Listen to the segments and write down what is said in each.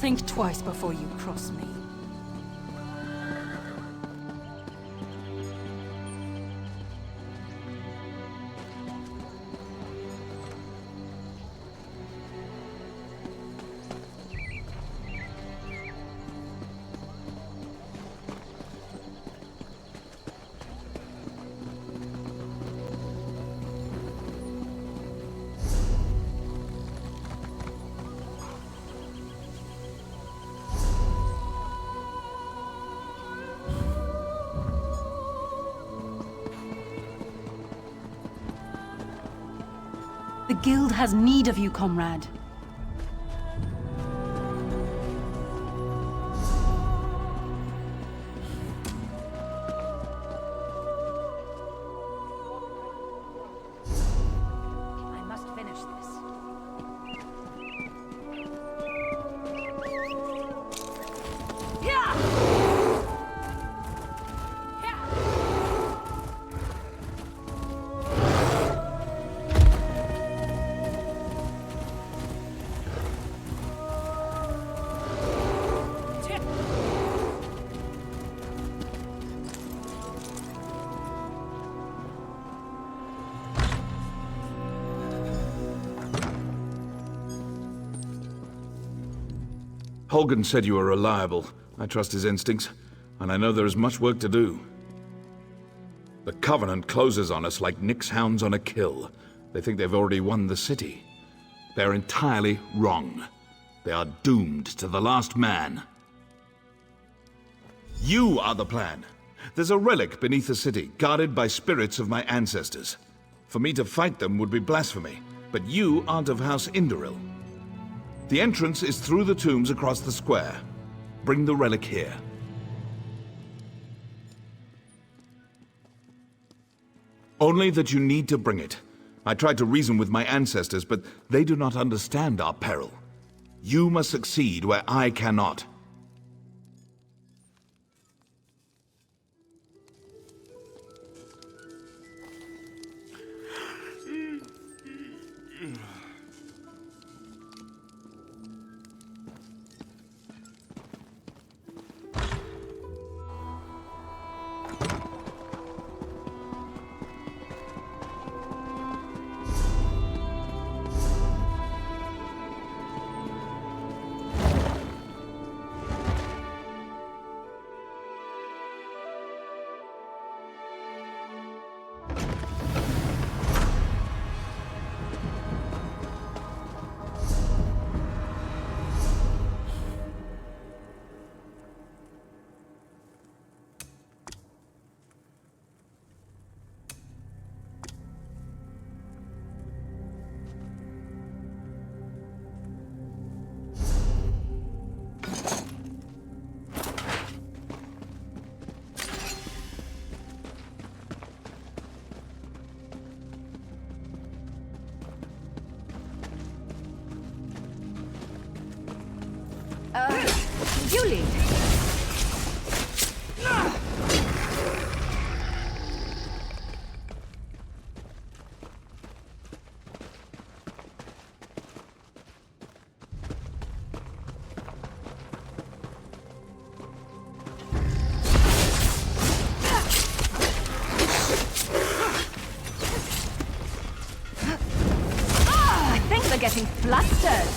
Think twice before you cross me. The guild has need of you, comrade. I must finish this. Yeah! Holgen said you were reliable. I trust his instincts, and I know there is much work to do. The Covenant closes on us like Nick's hounds on a kill. They think they've already won the city. They're entirely wrong. They are doomed to the last man. You are the plan. There's a relic beneath the city, guarded by spirits of my ancestors. For me to fight them would be blasphemy, but you aren't of House Indoril. The entrance is through the tombs across the square. Bring the relic here. Only that you need to bring it. I tried to reason with my ancestors, but they do not understand our peril. You must succeed where I cannot. You lead. I think they're getting flustered.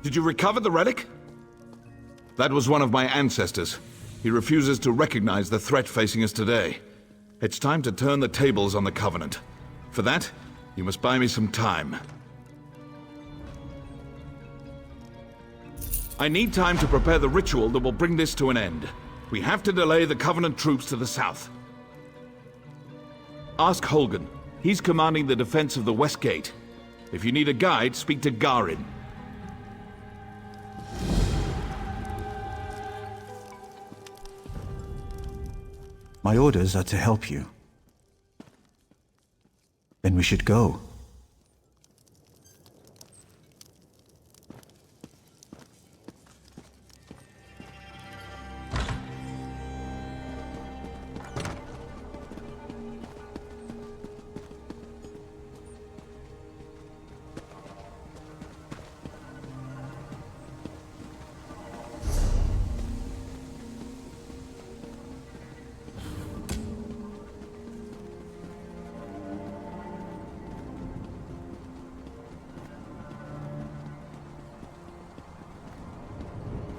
Did you recover the relic? That was one of my ancestors. He refuses to recognize the threat facing us today. It's time to turn the tables on the Covenant. For that, you must buy me some time. I need time to prepare the ritual that will bring this to an end. We have to delay the Covenant troops to the south. Ask Holgan. He's commanding the defense of the West Gate. If you need a guide, speak to Garin. My orders are to help you. Then we should go.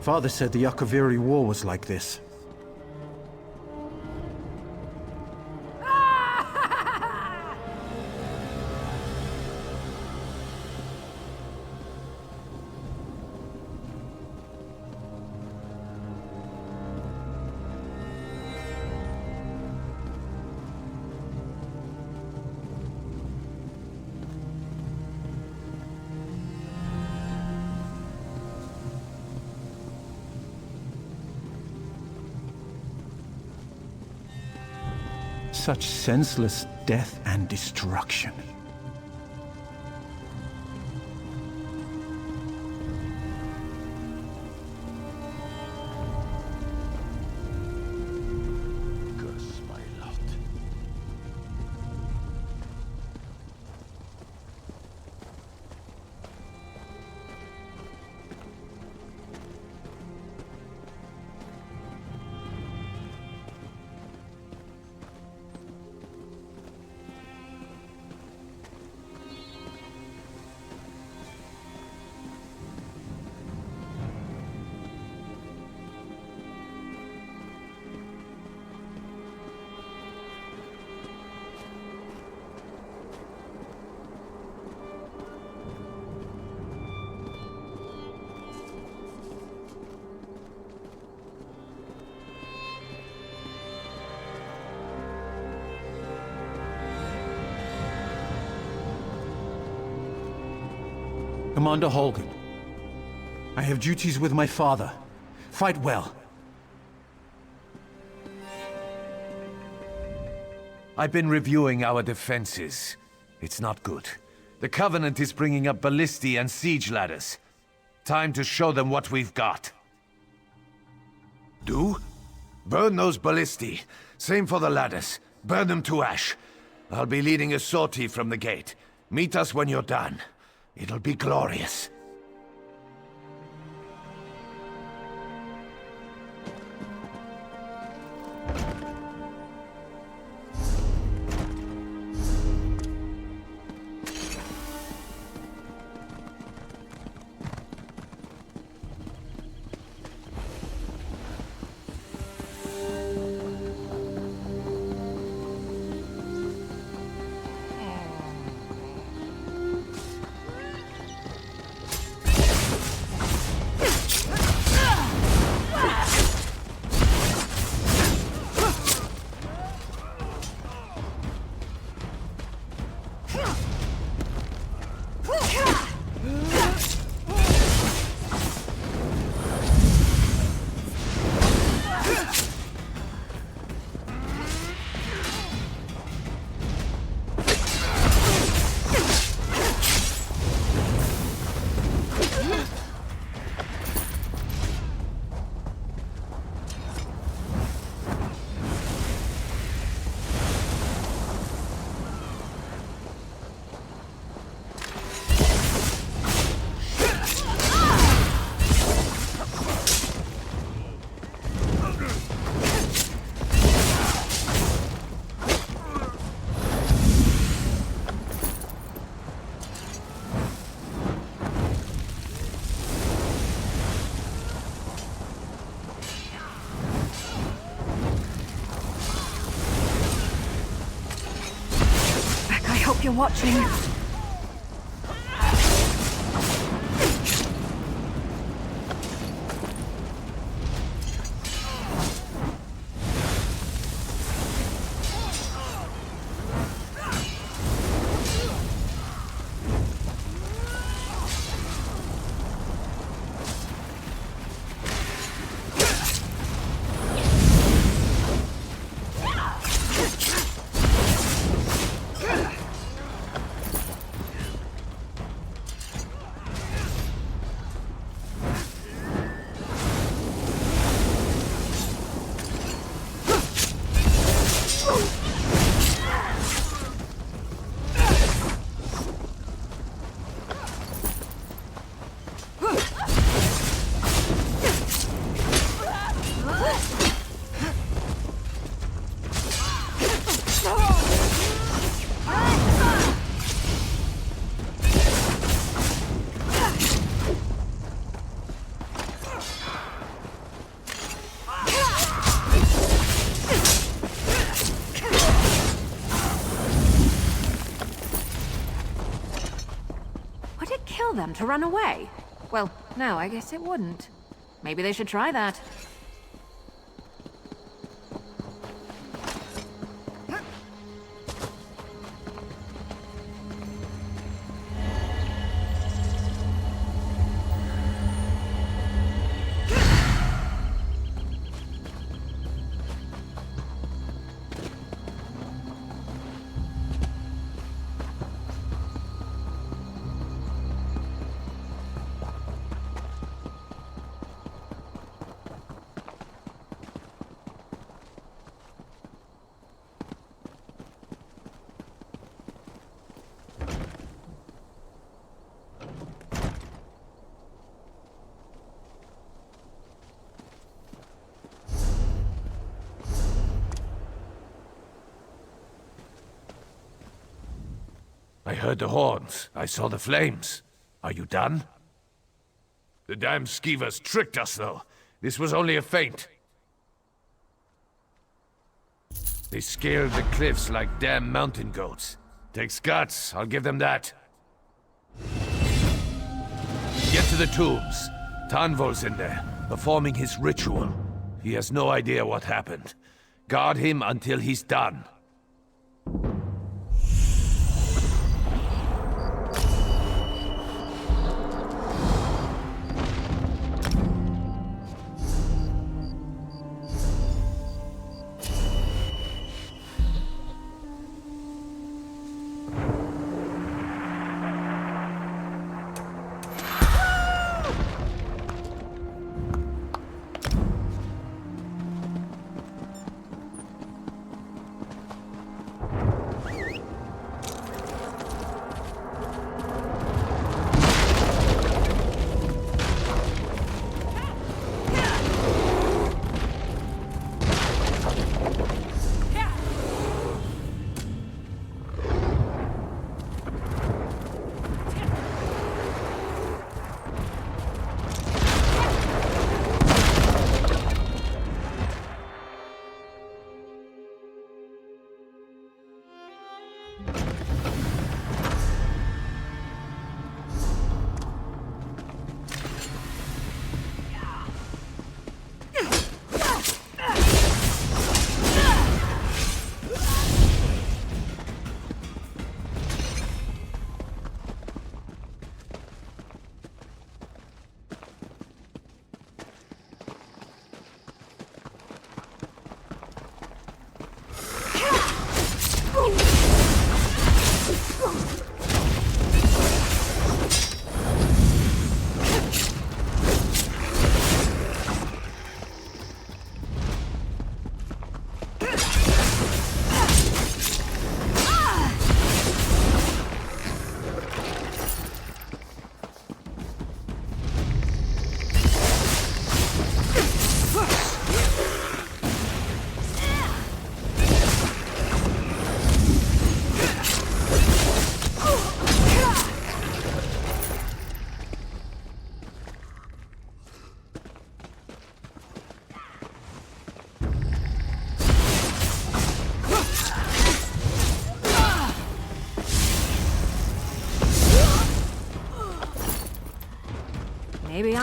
Father said the Yakaviri War was like this. Such senseless death and destruction. Curse my lot. Commander Holgan, I have duties with my father. Fight well. I've been reviewing our defenses. It's not good. The Covenant is bringing up ballistae and siege ladders. Time to show them what we've got. Do? Burn those ballistae. Same for the ladders. Burn them to ash. I'll be leading a sortie from the gate. Meet us when you're done. It'll be glorious. Hope you're watching. Them to run away? Well, no, I guess it wouldn't. Maybe they should try that. I heard the horns. I saw the flames. Are you done? The damn skeevers tricked us, though. This was only a feint. They scaled the cliffs like damn mountain goats. Takes guts, I'll give them that. Get to the tombs. Tanvol's in there, performing his ritual. He has no idea what happened. Guard him until he's done.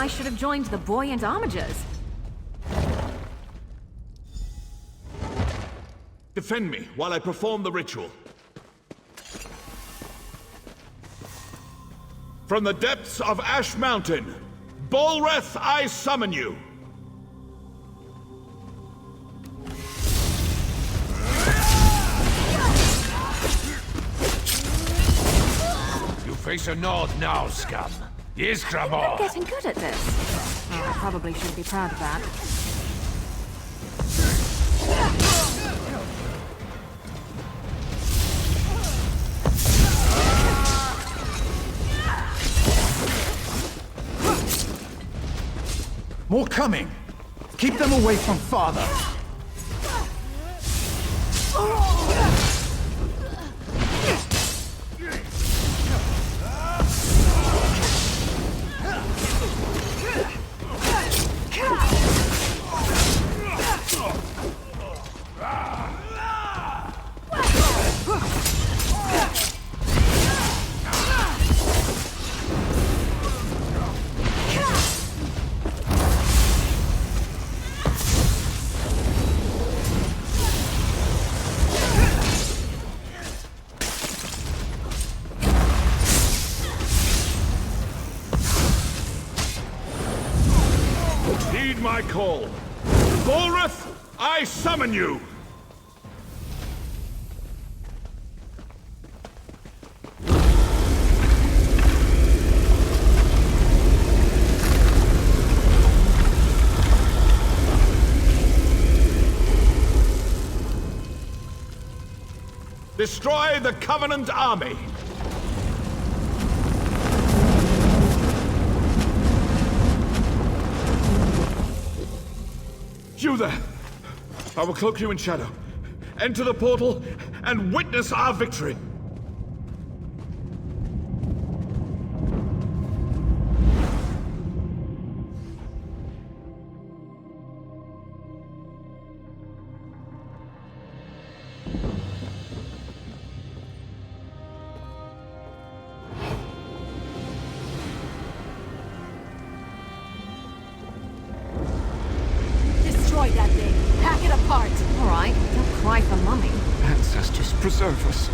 I should have joined the buoyant armigers. Defend me while I perform the ritual. From the depths of Ash Mountain, Bolreth, I summon you! You face a nord now, scum. Yes, I'm Krabor. getting good at this. Well, I probably shouldn't be proud of that. More coming! Keep them away from father! Heed my call. Bolreth, I summon you! Destroy the Covenant army! You there! I will cloak you in shadow. Enter the portal and witness our victory! Destroy that thing. Hack it apart. All right, don't cry for mummy. Ancestors, preserve us.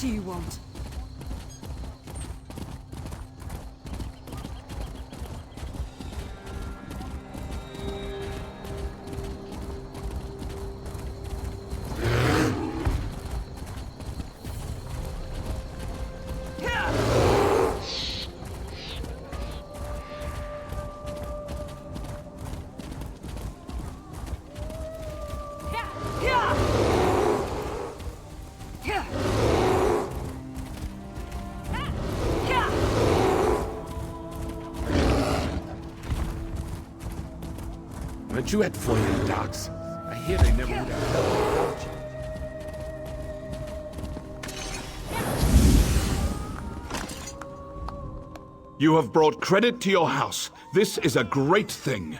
do you want? But you had fun in dogs. I hear they never would have helped without you. You have brought credit to your house. This is a great thing.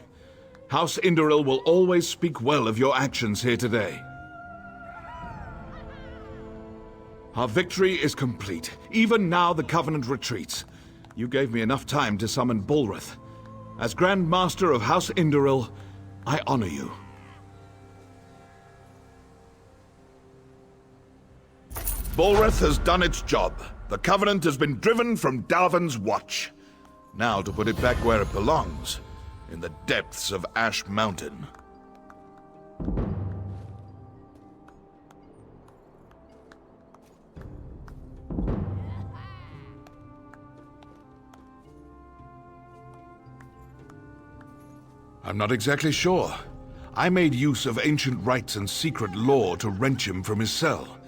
House Indoril will always speak well of your actions here today. Our victory is complete. Even now the Covenant retreats. You gave me enough time to summon Bulrith. As Grand Master of House Indoril, I honor you. Bulrith has done its job. The Covenant has been driven from Dalvin's watch. Now to put it back where it belongs, in the depths of Ash Mountain. I'm not exactly sure. I made use of ancient rites and secret lore to wrench him from his cell.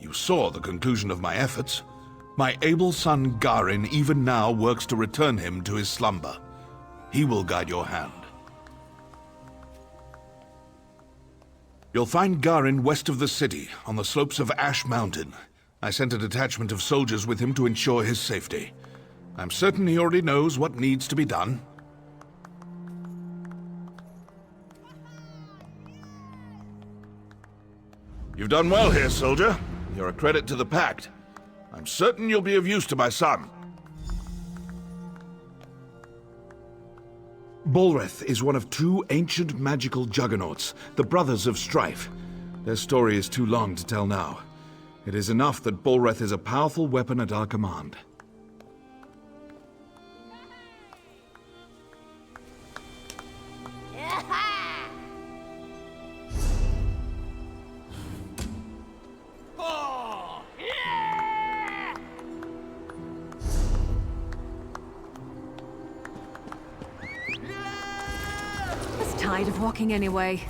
You saw the conclusion of my efforts. My able son Garin even now works to return him to his slumber. He will guide your hand. You'll find Garin west of the city, on the slopes of Ash Mountain. I sent a detachment of soldiers with him to ensure his safety. I'm certain he already knows what needs to be done. You've done well here, soldier. You're a credit to the Pact. I'm certain you'll be of use to my son. Bulrith is one of two ancient magical juggernauts, the Brothers of Strife. Their story is too long to tell now. It is enough that Bulrith is a powerful weapon at our command. Tired of walking anyway.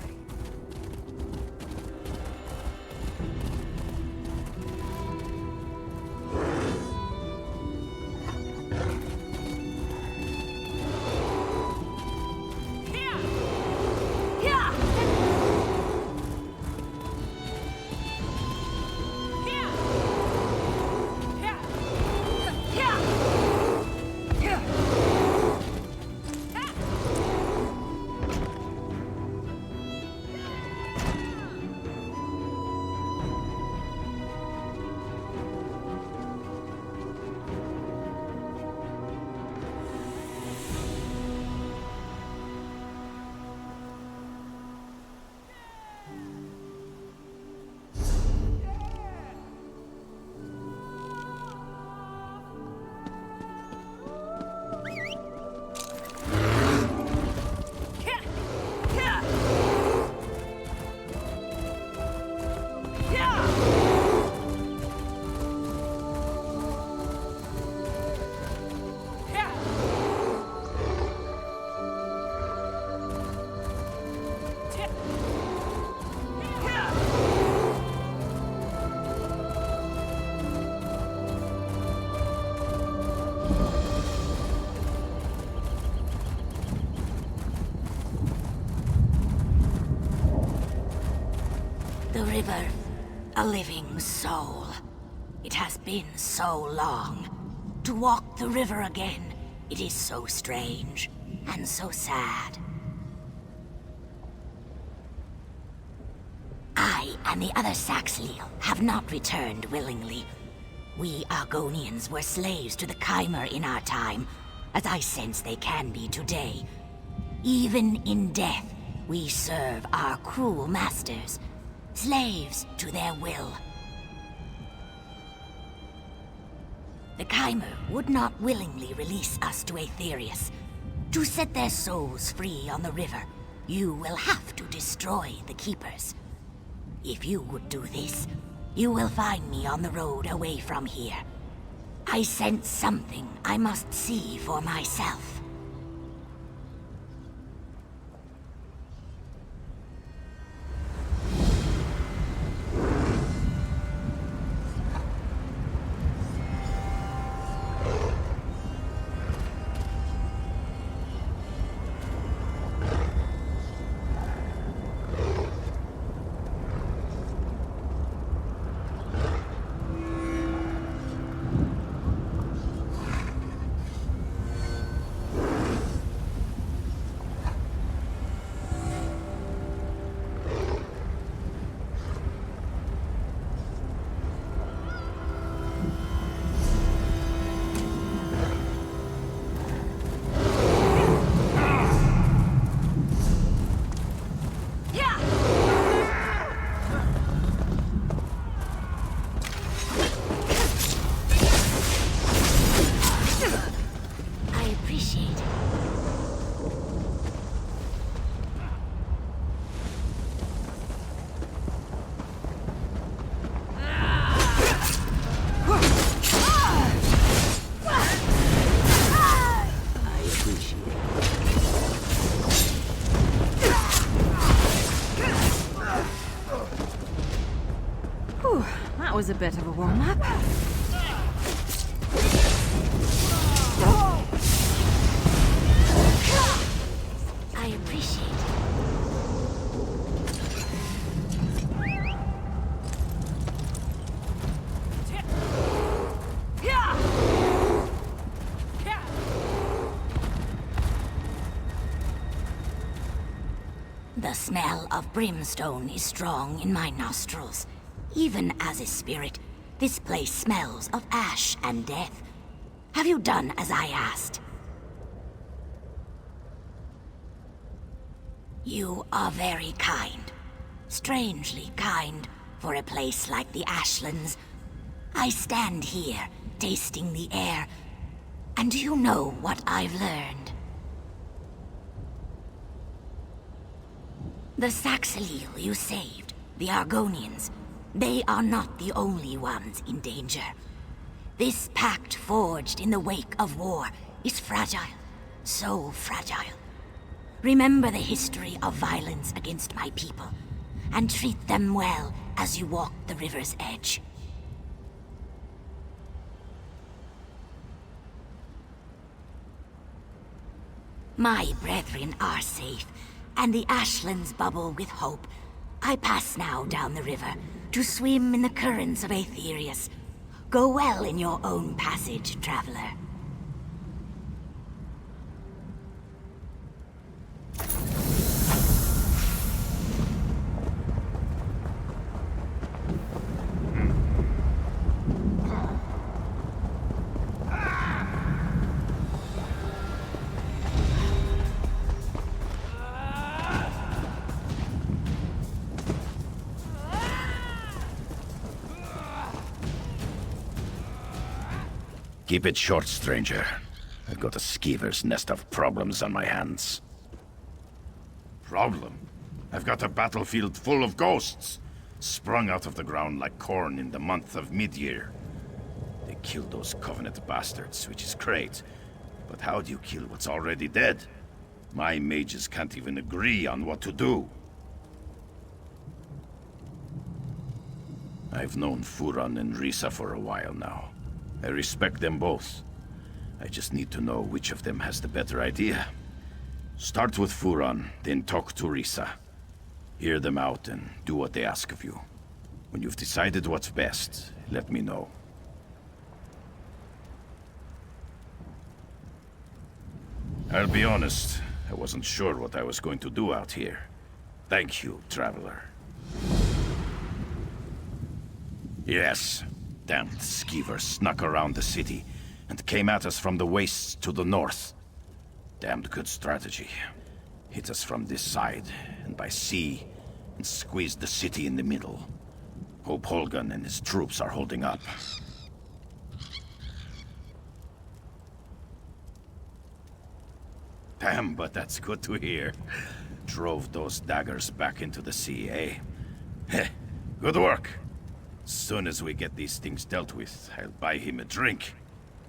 The river, a living soul. It has been so long. To walk the river again, it is so strange and so sad. I and the other Saxhleel have not returned willingly. We Argonians were slaves to the Chimer in our time, as I sense they can be today. Even in death, we serve our cruel masters, slaves to their will. The Chimer would not willingly release us to Aetherius. To set their souls free on the river, you will have to destroy the Keepers. If you would do this, you will find me on the road away from here. I sense something I must see for myself. That was a bit of a warm-up. I appreciate it. The smell of brimstone is strong in my nostrils. Even as a spirit, this place smells of ash and death. Have you done as I asked? You are very kind. Strangely kind for a place like the Ashlands. I stand here, tasting the air, and do you know what I've learned? The Saxilil you saved, the Argonians, they are not the only ones in danger. This pact forged in the wake of war is fragile, so fragile. Remember the history of violence against my people, and treat them well as you walk the river's edge. My brethren are safe, and the Ashlands bubble with hope. I pass now down the river to swim in the currents of Aetherius. Go well in your own passage, traveler. Keep it short, stranger. I've got a skeever's nest of problems on my hands. Problem? I've got a battlefield full of ghosts, sprung out of the ground like corn in the month of mid-year. They killed those Covenant bastards, which is great. But how do you kill what's already dead? My mages can't even agree on what to do. I've known Furon and Risa for a while now. I respect them both. I just need to know which of them has the better idea. Start with Furon, then talk to Risa. Hear them out and do what they ask of you. When you've decided what's best, let me know. I'll be honest, I wasn't sure what I was going to do out here. Thank you, traveler. Yes. Damned skeevers snuck around the city and came at us from the wastes to the north. Damned good strategy. Hit us from this side and by sea and squeezed the city in the middle. Hope Holgan and his troops are holding up. Damn, but that's good to hear. Drove those daggers back into the sea, eh? Heh, good work. As soon as we get these things dealt with, I'll buy him a drink.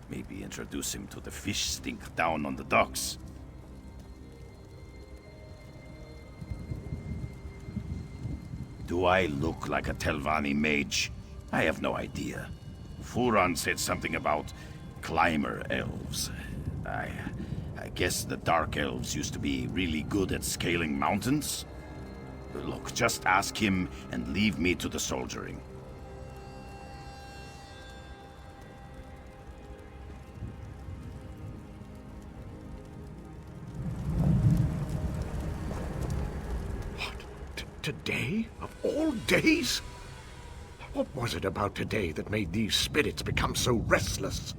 Maybe introduce him to the fish stink down on the docks. Do I look like a Telvanni mage? I have no idea. Furan said something about climber elves. I guess the dark elves used to be really good at scaling mountains. Look, just ask him and leave me to the soldiering. Today? Of all days? What was it about today that made these spirits become so restless?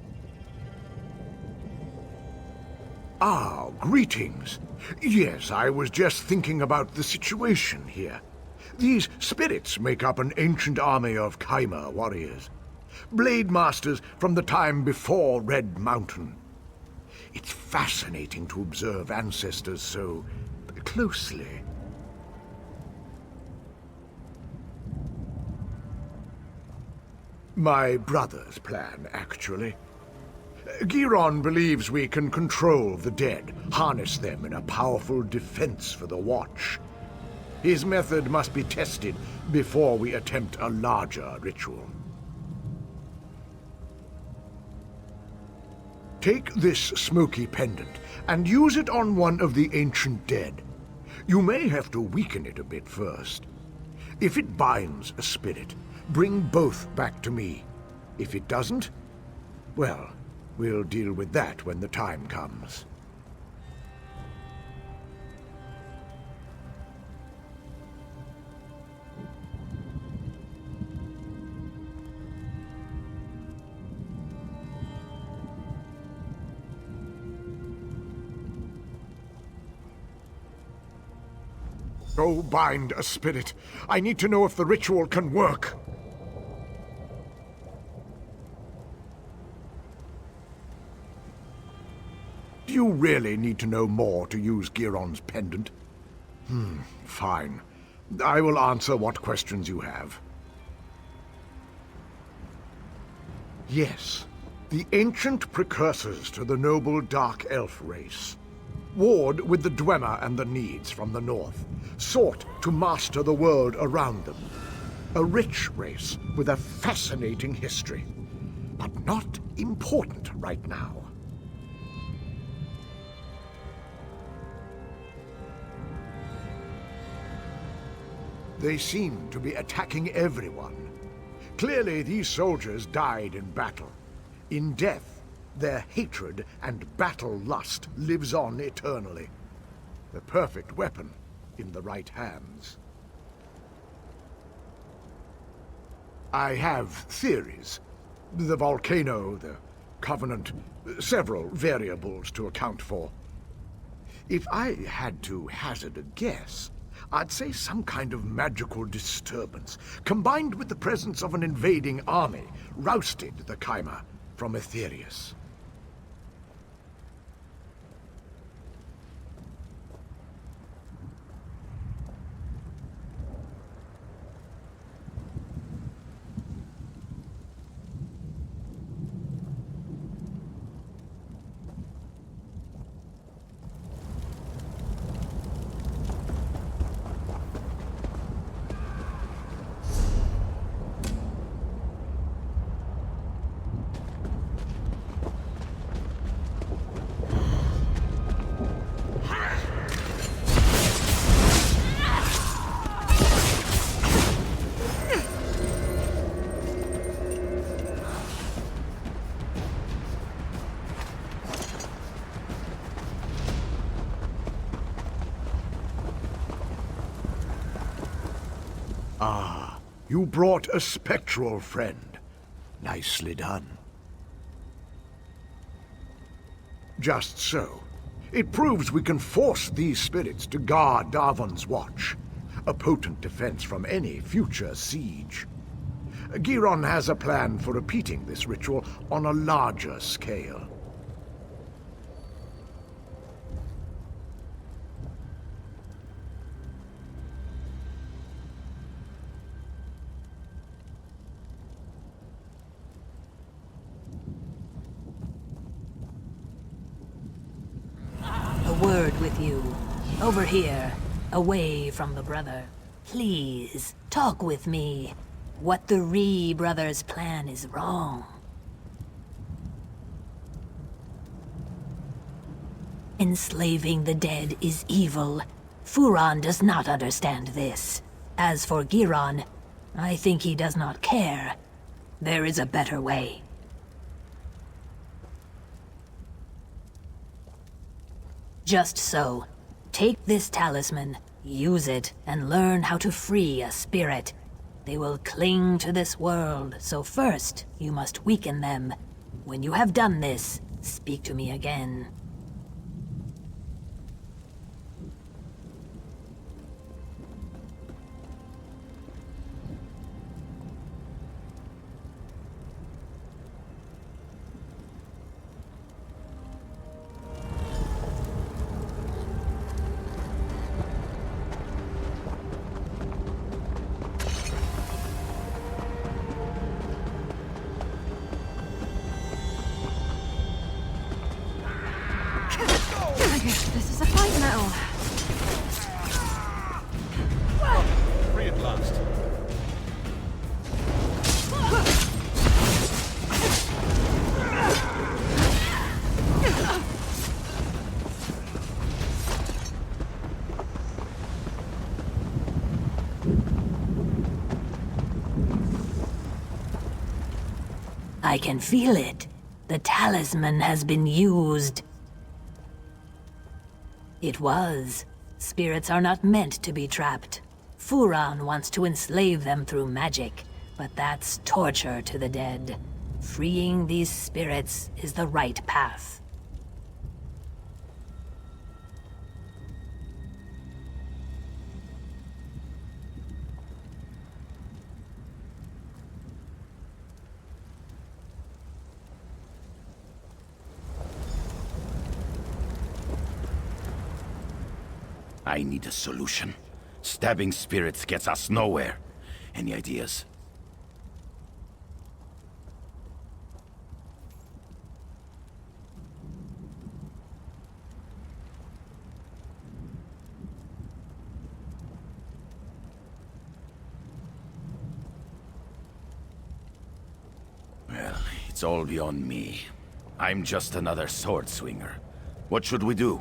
Ah, greetings. Yes, I was just thinking about the situation here. These spirits make up an ancient army of Chimer warriors. Blade masters from the time before Red Mountain. It's fascinating to observe ancestors so closely. My brother's plan, actually. Giron believes we can control the dead, harness them in a powerful defense for the Watch. His method must be tested before we attempt a larger ritual. Take this smoky pendant and use it on one of the ancient dead. You may have to weaken it a bit first. If it binds a spirit, bring both back to me. If it doesn't, well, we'll deal with that when the time comes. Go bind a spirit. I need to know if the ritual can work. Do you really need to know more to use Giron's pendant? Fine. I will answer what questions you have. Yes, the ancient precursors to the noble Dark Elf race. Warred with the Dwemer and the Needs from the north, sought to master the world around them. A rich race with a fascinating history, but not important right now. They seem to be attacking everyone. Clearly, these soldiers died in battle. In death, their hatred and battle lust lives on eternally. The perfect weapon in the right hands. I have theories. The volcano, the Covenant, several variables to account for. If I had to hazard a guess, I'd say some kind of magical disturbance, combined with the presence of an invading army, rousted the Chimer from Aetherius. Ah, you brought a spectral friend. Nicely done. Just so. It proves we can force these spirits to guard Darvan's watch. A potent defense from any future siege. Giron has a plan for repeating this ritual on a larger scale. word with you. Over here, away from the brother. Please, talk with me. What the Ree brothers plan is wrong. Enslaving the dead is evil. Furon does not understand this. As for Giron, I think he does not care. There is a better way. Just so. Take this talisman, use it, and learn how to free a spirit. They will cling to this world, so first, you must weaken them. When you have done this, speak to me again. This is a fight now. Free at last. I can feel it. The talisman has been used. It was. Spirits are not meant to be trapped. Furon wants to enslave them through magic, but that's torture to the dead. Freeing these spirits is the right path. I need a solution. Stabbing spirits gets us nowhere. Any ideas? Well, it's all beyond me. I'm just another sword swinger. What should we do?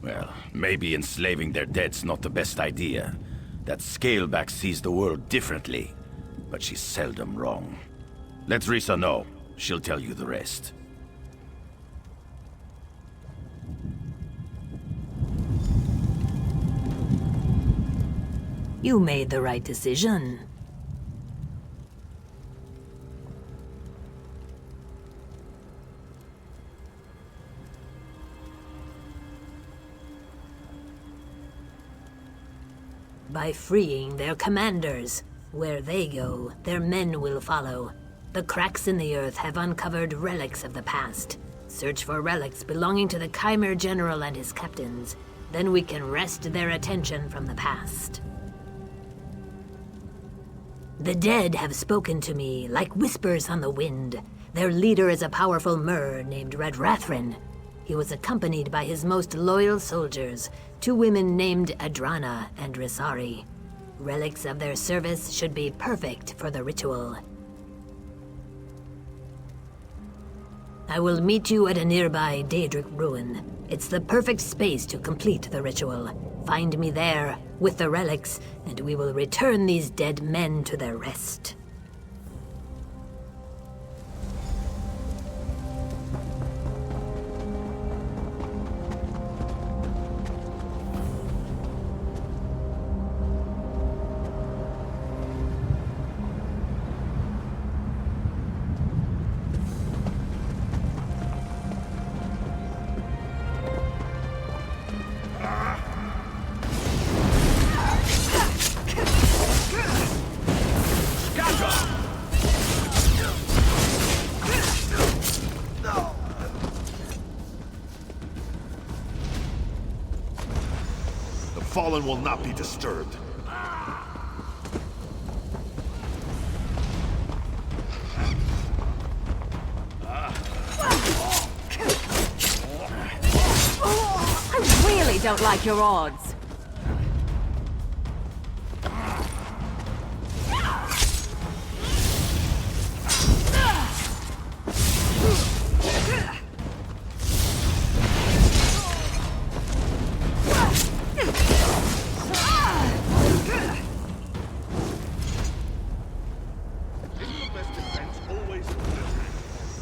Well, maybe enslaving their dead's not the best idea. That Scaleback sees the world differently, but she's seldom wrong. Let Risa know. She'll tell you the rest. You made the right decision. By freeing their commanders. Where they go, their men will follow. The cracks in the earth have uncovered relics of the past. Search for relics belonging to the Chimera General and his captains. Then we can wrest their attention from the past. The dead have spoken to me like whispers on the wind. Their leader is a powerful Mer named Red Rathrin. He was accompanied by his most loyal soldiers, 2 women named Adrana and Risari. Relics of their service should be perfect for the ritual. I will meet you at a nearby Daedric ruin. It's the perfect space to complete the ritual. Find me there, with the relics, and we will return these dead men to their rest. Fallen will not be disturbed. don't like your odds.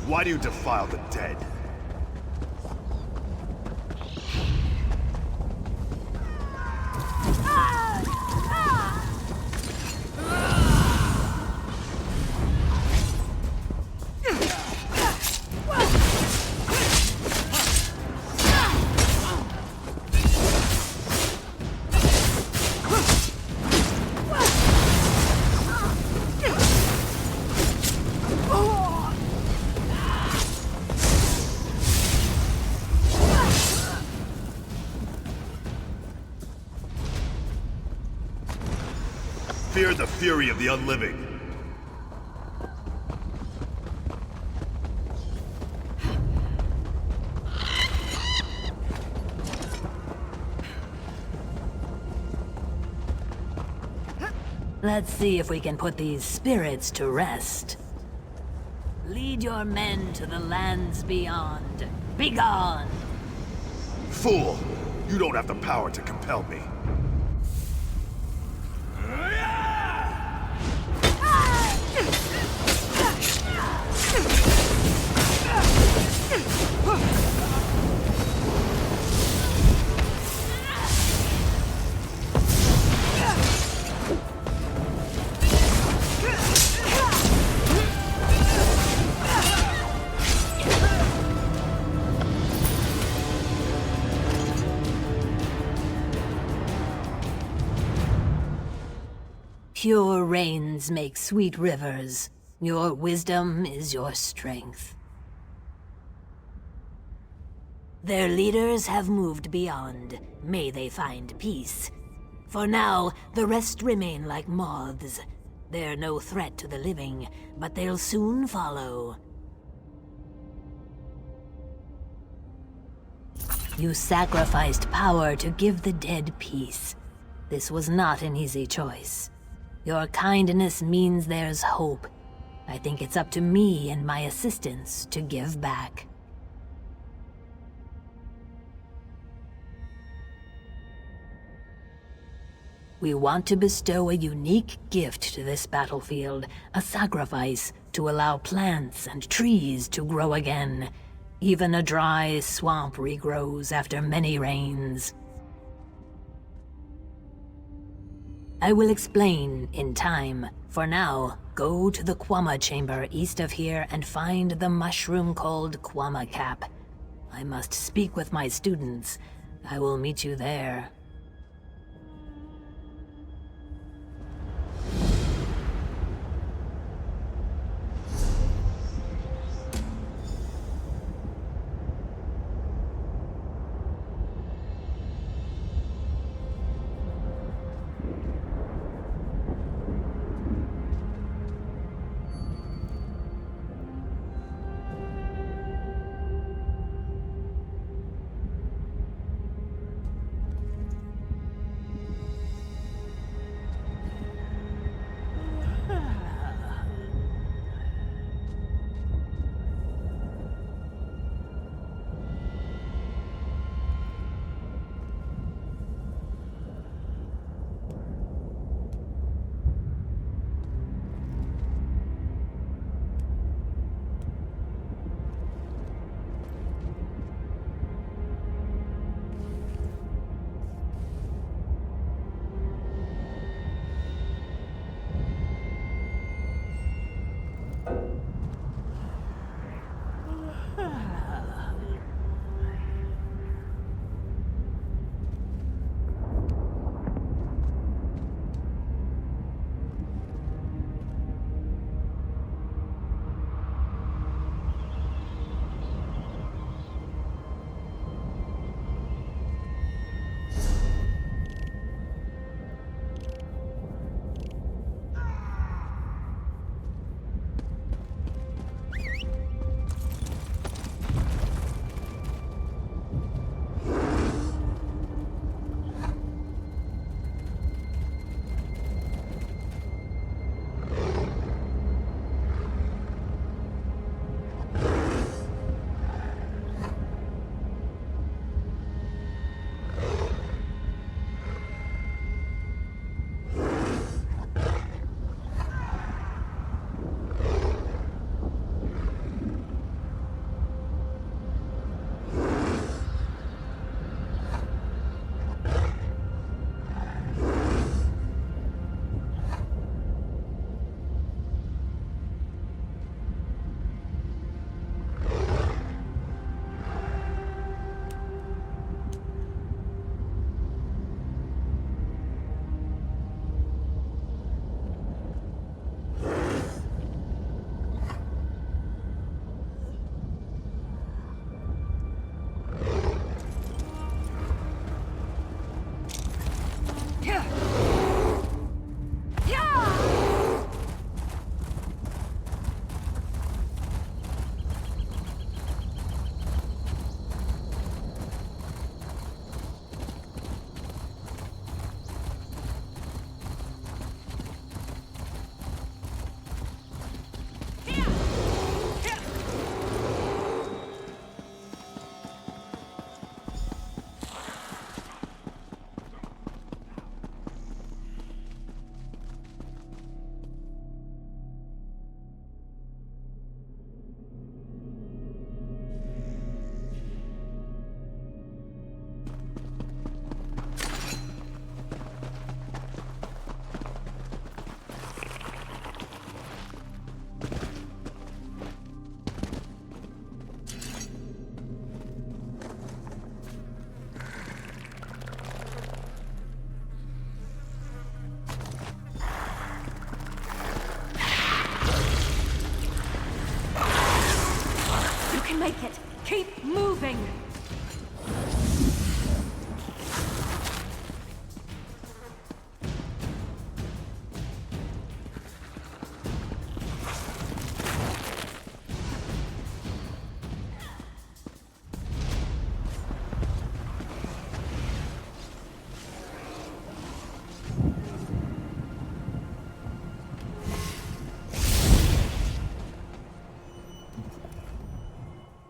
Why do you defile the dead? Fear the fury of the unliving. Let's see if we can put these spirits to rest. Lead your men to the lands beyond. Begone! Fool! You don't have the power to compel me. Pure rains make sweet rivers. Your wisdom is your strength. Their leaders have moved beyond. May they find peace. For now, the rest remain like moths. They're no threat to the living, but they'll soon follow. You sacrificed power to give the dead peace. This was not an easy choice. Your kindness means there's hope. I think it's up to me and my assistants to give back. We want to bestow a unique gift to this battlefield, a sacrifice to allow plants and trees to grow again. Even a dry swamp regrows after many rains. I will explain in time. For now, go to the Kwama chamber east of here and find the mushroom called Kwama Cap. I must speak with my students. I will meet you there. make it! Keep moving!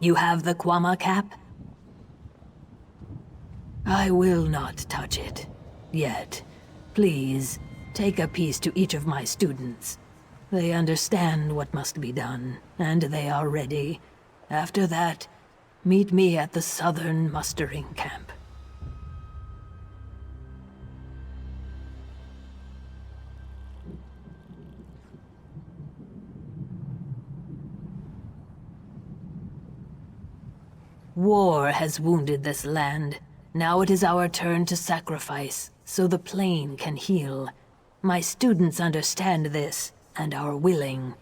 You have the Kwama cap? I will not touch it. Yet. Please, take a piece to each of my students. They understand what must be done, and they are ready. After that, meet me at the southern mustering camp. War has wounded this land. Now it is our turn to sacrifice, so the plane can heal. My students understand this, and are willing.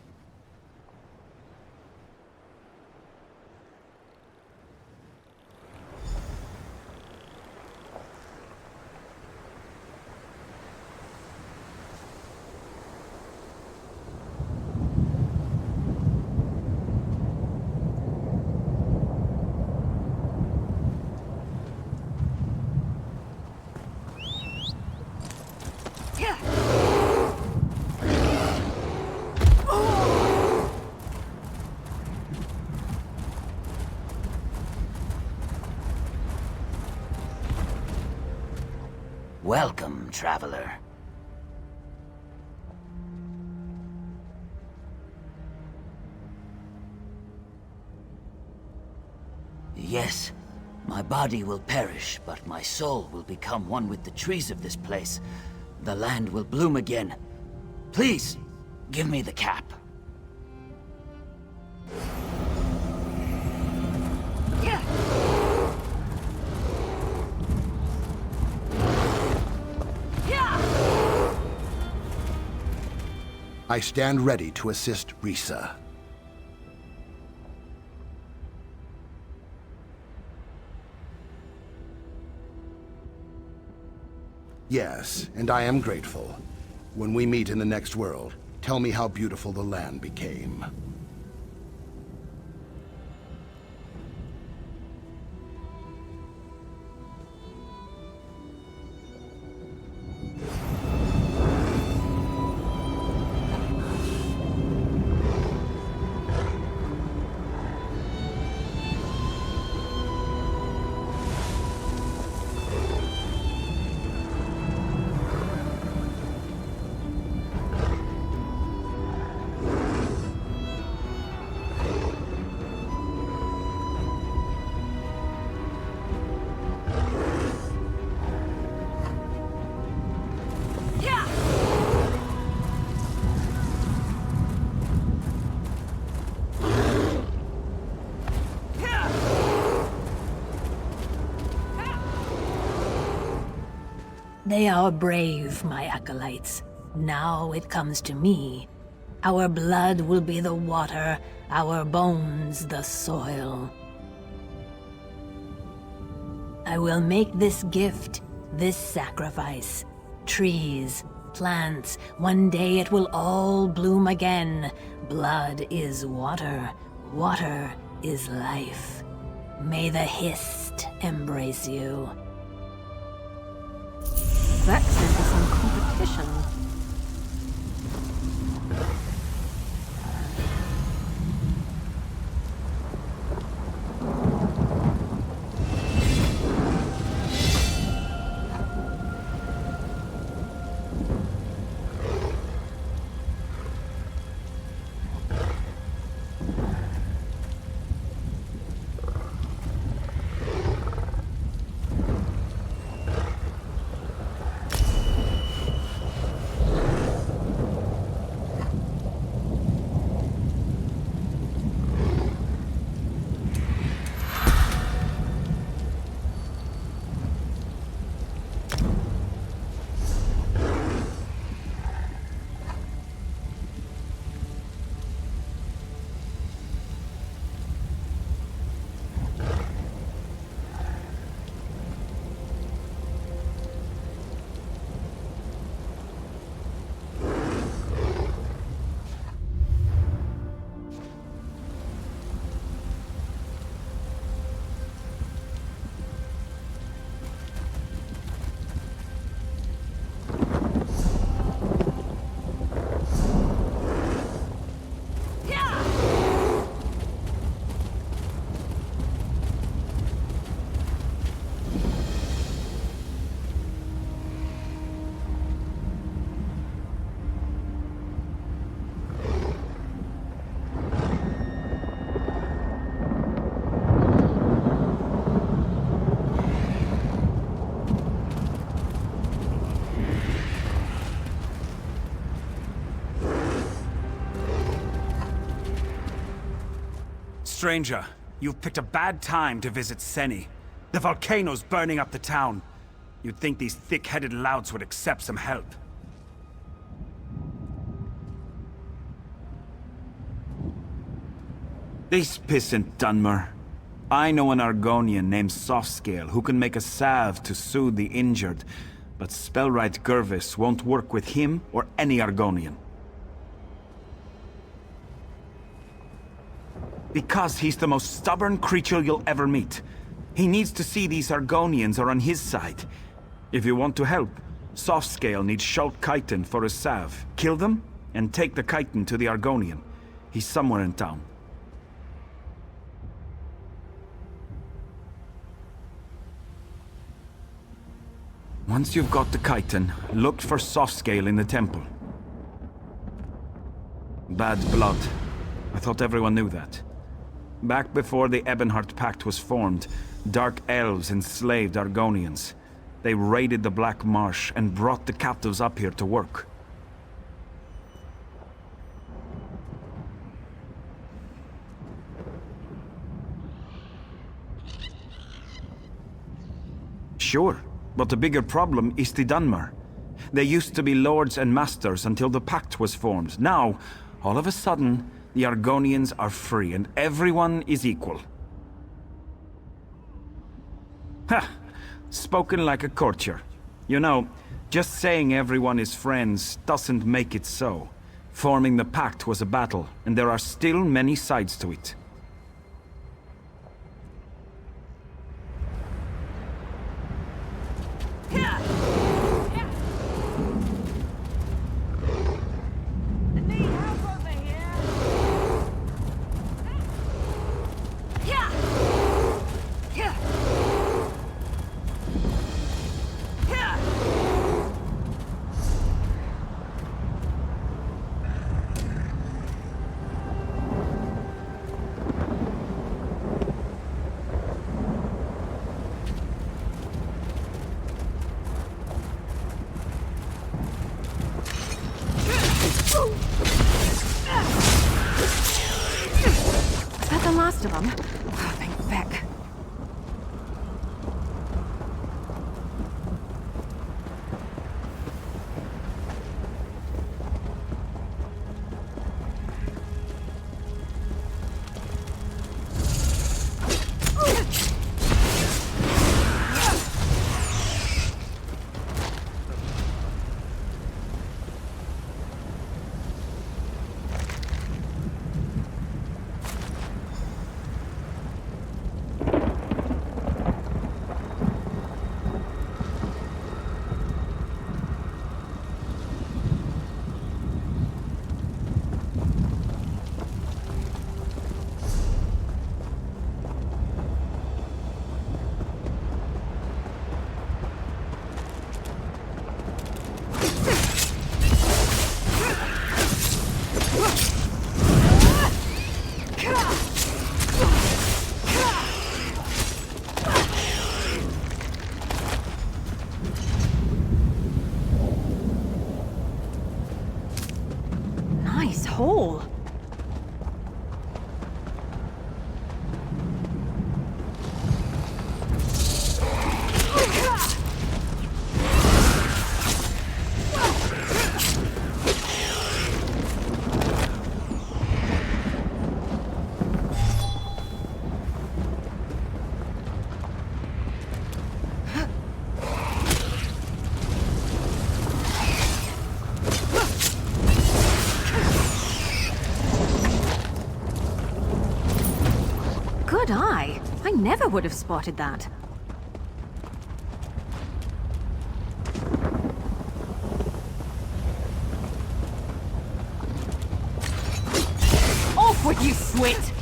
Welcome, traveler. Yes, my body will perish, but my soul will become one with the trees of this place. The land will bloom again. Please, give me the cap. I stand ready to assist Risa. Yes, and I am grateful. When we meet in the next world, tell me how beautiful the land became. They are brave, my acolytes. Now it comes to me. Our blood will be the water, our bones the soil. I will make this gift, this sacrifice. Trees, plants, one day it will all bloom again. Blood is water, water is life. May the Hist embrace you. That sent us on competition. stranger. You've picked a bad time to visit Seni. The volcano's burning up the town. You'd think these thick-headed louts would accept some help. This pissant Dunmer. I know an Argonian named Softscale who can make a salve to soothe the injured, but Spellwright Gervis won't work with him or any Argonian. Because he's the most stubborn creature you'll ever meet. He needs to see these Argonians are on his side. If you want to help, Softscale needs Schultz Chiton for a salve. Kill them, and take the Chiton to the Argonian. He's somewhere in town. Once you've got the Chiton, look for Softscale in the temple. Bad blood. I thought everyone knew that. Back before the Ebenhart Pact was formed, Dark Elves enslaved Argonians. They raided the Black Marsh and brought the captives up here to work. Sure, but the bigger problem is the Dunmer. They used to be lords and masters until the Pact was formed. Now, all of a sudden, the Argonians are free and everyone is equal. Ha! Spoken like a courtier. You know, just saying everyone is friends doesn't make it so. Forming the Pact was a battle, and there are still many sides to it. Last of them. Oh, thank Beck. hole. Good eye. I never would have spotted that. Off with you, Swit!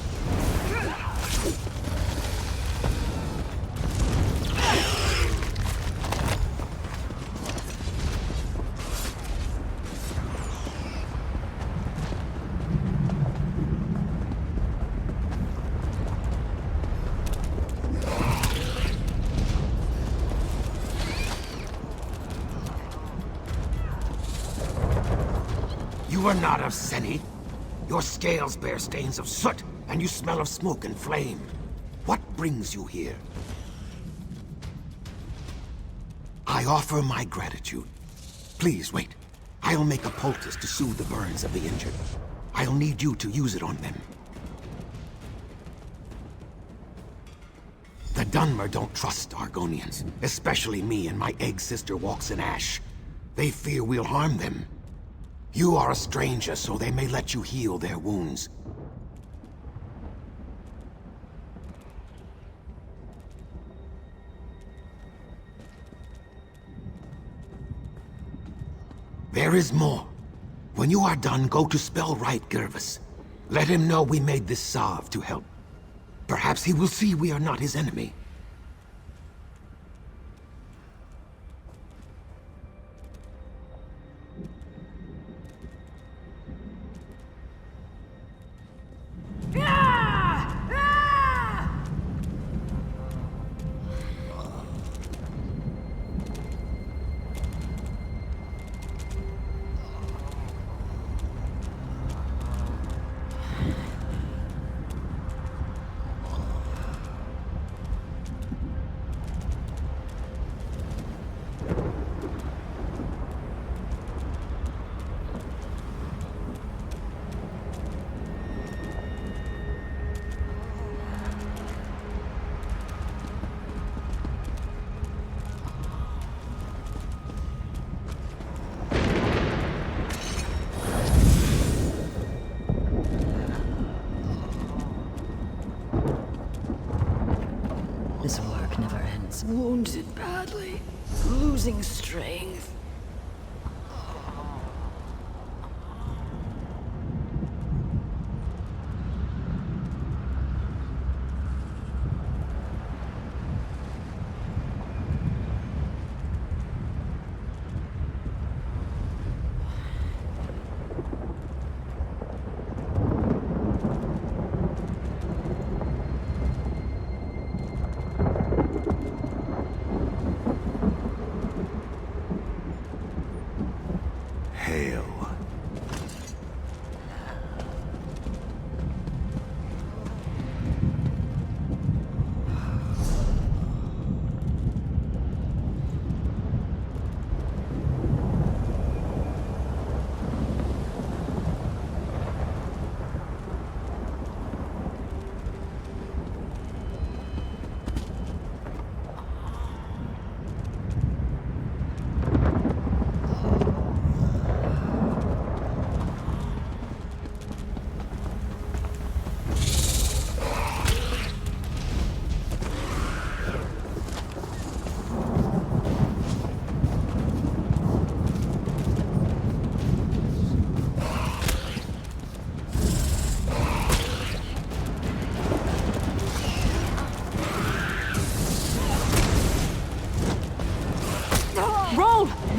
You are not of Seni. Your scales bear stains of soot, and you smell of smoke and flame. What brings you here? I offer my gratitude. Please, wait. I'll make a poultice to soothe the burns of the injured. I'll need you to use it on them. The Dunmer don't trust Argonians, especially me and my egg sister walks in ash. They fear we'll harm them. You are a stranger, so they may let you heal their wounds. There is more. When you are done, go to Spellwright Gervis. Let him know we made this salve to help. Perhaps he will see we are not his enemy. This work never ends. Wounded badly, losing strength.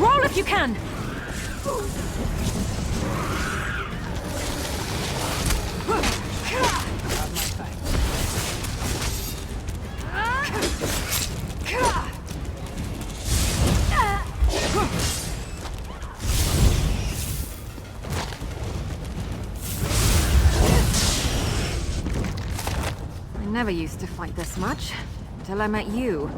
Roll if you can! I never used to fight this much, until I met you.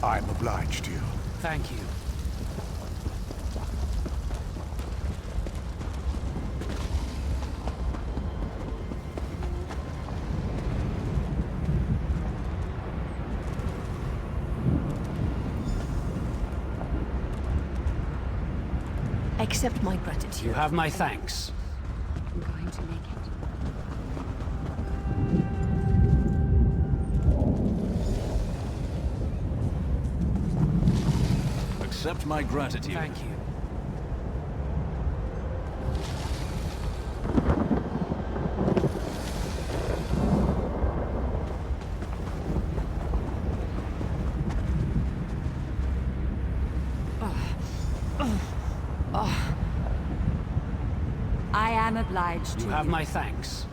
I'm obliged to you. Thank you. Accept my gratitude. You have my thanks. I'm going to make it. Accept my gratitude. Thank you. obliged to You have my thanks.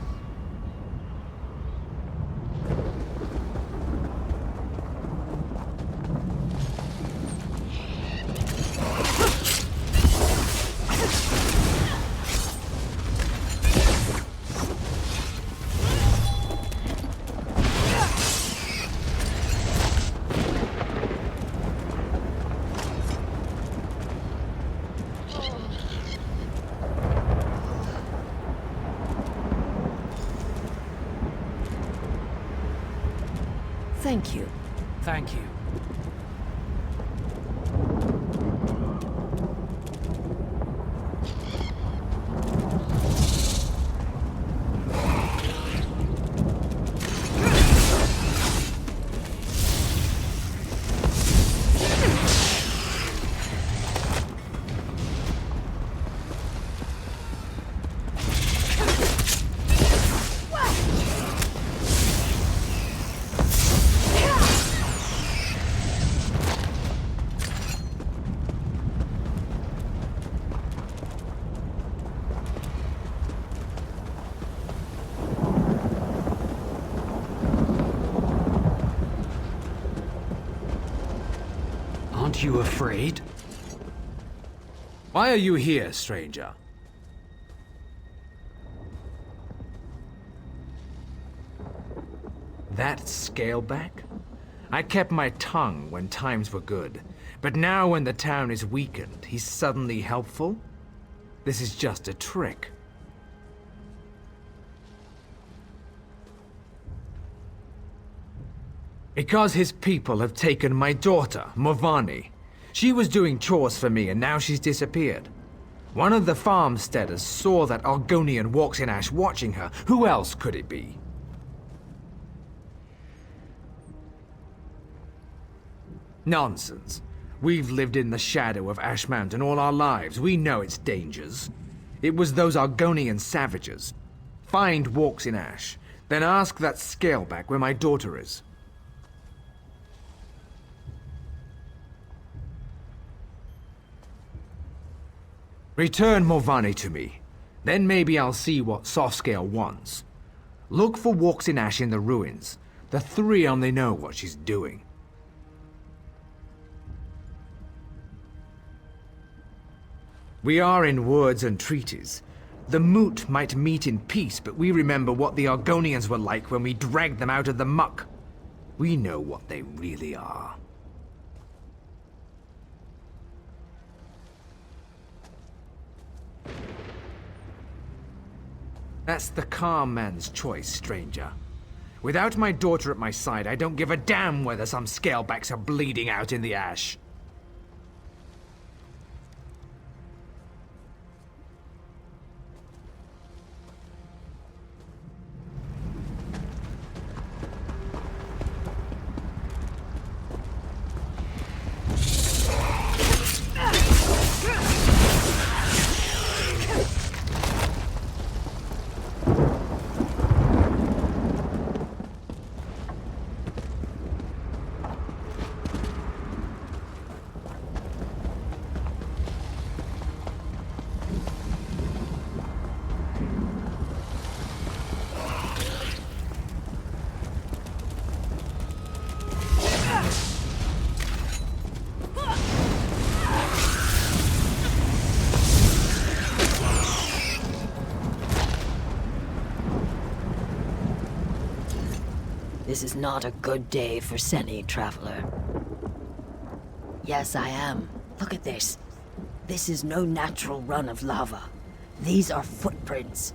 Thank you. Thank you. Aren't you afraid? Why are you here, stranger? That scaleback? I kept my tongue when times were good, but now when the town is weakened, he's suddenly helpful? This is just a trick. Because his people have taken my daughter, Morvani. She was doing chores for me and now she's disappeared. One of the farmsteaders saw that Argonian walks in ash watching her. Who else could it be? Nonsense. We've lived in the shadow of Ash Mountain all our lives. We know its dangers. It was those Argonian savages. Find walks in ash, then ask that scaleback where my daughter is. Return Morvani to me. Then maybe I'll see what Softscale wants. Look for walks in ash in the ruins. The three only know what she's doing. We are in words and treaties. The Moot might meet in peace, but we remember what the Argonians were like when we dragged them out of the muck. We know what they really are. That's the calm man's choice, stranger. Without my daughter at my side, I don't give a damn whether some scalebacks are bleeding out in the ash. This is not a good day for any traveler. Yes, I am. Look at this. This is no natural run of lava. These are footprints.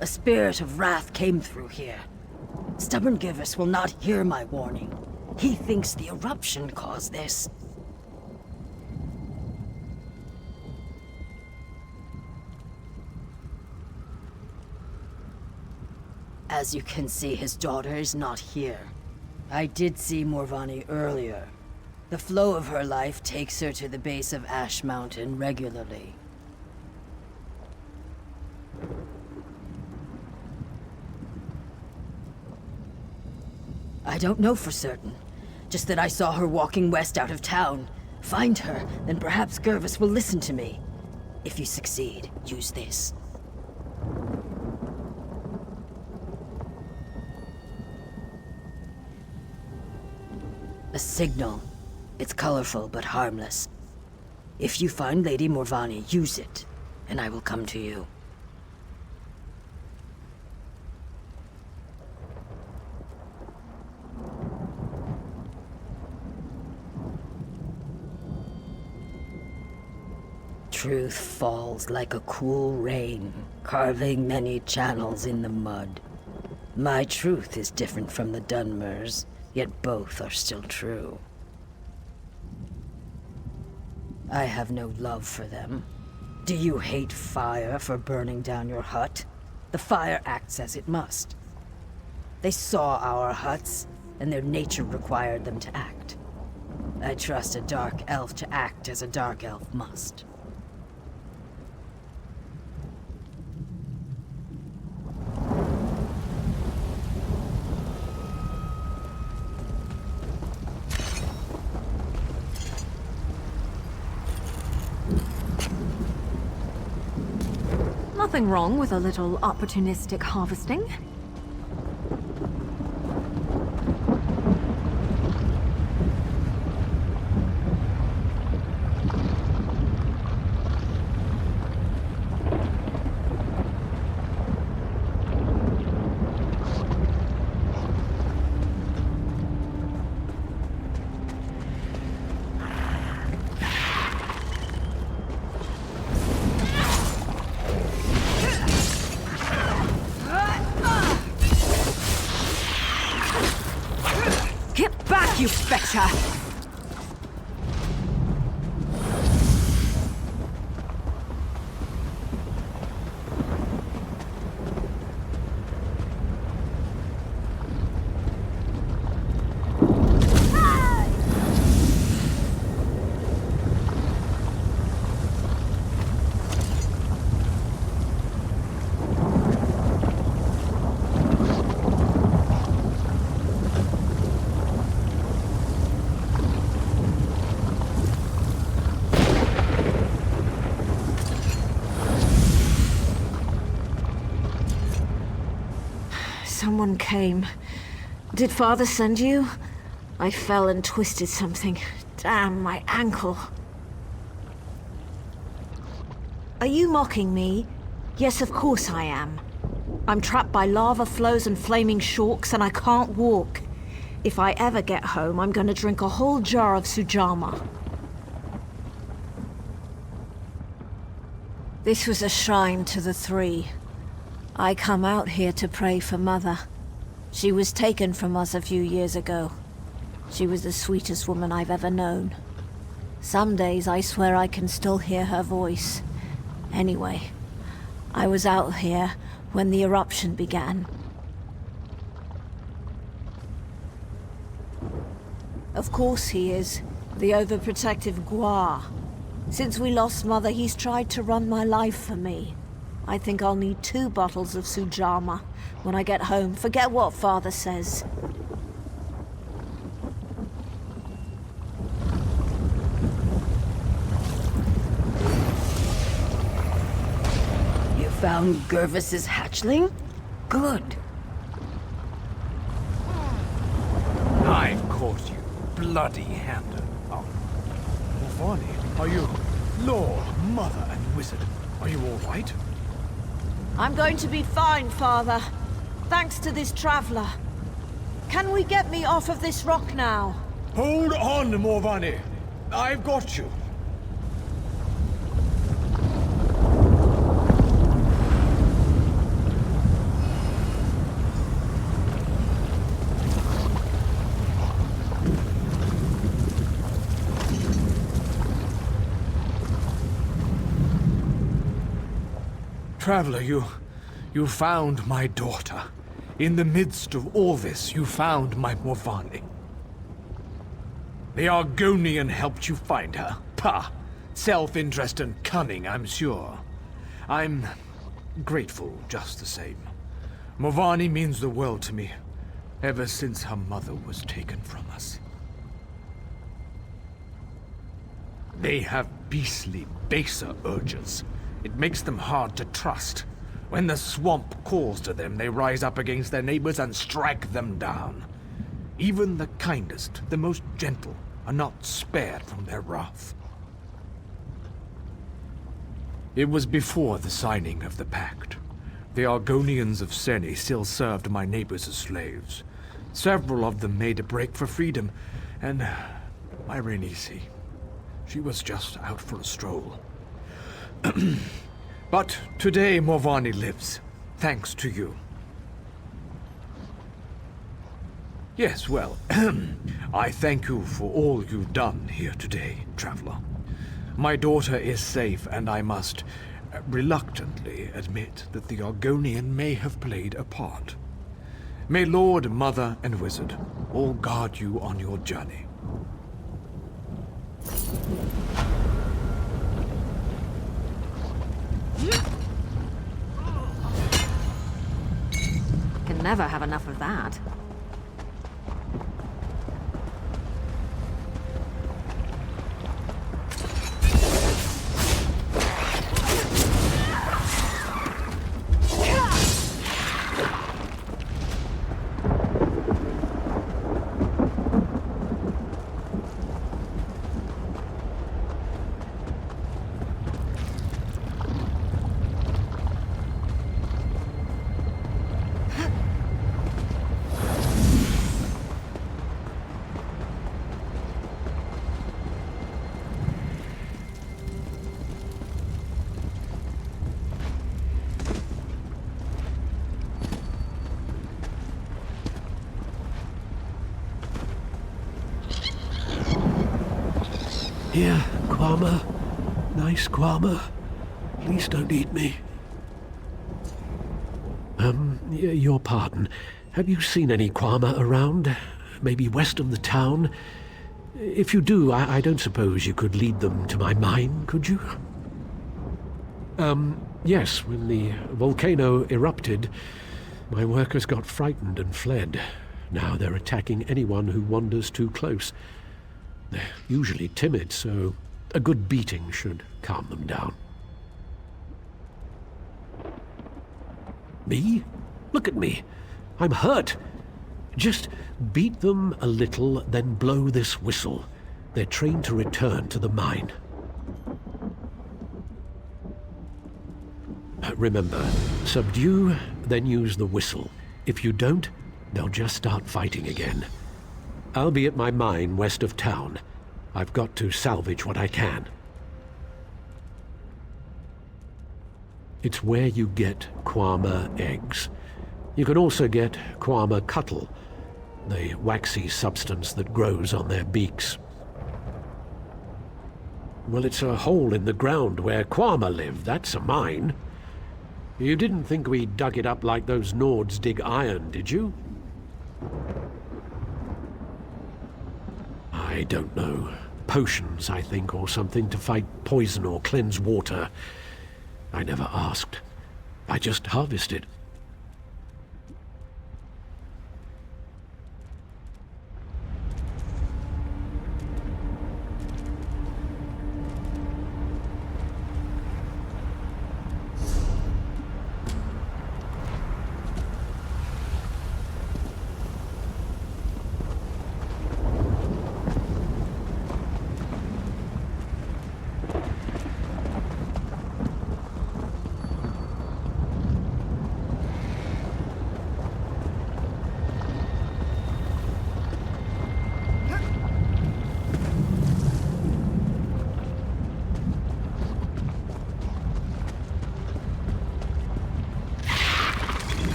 A spirit of wrath came through here. Stubborn Givus will not hear my warning. He thinks the eruption caused this. As you can see, his daughter is not here. I did see Morvani earlier. The flow of her life takes her to the base of Ash Mountain regularly. I don't know for certain. Just that I saw her walking west out of town. Find her, then perhaps Gervis will listen to me. If you succeed, use this. A signal. It's colorful but harmless. If you find Lady Morvani, use it, and I will come to you. Truth falls like a cool rain, carving many channels in the mud. My truth is different from the Dunmers, yet both are still true. I have no love for them. Do you hate fire for burning down your hut? The fire acts as it must. They saw our huts, and their nature required them to act. I trust a dark elf to act as a dark elf must. Nothing wrong with a little opportunistic harvesting. You betcha! Someone came. Did Father send you? I fell and twisted something. Damn, my ankle. Are you mocking me? Yes, of course I am. I'm trapped by lava flows and flaming shorks, and I can't walk. If I ever get home, I'm gonna drink a whole jar of sujama. This was a shrine to the three. I come out here to pray for Mother. She was taken from us a few years ago. She was the sweetest woman I've ever known. Some days I swear I can still hear her voice. Anyway, I was out here when the eruption began. Of course he is. The overprotective Gua. Since we lost Mother, he's tried to run my life for me. I think I'll need 2 bottles of sujama when I get home. Forget what Father says. You found Gervis's hatchling? Good. I've caught you, bloody-handed. Oh, Morvani, are you Lord, Mother, and Wizard? Are you all right? I'm going to be fine, Father. Thanks to this traveler. Can we get me off of this rock now? Hold on, Morvani. I've got you. Traveler, you found my daughter. In the midst of all this, you found my Morvani. The Argonian helped you find her. Pah! Self-interest and cunning, I'm sure. I'm grateful just the same. Morvani means the world to me, ever since her mother was taken from us. They have beastly, baser urges. It makes them hard to trust. When the swamp calls to them, they rise up against their neighbors and strike them down. Even the kindest, the most gentle, are not spared from their wrath. It was before the signing of the pact. The Argonians of Seni still served my neighbors as slaves. Several of them made a break for freedom, and my Renisi, she was just out for a stroll. But today Morvani lives, thanks to you. Yes, well, I thank you for all you've done here today, traveler. My daughter is safe, and I must reluctantly admit that the Argonian may have played a part. May Lord, Mother, and Wizard all guard you on your journey. Can never have enough of that. Here, Kwama. Nice Kwama. Please don't eat me. Your pardon. Have you seen any Kwama around? Maybe west of the town? If you do, I don't suppose you could lead them to my mine, could you? Yes, when the volcano erupted, my workers got frightened and fled. Now they're attacking anyone who wanders too close. They're usually timid, so a good beating should calm them down. Me? Look at me. I'm hurt. Just beat them a little, then blow this whistle. They're trained to return to the mine. Remember, subdue, then use the whistle. If you don't, they'll just start fighting again. I'll be at my mine west of town. I've got to salvage what I can. It's where you get Kwama eggs. You can also get Kwama cuttle, the waxy substance that grows on their beaks. Well, it's a hole in the ground where Kwama live. That's a mine. You didn't think we dug it up like those Nords dig iron, did you? I don't know. Potions, I think, or something to fight poison or cleanse water. I never asked. I just harvested.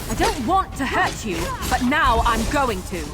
I don't want to hurt you, but now I'm going to.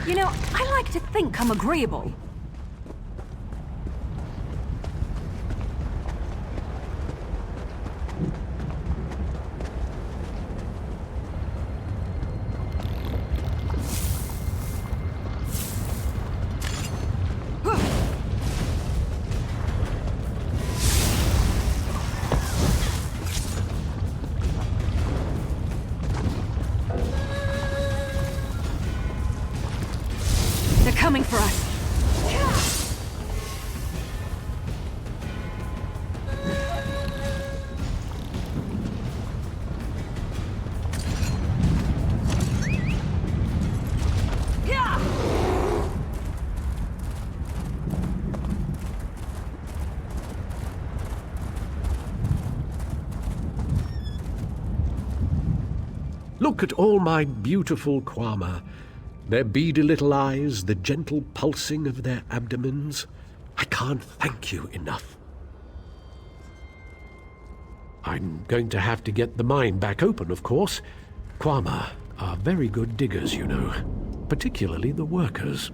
You know, I like to think I'm agreeable. Coming for us. Look at all my beautiful Kwama. Their beady little eyes, the gentle pulsing of their abdomens. I can't thank you enough. I'm going to have to get the mine back open, of course. Kwama are very good diggers, you know, particularly the workers.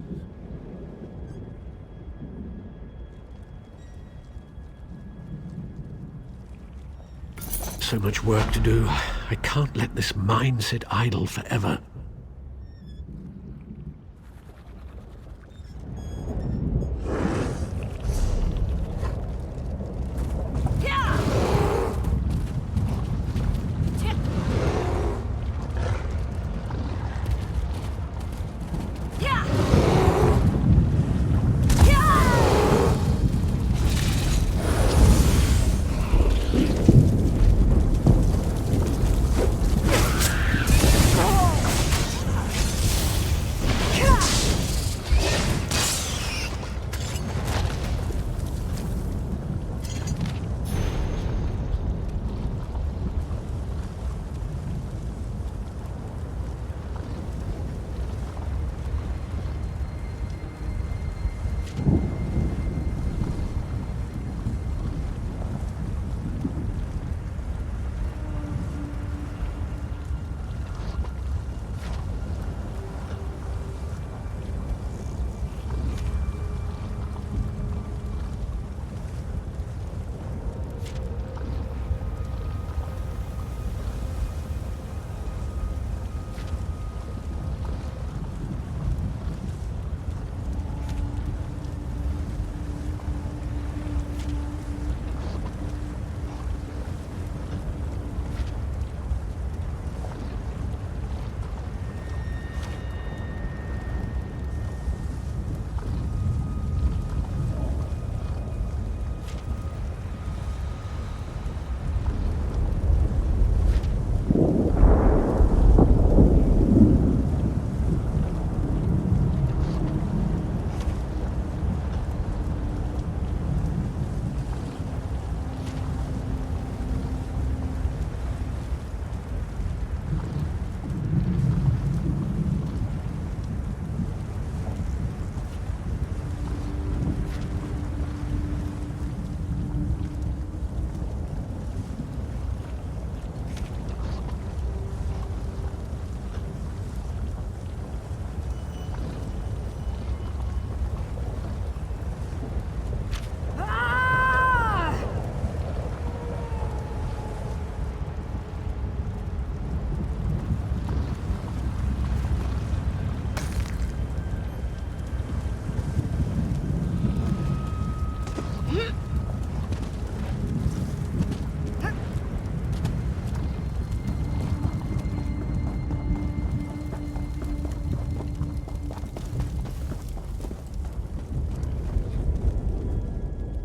So much work to do. I can't let this mine sit idle forever.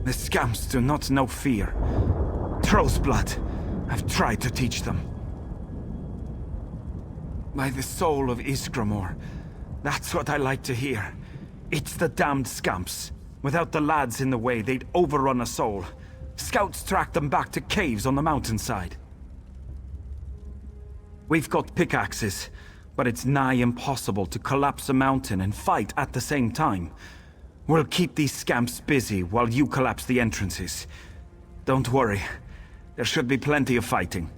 The scamps do not know fear. Troll's blood. I've tried to teach them. By the soul of Iskramor. That's what I like to hear. It's the damned scamps. Without the lads in the way, they'd overrun us all. Scouts tracked them back to caves on the mountainside. We've got pickaxes, but it's nigh impossible to collapse a mountain and fight at the same time. We'll keep these scamps busy while you collapse the entrances. Don't worry. There should be plenty of fighting.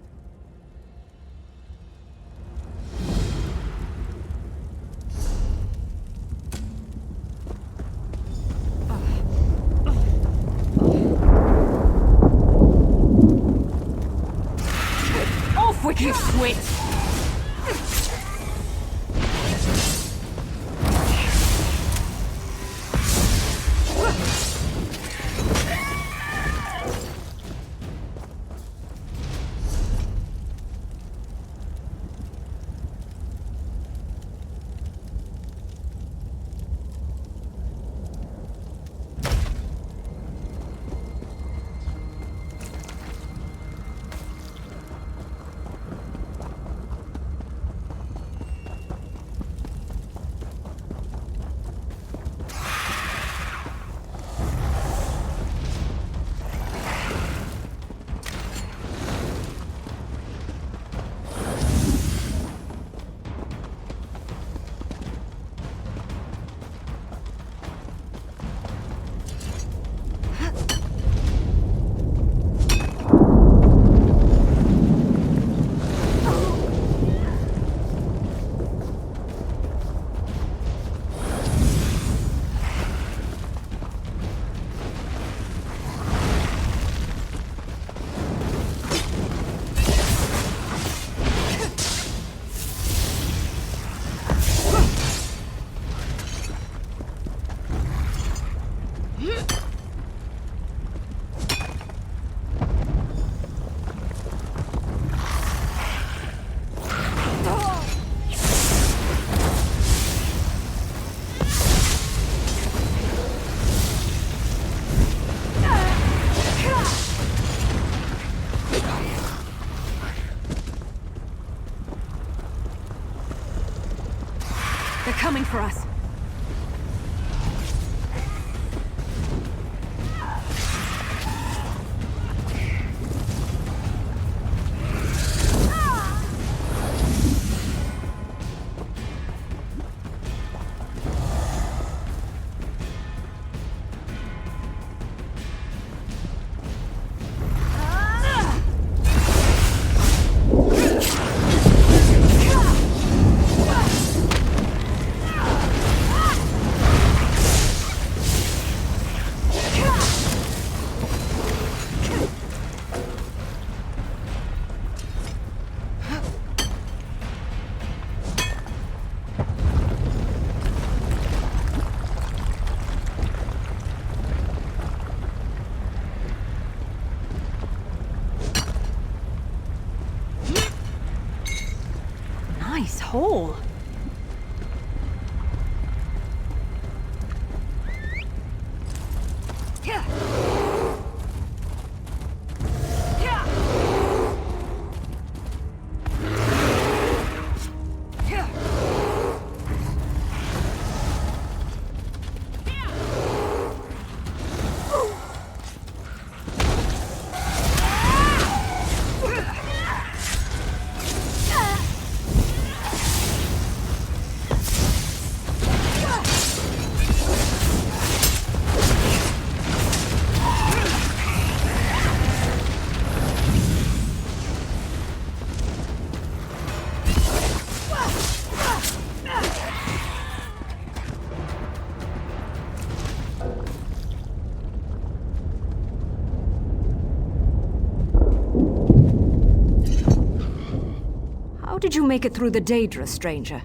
You switch! They're coming for us. Nice hole. How did you make it through the Daedra, stranger?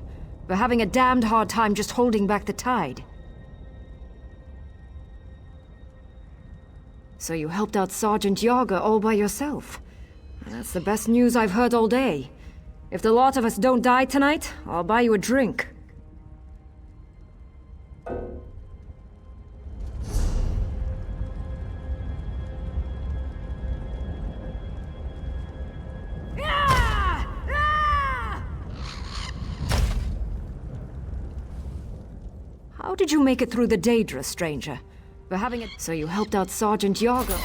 We're having a damned hard time just holding back the tide. So you helped out Sergeant Yager all by yourself. That's the best news I've heard all day. If the lot of us don't die tonight, I'll buy you a drink. How did you make it through the Daedra, stranger? We're having a... So you helped out Sergeant Yager.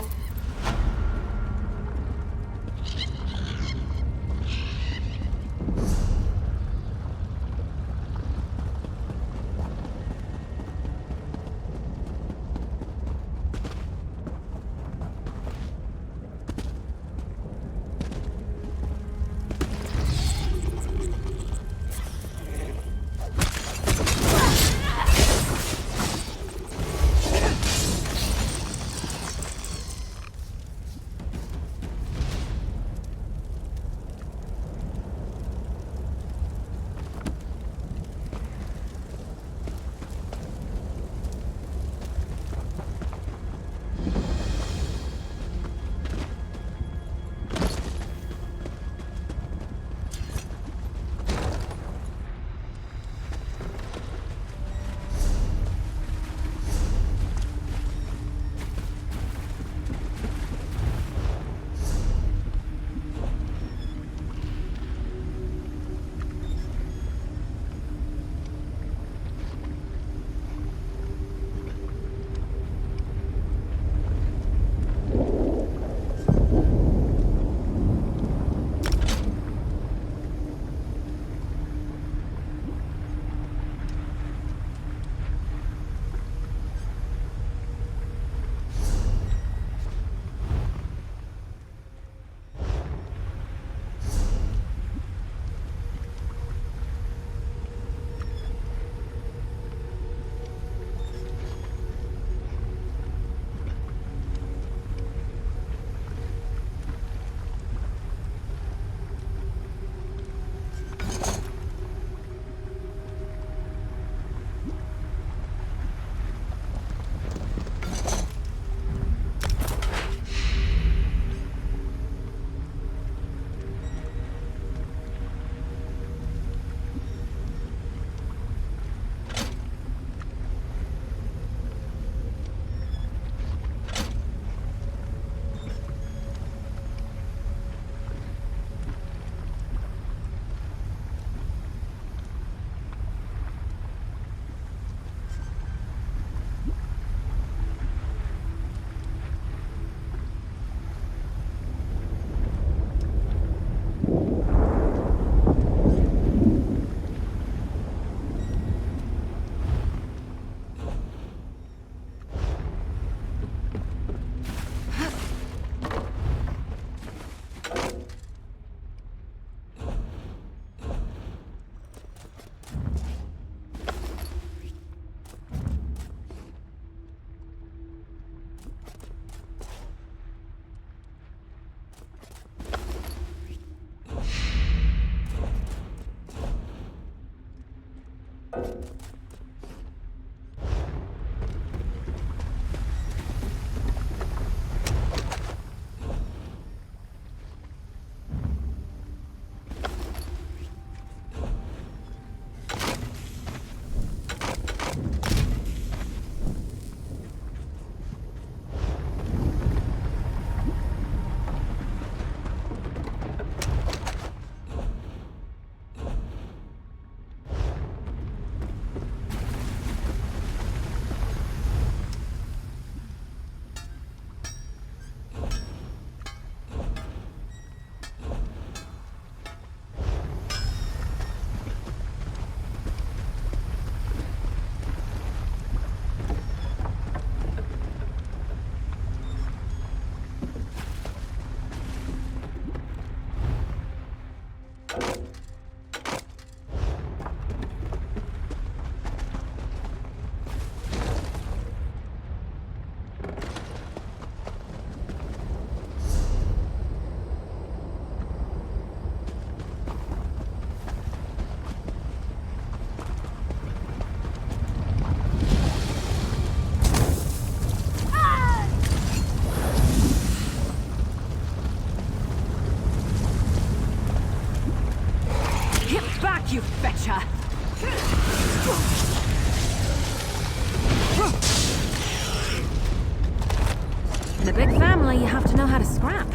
why you have to know how to scrap.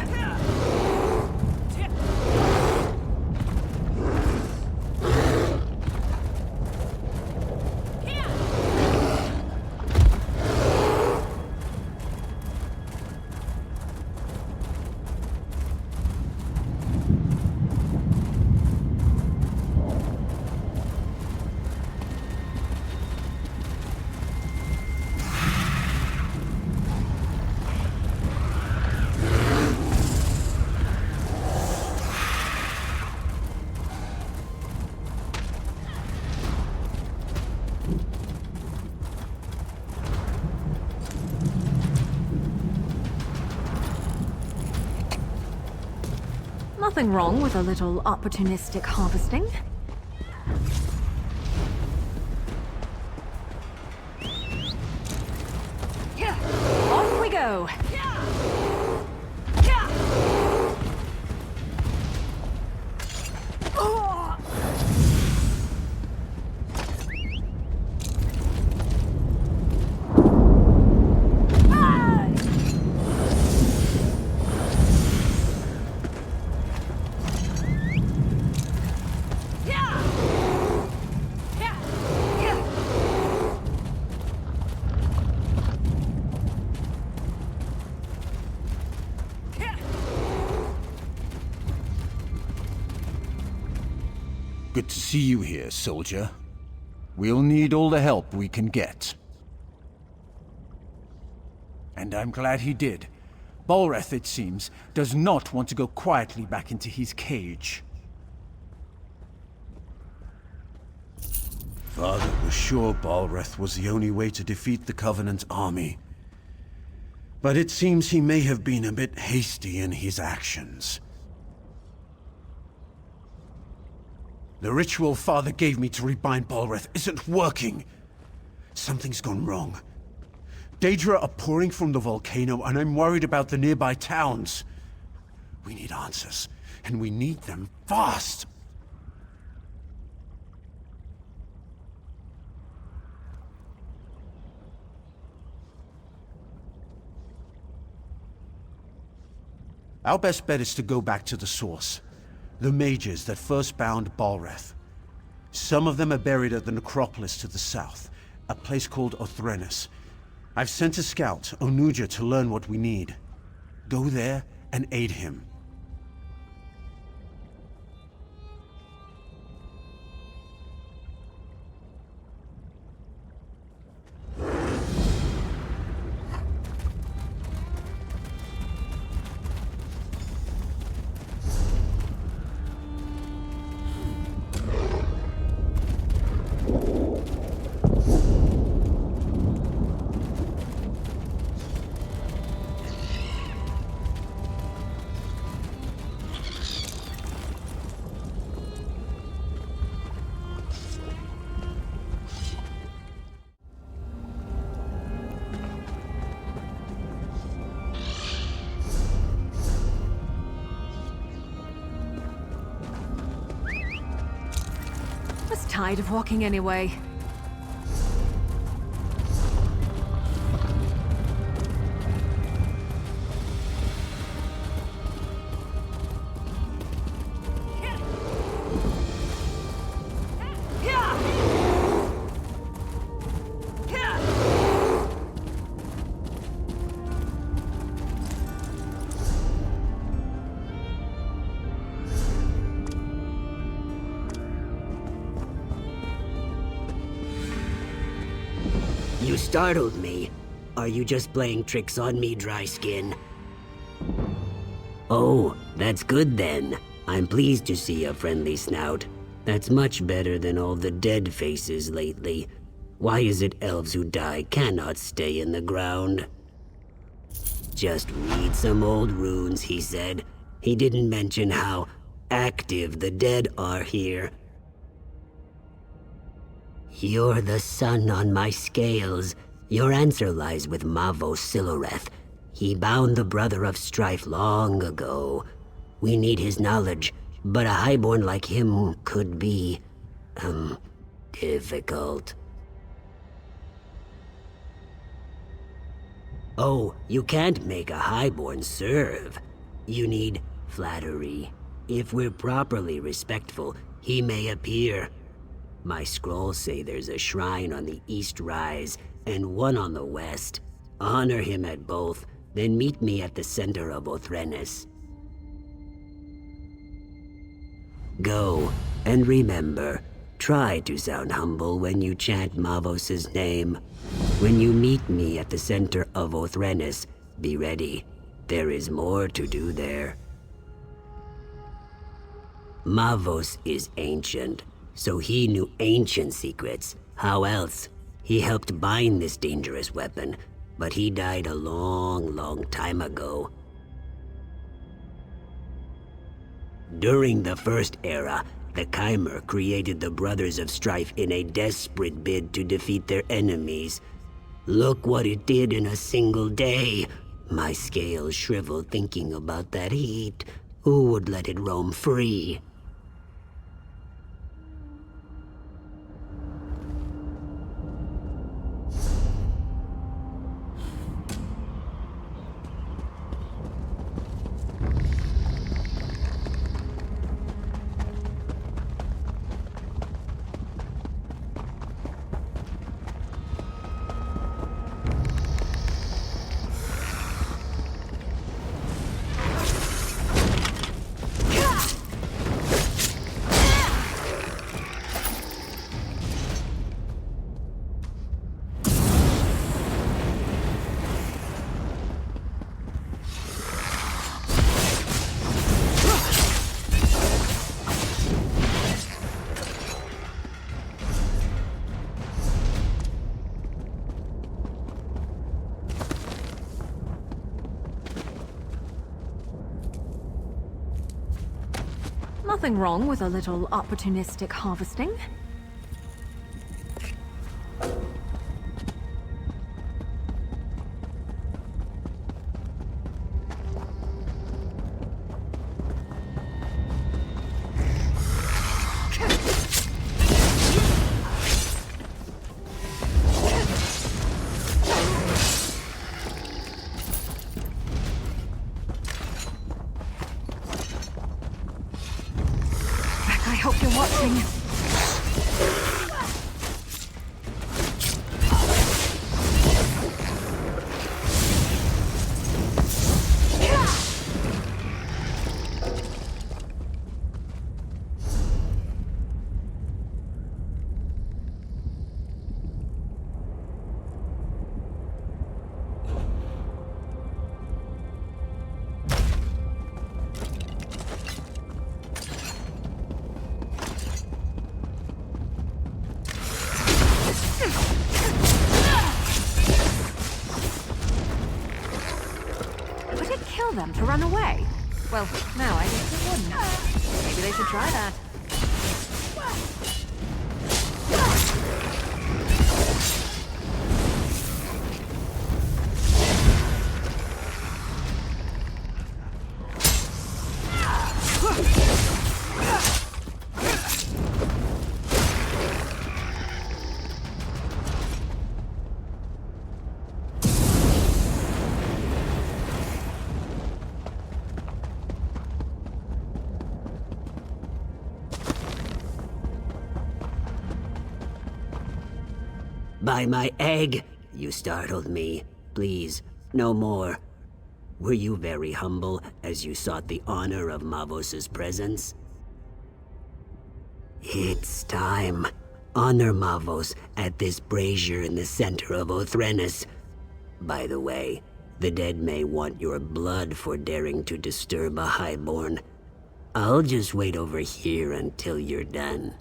Nothing wrong with a little opportunistic harvesting. On we go! Good to see you here, soldier. We'll need all the help we can get. And I'm glad he did. Balreth, it seems, does not want to go quietly back into his cage. Father was sure Balreth was the only way to defeat the Covenant army. But it seems he may have been a bit hasty in his actions. The ritual Father gave me to rebind Balreth isn't working. Something's gone wrong. Daedra are pouring from the volcano, and I'm worried about the nearby towns. We need answers, and we need them fast. Our best bet is to go back to the source. The mages that first bound Balreth. Some of them are buried at the necropolis to the south, a place called Othrenus. I've sent a scout, Onuja, to learn what we need. Go there and aid him. Tired of walking anyway. You startled me. Are you just playing tricks on me, dry skin? Oh, that's good then. I'm pleased to see a friendly snout. That's much better than all the dead faces lately. Why is it elves who die cannot stay in the ground? Just read some old runes, he said. He didn't mention how active the dead are here. You're the sun on my scales. Your answer lies with Mavo Siloreth. He bound the Brother of Strife long ago. We need his knowledge, but a highborn like him could be, difficult. Oh, you can't make a highborn serve. You need flattery. If we're properly respectful, he may appear. My scrolls say there's a shrine on the east rise and one on the west. Honor him at both, then meet me at the center of Othrenes. Go, and remember, try to sound humble when you chant Mavos's name. When you meet me at the center of Othrenes, be ready. There is more to do there. Mavos is ancient, so he knew ancient secrets. How else? He helped bind this dangerous weapon, but he died a long time ago. During the First Era, the Chimer created the Brothers of Strife in a desperate bid to defeat their enemies. Look what it did in a single day. My scales shrivel thinking about that heat. Who would let it roam free? Nothing wrong with a little opportunistic harvesting. I hope you're watching. Them to run away? Well, now I guess it wouldn't. Maybe they should try that. By my egg, you startled me. Please, no more. Were you very humble as you sought the honor of Mavos's presence? It's time. Honor Mavos at this brazier in the center of Othrenes. By the way, the dead may want your blood for daring to disturb a highborn. I'll just wait over here until you're done.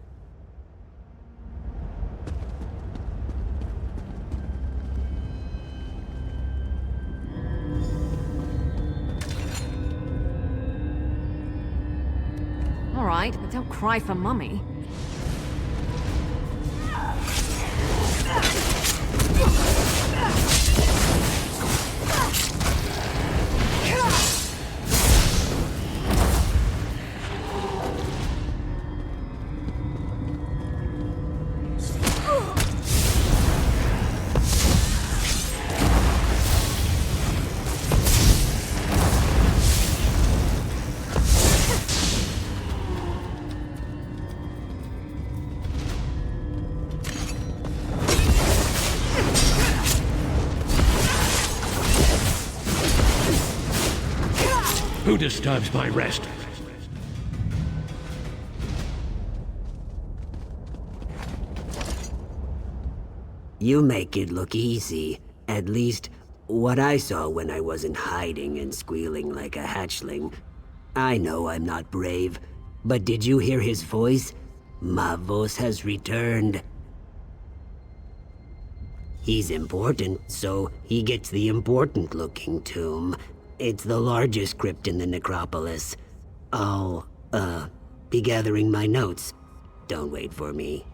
All right, but don't cry for Mummy. Who disturbs my rest? You make it look easy. At least, what I saw when I wasn't hiding and squealing like a hatchling. I know I'm not brave, but did you hear his voice? Mavos has returned. He's important, so he gets the important-looking tomb. It's the largest crypt in the necropolis. I'll, be gathering my notes. Don't wait for me.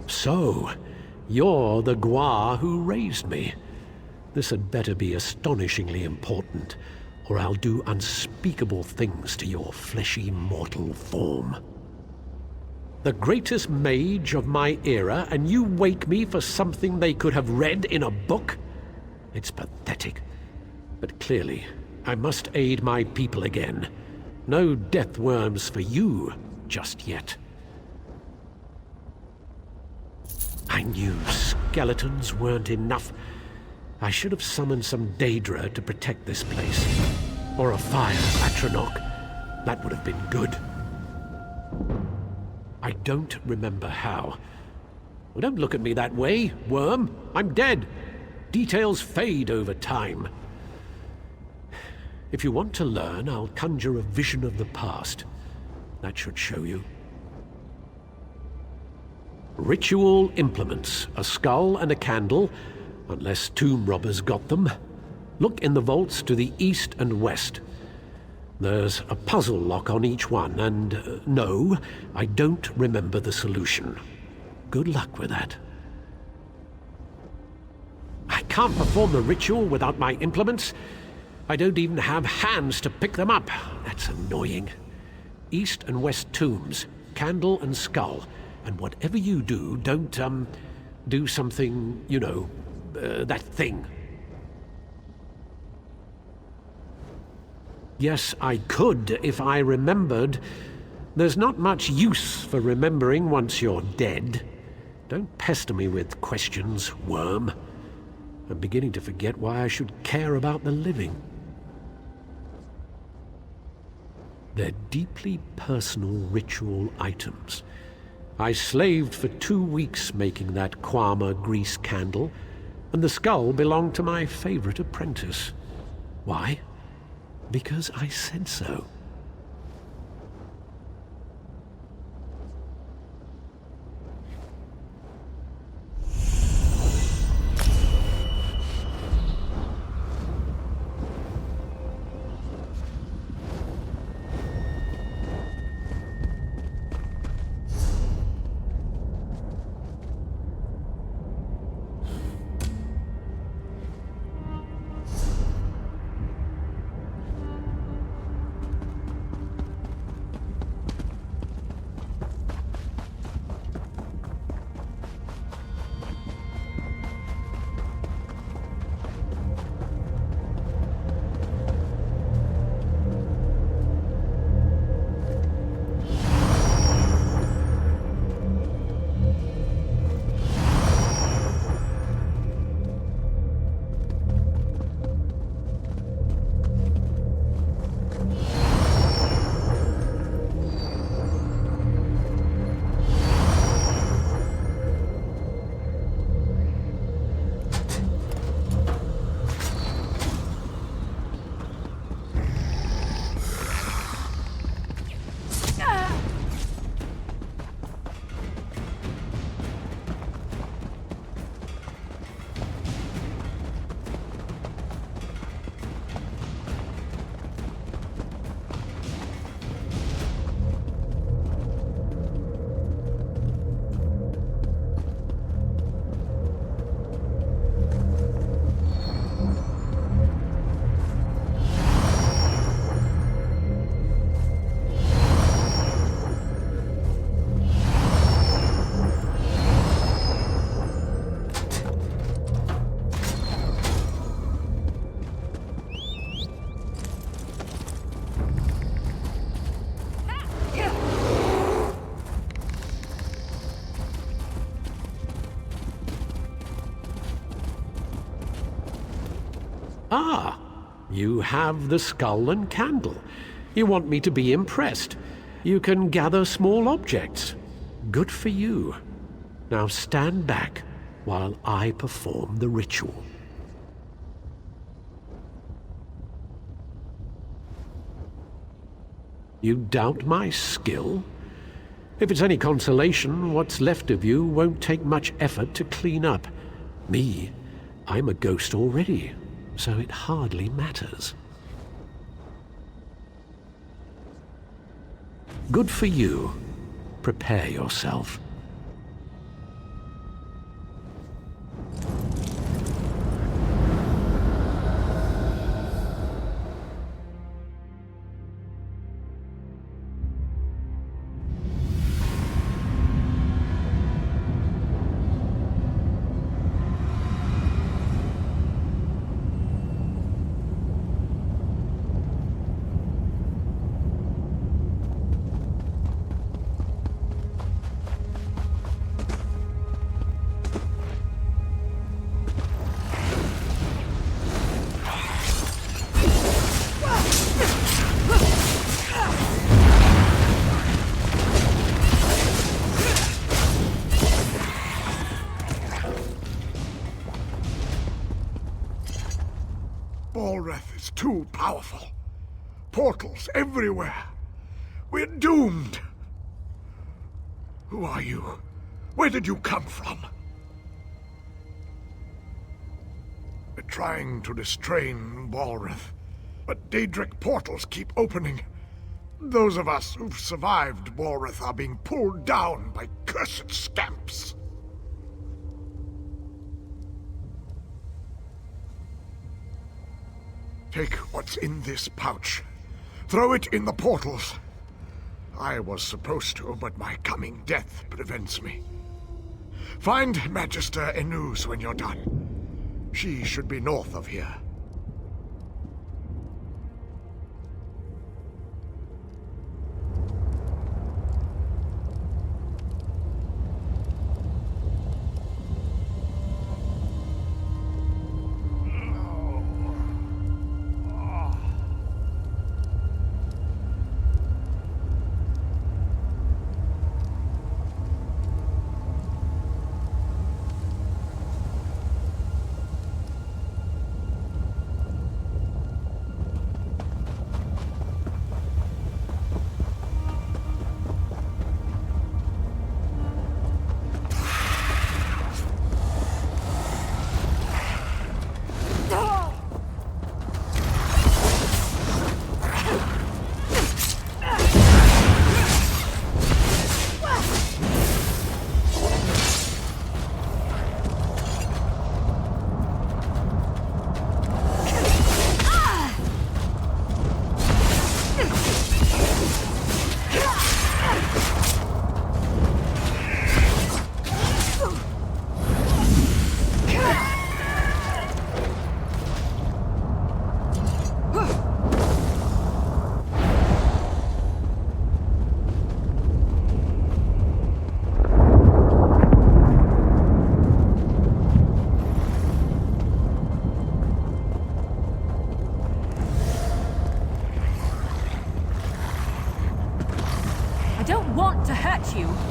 So, you're the Gua who raised me. This had better be astonishingly important, or I'll do unspeakable things to your fleshy mortal form. The greatest mage of my era, and you wake me for something they could have read in a book? It's pathetic. But clearly, I must aid my people again. No death worms for you just yet. I knew skeletons weren't enough. I should have summoned some Daedra to protect this place. Or a fire Atronach. That would have been good. I don't remember how. Well, don't look at me that way, worm. I'm dead. Details fade over time. If you want to learn, I'll conjure a vision of the past. That should show you. Ritual implements, a skull and a candle, unless tomb robbers got them. Look in the vaults to the east and west. There's a puzzle lock on each one, and no, I don't remember the solution. Good luck with that. I can't perform the ritual without my implements. I don't even have hands to pick them up. That's annoying. East and west tombs, candle and skull. And whatever you do, don't, do something, you know, that thing. Yes, I could if I remembered. There's not much use for remembering once you're dead. Don't pester me with questions, worm. I'm beginning to forget why I should care about the living. They're deeply personal ritual items. I slaved for 2 weeks making that Kwama grease candle, and the skull belonged to my favorite apprentice. Why? Because I said so. Ah, you have the skull and candle. You want me to be impressed. You can gather small objects. Good for you. Now stand back while I perform the ritual. You doubt my skill? If it's any consolation, what's left of you won't take much effort to clean up. Me, I'm a ghost already, so it hardly matters. Good for you. Prepare yourself. Balreth is too powerful. Portals everywhere. We're doomed. Who are you? Where did you come from? We're trying to restrain Balreth, but Daedric portals keep opening. Those of us who've survived Balreth are being pulled down by cursed scamps. Take what's in this pouch. Throw it in the portals. I was supposed to, but my coming death prevents me. Find Magister Enus when you're done. She should be north of here.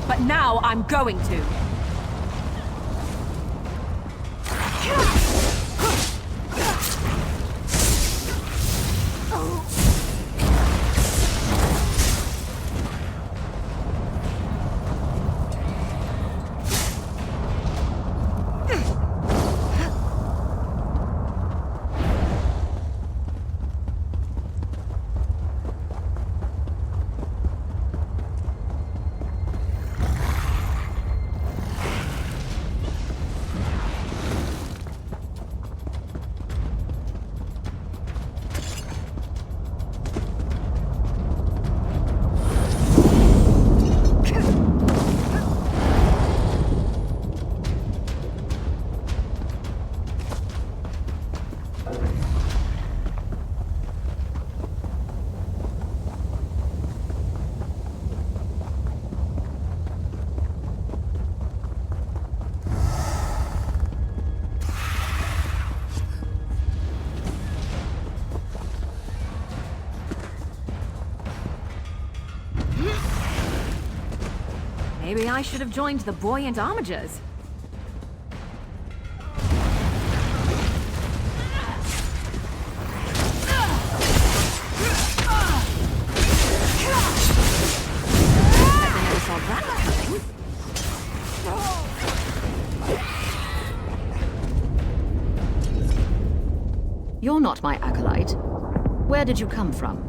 But now I'm going to. Maybe I should have joined the buoyant armigers. You're not my acolyte. Where did you come from?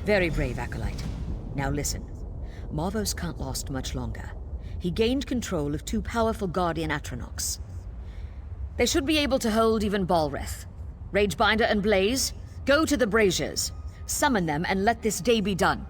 Very brave acolyte. Now listen. Marvos can't last much longer. He gained control of two powerful guardian Atronachs. They should be able to hold even Balreth. Ragebinder and Blaze, go to the braziers. Summon them and let this day be done.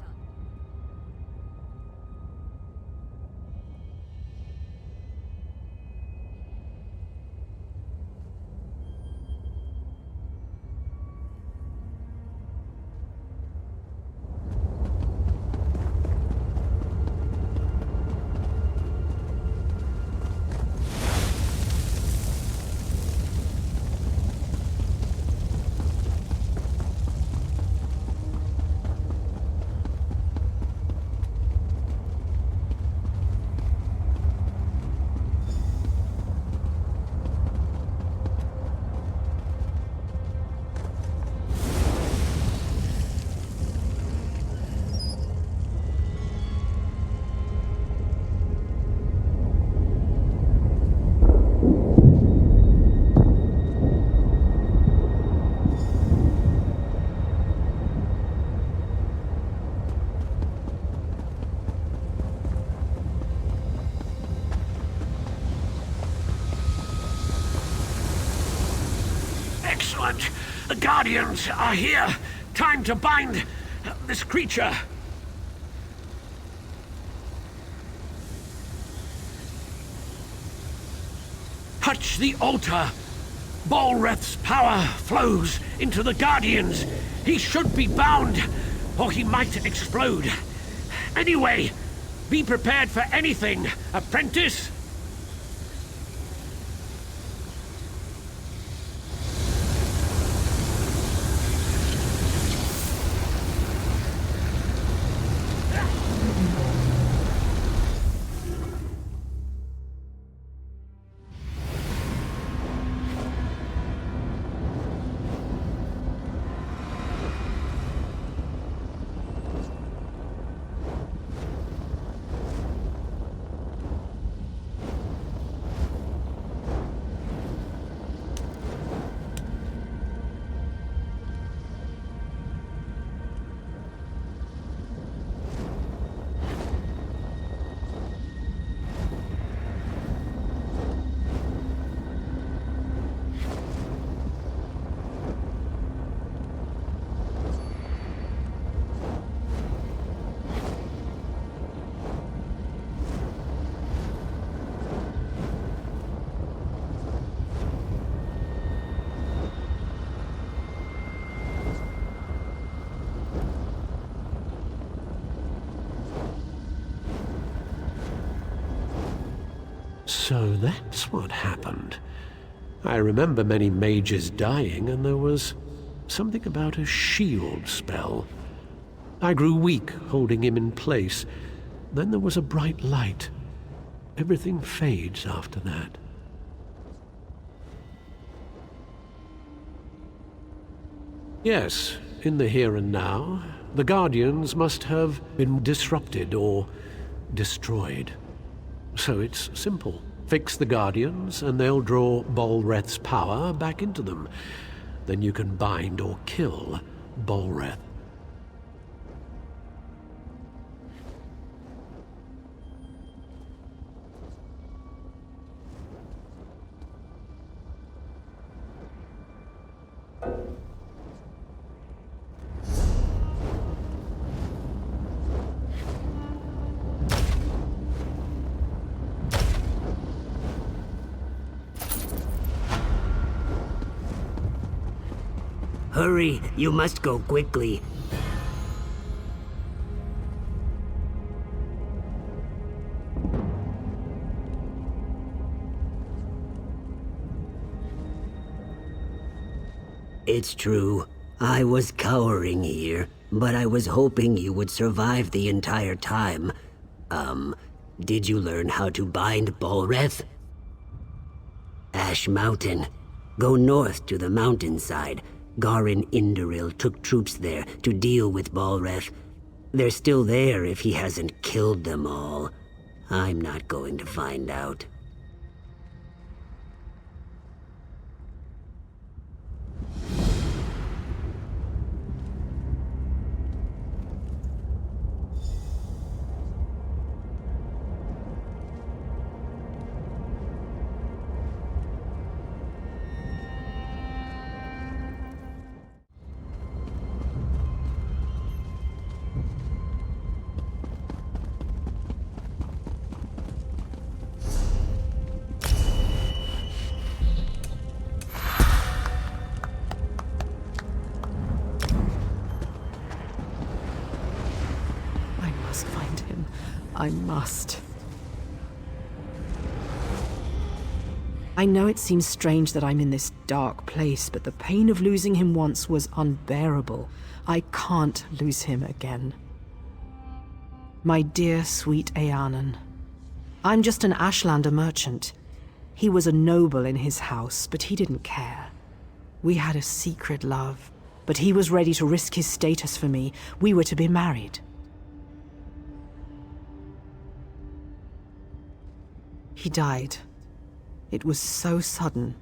Excellent. The Guardians are here. Time to bind this creature. Touch the altar. Balreth's power flows into the Guardians. He should be bound, or he might explode. Anyway, be prepared for anything, apprentice. So that's what happened. I remember many mages dying, and there was something about a shield spell. I grew weak, holding him in place. Then there was a bright light. Everything fades after that. Yes, in the here and now, the Guardians must have been disrupted or destroyed. So it's simple. Fix the Guardians, and they'll draw Balreth's power back into them. Then you can bind or kill Balreth. Hurry, you must go quickly. It's true. I was cowering here, but I was hoping you would survive the entire time. Did you learn how to bind Balreth? Ash Mountain. Go north to the mountainside. Garin Indoril took troops there to deal with Balreth. They're still there if he hasn't killed them all. I'm not going to find out. I must. I know it seems strange that I'm in this dark place, but the pain of losing him once was unbearable. I can't lose him again. My dear, sweet Eanan. I'm just an Ashlander merchant. He was a noble in his house, but he didn't care. We had a secret love, but he was ready to risk his status for me. We were to be married. He died. It was so sudden.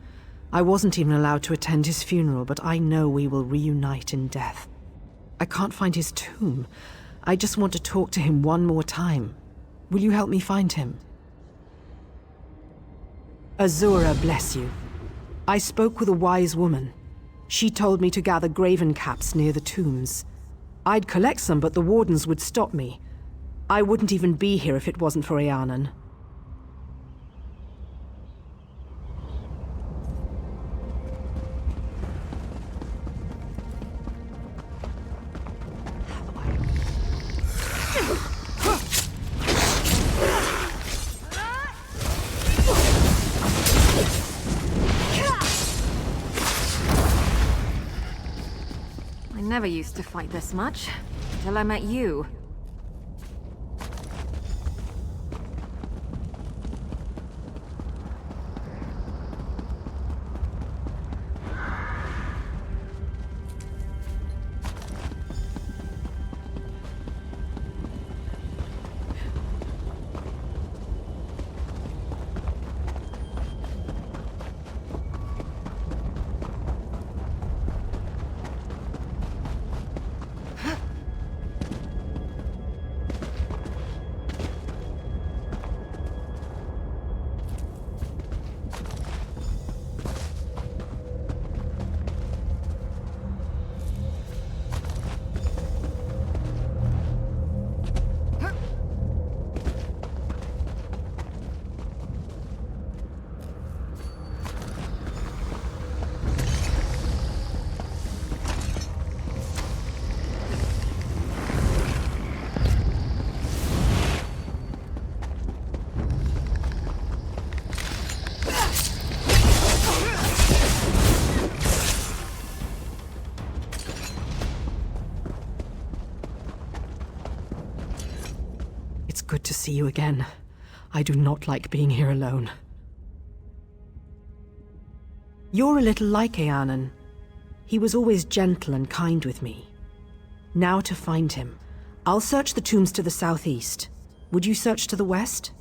I wasn't even allowed to attend his funeral, but I know we will reunite in death. I can't find his tomb. I just want to talk to him one more time. Will you help me find him? Azura bless you. I spoke with a wise woman. She told me to gather graven caps near the tombs. I'd collect some, but the wardens would stop me. I wouldn't even be here if it wasn't for Eanan. I never used to fight this much, till I met you. Good to see you again. I do not like being here alone. You're a little like Eanan. He was always gentle and kind with me. Now to find him. I'll search the tombs to the southeast. Would you search to the west?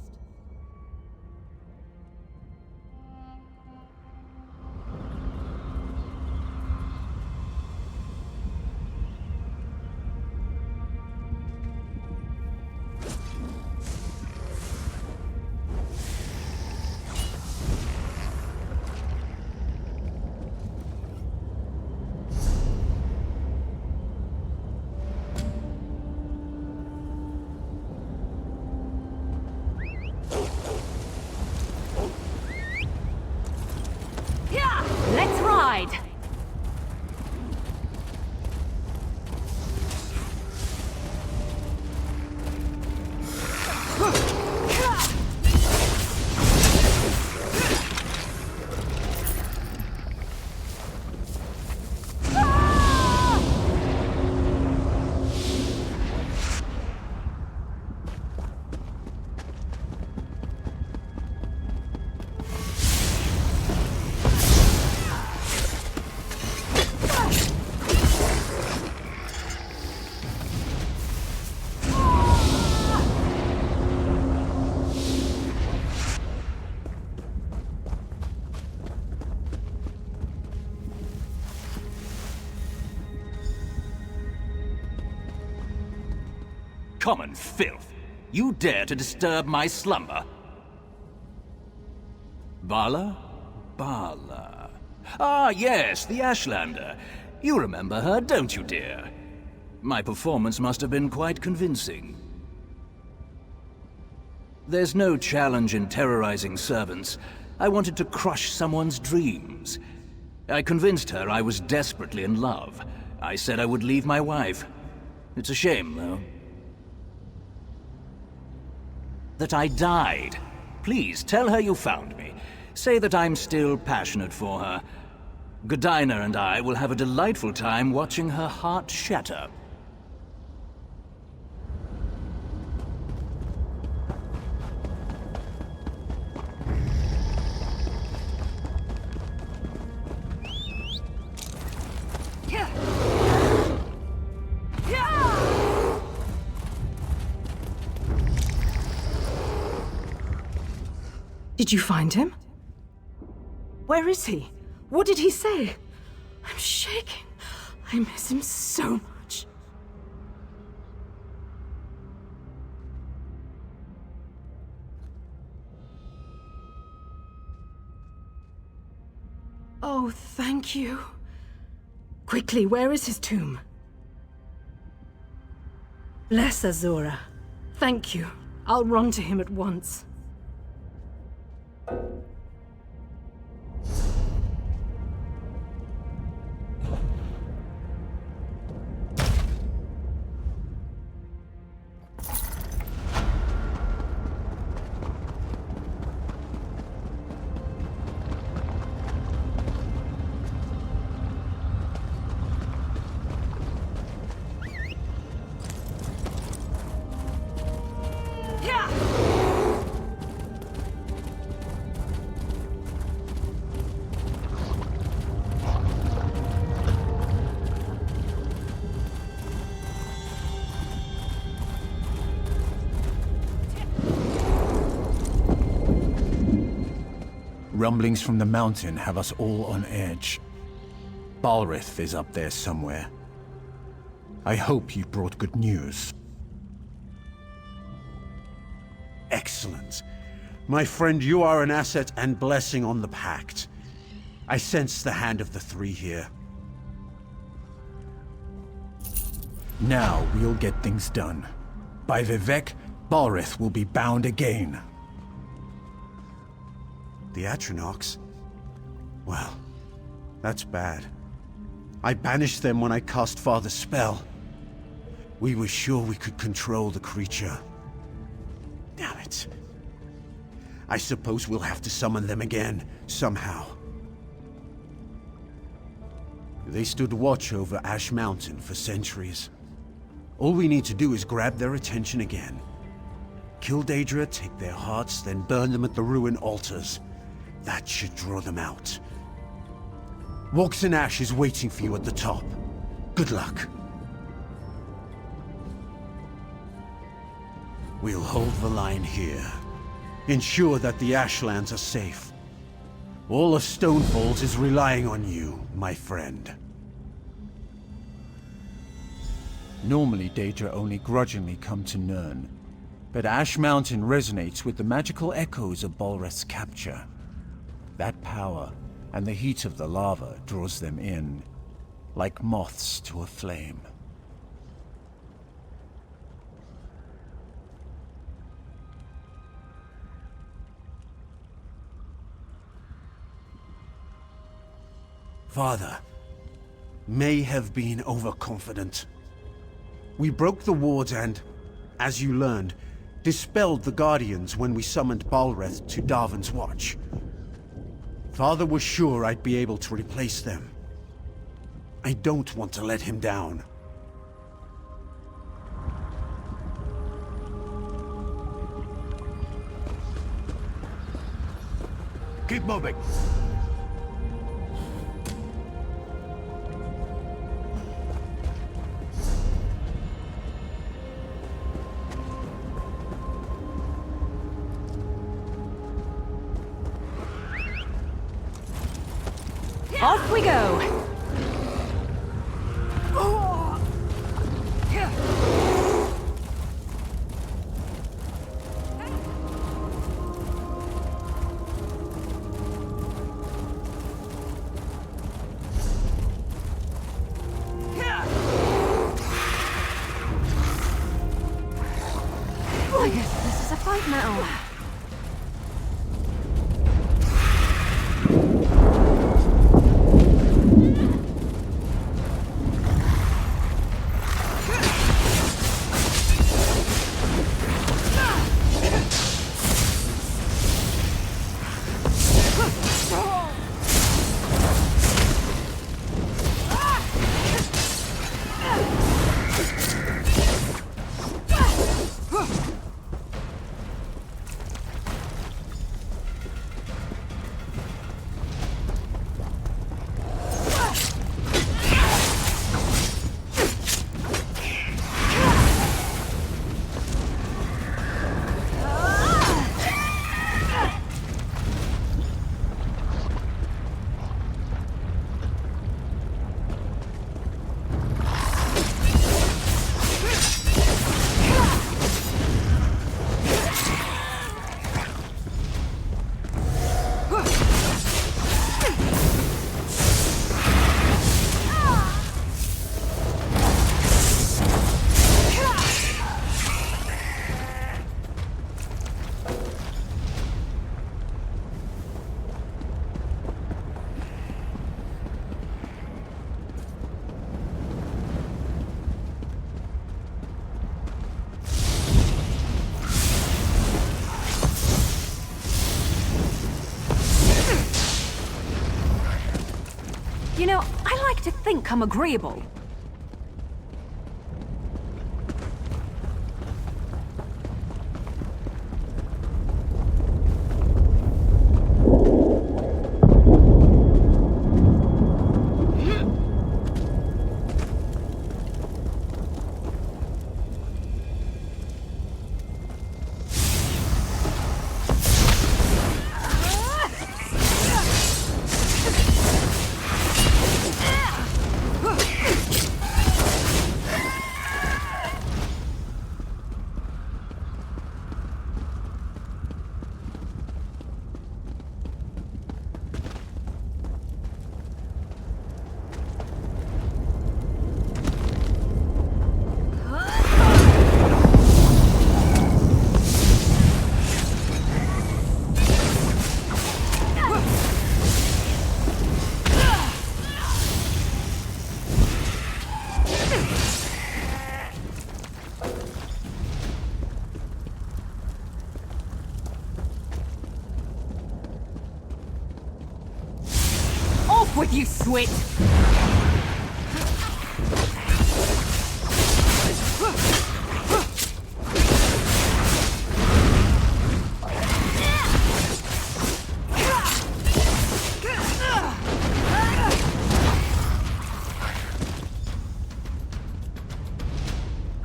Common filth. You dare to disturb my slumber? Bala? Bala. Ah, yes, the Ashlander. You remember her, don't you, dear? My performance must have been quite convincing. There's no challenge in terrorizing servants. I wanted to crush someone's dreams. I convinced her I was desperately in love. I said I would leave my wife. It's a shame, though. That I died. Please, tell her you found me. Say that I'm still passionate for her. Godina and I will have a delightful time watching her heart shatter. Did you find him? Where is he? What did he say? I'm shaking. I miss him so much. Oh, thank you. Quickly, where is his tomb? Bless Azura. Thank you. I'll run to him at once. Rumblings from the mountain have us all on edge. Balrith is up there somewhere. I hope you brought good news. Excellent. My friend, you are an asset and blessing on the Pact. I sense the hand of the three here. Now we'll get things done. By Vivek, Balrith will be bound again. The Atronachs? Well, that's bad. I banished them when I cast Father's spell. We were sure we could control the creature. Damn it. I suppose we'll have to summon them again, somehow. They stood watch over Ash Mountain for centuries. All we need to do is grab their attention again. Kill Daedra, take their hearts, then burn them at the ruin altars. That should draw them out. Walks in Ash is waiting for you at the top. Good luck. We'll hold the line here. Ensure that the Ashlands are safe. All of Stounfolz is relying on you, my friend. Normally, Daedra only grudgingly come to Nirn, but Ash Mountain resonates with the magical echoes of Balrith's capture. That power and the heat of the lava draws them in, like moths to a flame. Father may have been overconfident. We broke the wards and, as you learned, dispelled the Guardians when we summoned Balrith to Darvan's watch. Father was sure I'd be able to replace them. I don't want to let him down. Keep moving. Off we go! Smooth metal. You know, I like to think I'm agreeable. With you, Swit!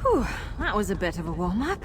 Whew, that was a bit of a warm-up.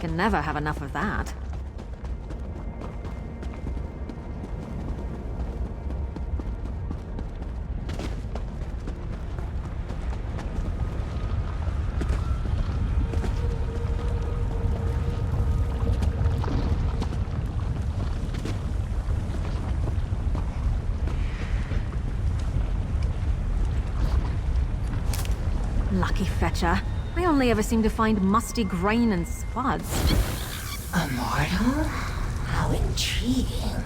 Can never have enough of that. Unlucky fetcher. I only ever seem to find musty grain and spuds. Immortal? How intriguing.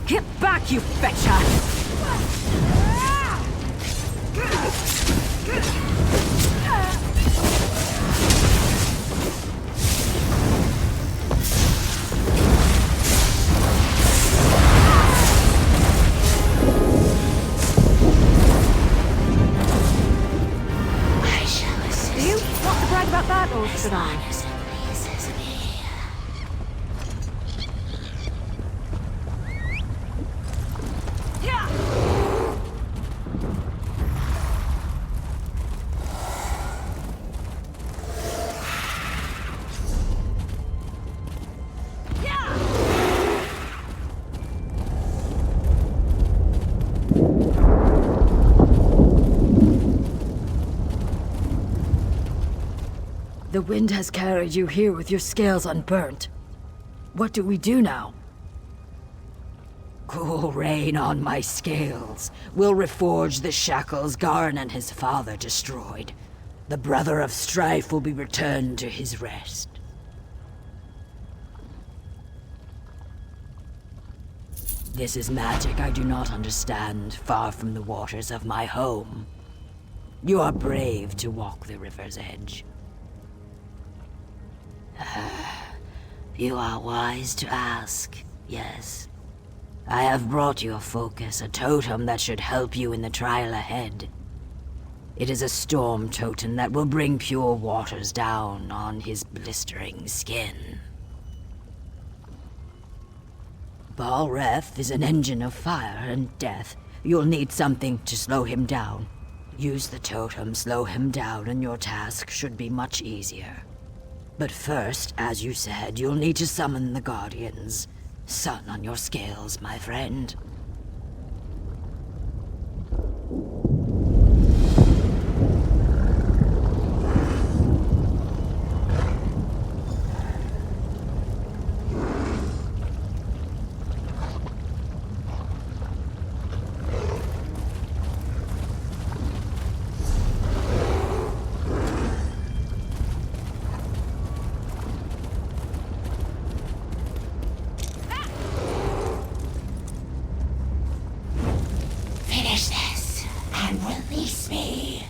Get back, you fetcher! Do you want to brag about that, or should I? The wind has carried you here with your scales unburnt. What do we do now? Cool rain on my scales. We'll reforge the shackles Garn and his father destroyed. The brother of strife will be returned to his rest. This is magic I do not understand, far from the waters of my home. You are brave to walk the river's edge. You are wise to ask, yes. I have brought your focus a totem that should help you in the trial ahead. It is a storm totem that will bring pure waters down on his blistering skin. Balreth is an engine of fire and death. You'll need something to slow him down. Use the totem, slow him down, and your task should be much easier. But first, as you said, you'll need to summon the Guardians. Sun on your scales, my friend. Finish this and release me.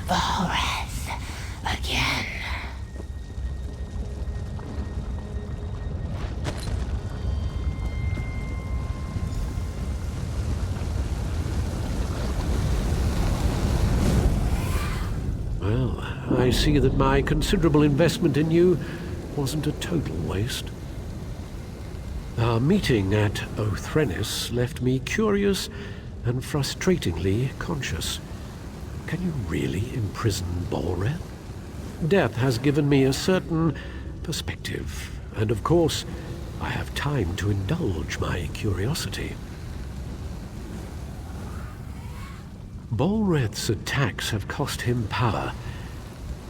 Balreth again. Well, I see that my considerable investment in you wasn't a total waste. Our meeting at Othrenis left me curious and frustratingly conscious. Can you really imprison Balreth? Death has given me a certain perspective, and of course, I have time to indulge my curiosity. Balreth's attacks have cost him power.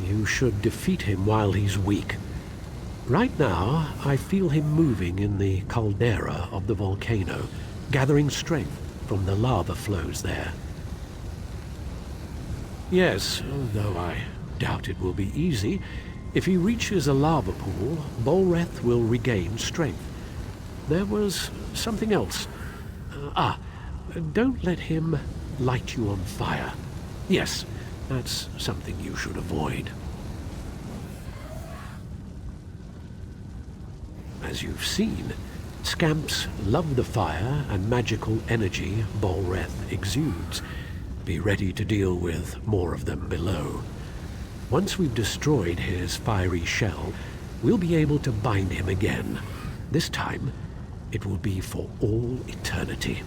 You should defeat him while he's weak. Right now, I feel him moving in the caldera of the volcano, gathering strength from the lava flows there. Yes, though I doubt it will be easy, if he reaches a lava pool, Balreth will regain strength. There was something else. Don't let him light you on fire. Yes, that's something you should avoid. As you've seen, scamps love the fire and magical energy Balreth exudes. Be ready to deal with more of them below. Once we've destroyed his fiery shell, we'll be able to bind him again. This time, it will be for all eternity.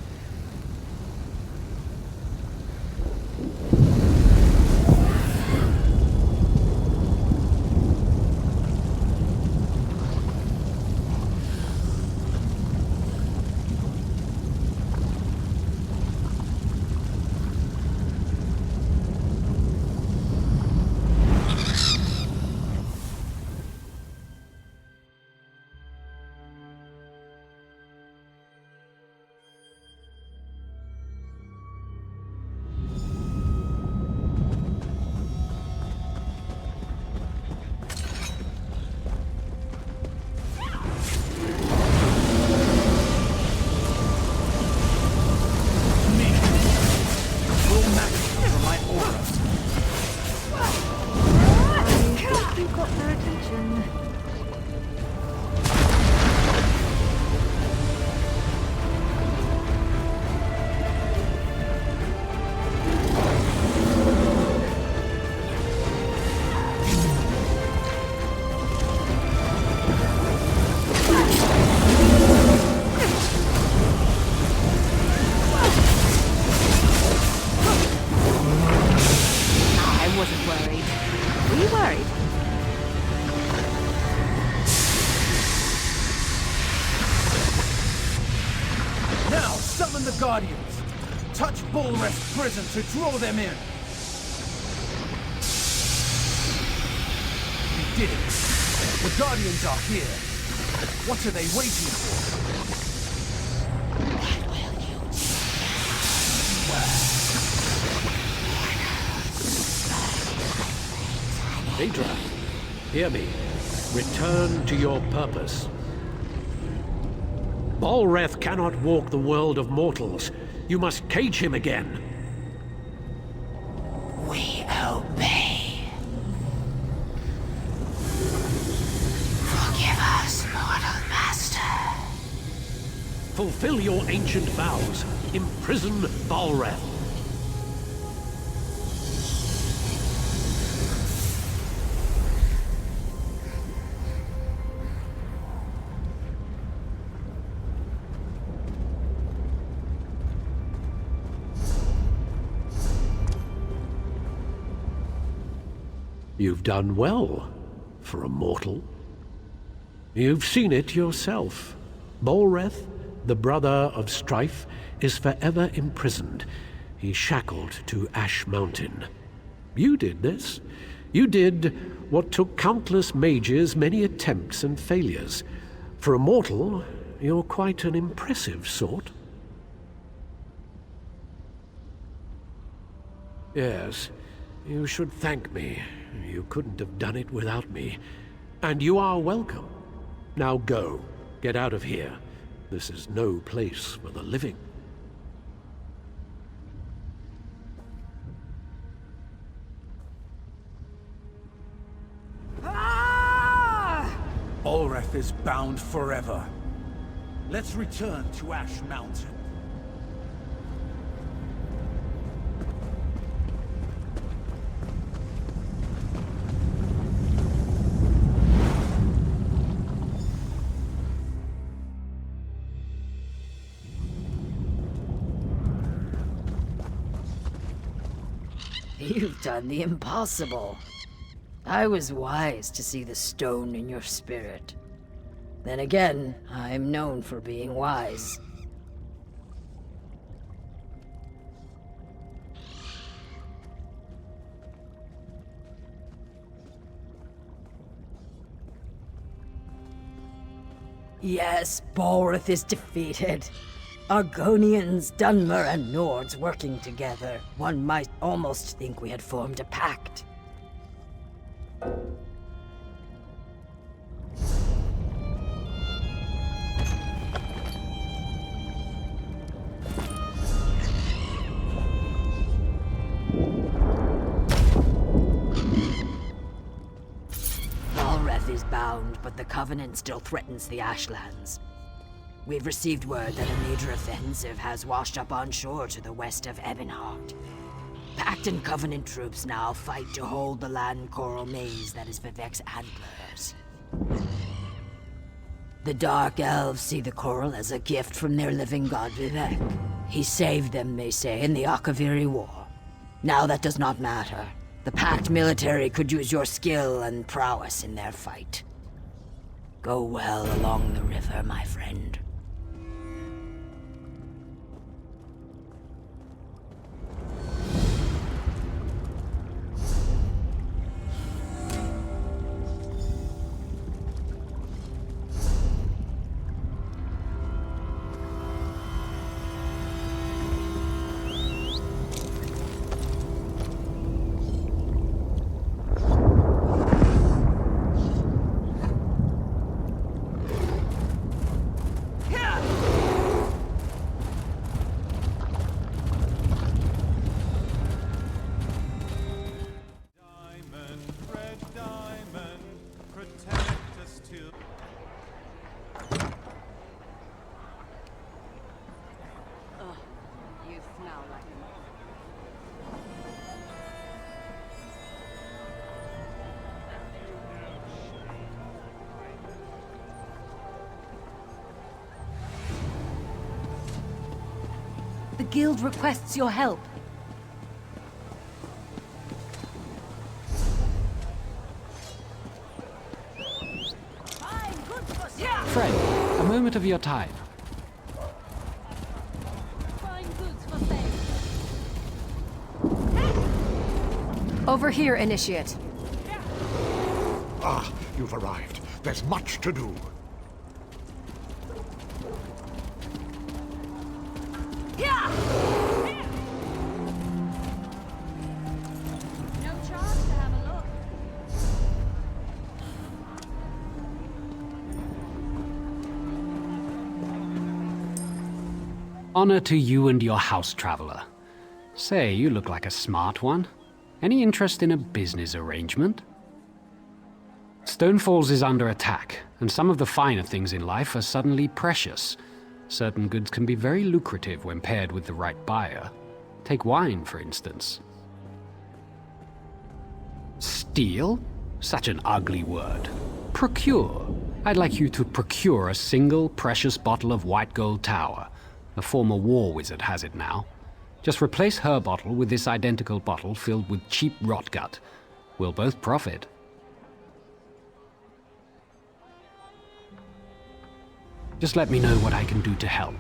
the Guardians! Touch Bullref's prison to draw them in! We did it! The Guardians are here! What are they waiting for? Daedra, hear me. Return to your purpose. Balreth cannot walk the world of mortals. You must cage him again. We obey. Forgive us, mortal master. Fulfill your ancient vows. Imprison Balreth. You've done well, for a mortal. You've seen it yourself. Balreth, the brother of strife, is forever imprisoned. He's shackled to Ash Mountain. You did this. You did what took countless mages many attempts and failures. For a mortal, you're quite an impressive sort. Yes, you should thank me. You couldn't have done it without me. And you are welcome. Now go. Get out of here. This is no place for the living. Balreth is bound forever. Let's return to Ash Mountain. You've done the impossible. I was wise to see the stone in your spirit. Then again, I'm known for being wise. Yes, Balreth is defeated. Argonians, Dunmer, and Nords working together. One might almost think we had formed a pact. Balreth is bound, but the Covenant still threatens the Ashlands. We've received word that a major offensive has washed up on shore to the west of Ebonhart. Pact and Covenant troops now fight to hold the land coral maze that is Vivek's antlers. The Dark Elves see the coral as a gift from their living god Vivek. He saved them, they say, in the Akaviri War. Now that does not matter. The Pact military could use your skill and prowess in their fight. Go well along the river, my friend. The guild requests your help. Friend, a moment of your time. Over here, Initiate. Ah, you've arrived. There's much to do. Honor to you and your house, traveler. Say, you look like a smart one. Any interest in a business arrangement? Stounfolz is under attack, and some of the finer things in life are suddenly precious. Certain goods can be very lucrative when paired with the right buyer. Take wine, for instance. Steal? Such an ugly word. Procure. I'd like you to procure a single precious bottle of white gold tower. A former war wizard has it now. Just replace her bottle with this identical bottle filled with cheap rotgut. We'll both profit. Just let me know what I can do to help.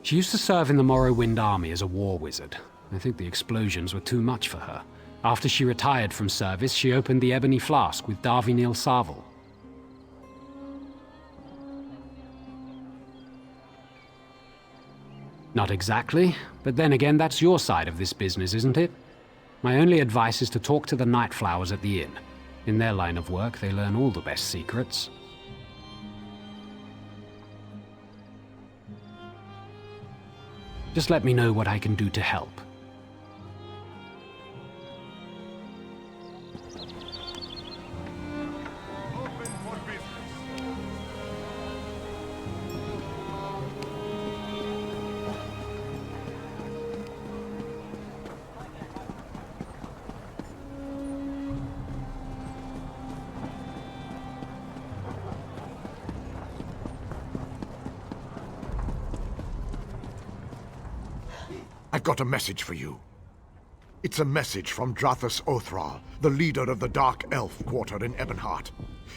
She used to serve in the Morrowind army as a war wizard. I think the explosions were too much for her. After she retired from service, she opened the Ebony Flask with Darvinil Sarvel. Not exactly, but then again, that's your side of this business, isn't it? My only advice is to talk to the night flowers at the inn. In their line of work, they learn all the best secrets. Just let me know what I can do to help. I've got a message for you. It's a message from Drathus Othral, the leader of the Dark Elf Quarter in Ebonhart.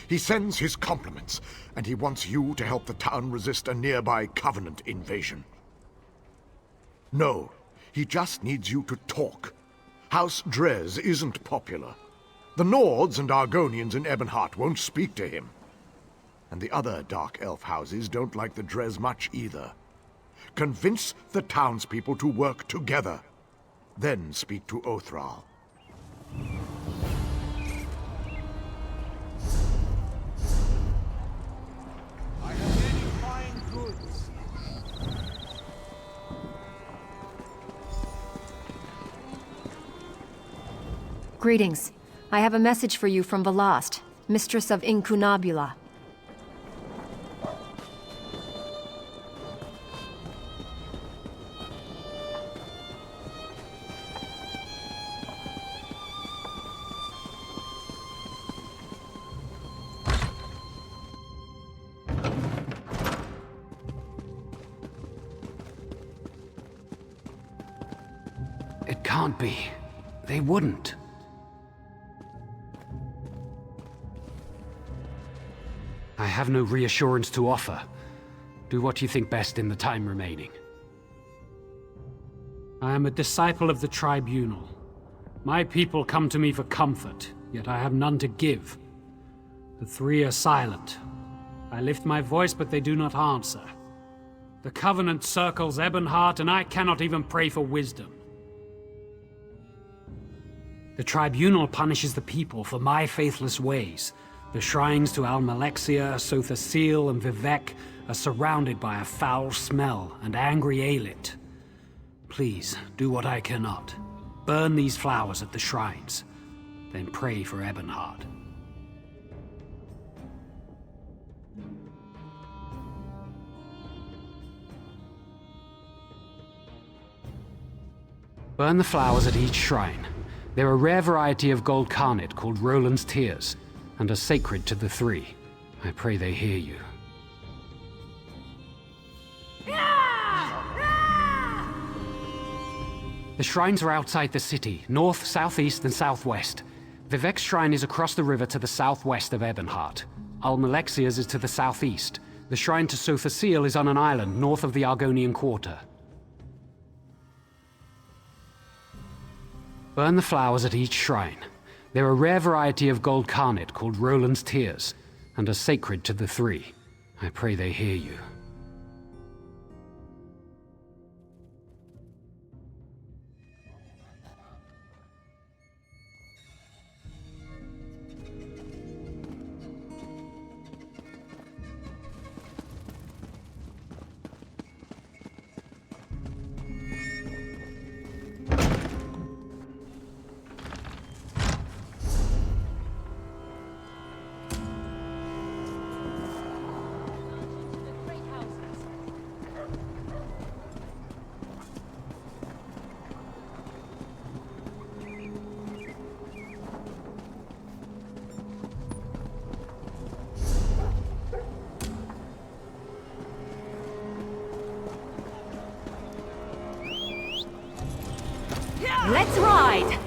He sends his compliments, and he wants you to help the town resist a nearby Covenant invasion. No, he just needs you to talk. House Drez isn't popular. The Nords and Argonians in Ebonhart won't speak to him. And the other Dark Elf houses don't like the Drez much either. Convince the townspeople to work together. Then speak to Othral. I have many fine goods. Greetings. I have a message for you from Velast, mistress of Incunabula. It can't be. They wouldn't. I have no reassurance to offer. Do what you think best in the time remaining. I am a disciple of the Tribunal. My people come to me for comfort, yet I have none to give. The three are silent. I lift my voice, but they do not answer. The Covenant circles Ebonhart, and I cannot even pray for wisdom. The Tribunal punishes the people for my faithless ways. The shrines to Almalexia, Sothasil, and Vivek are surrounded by a foul smell and angry Aelit. Please, do what I cannot. Burn these flowers at the shrines, then pray for Ebonhart. Burn the flowers at each shrine. They're a rare variety of gold carnet called Roland's Tears, and are sacred to the three. I pray they hear you. The shrines are outside the city, north, southeast, and southwest. Vivek's shrine is across the river to the southwest of Ebonhart. Almalexia's is to the southeast. The shrine to Sothasil is on an island north of the Argonian Quarter. Burn the flowers at each shrine. They're a rare variety of gold garnet called Roland's Tears, and are sacred to the three. I pray they hear you. Let's ride!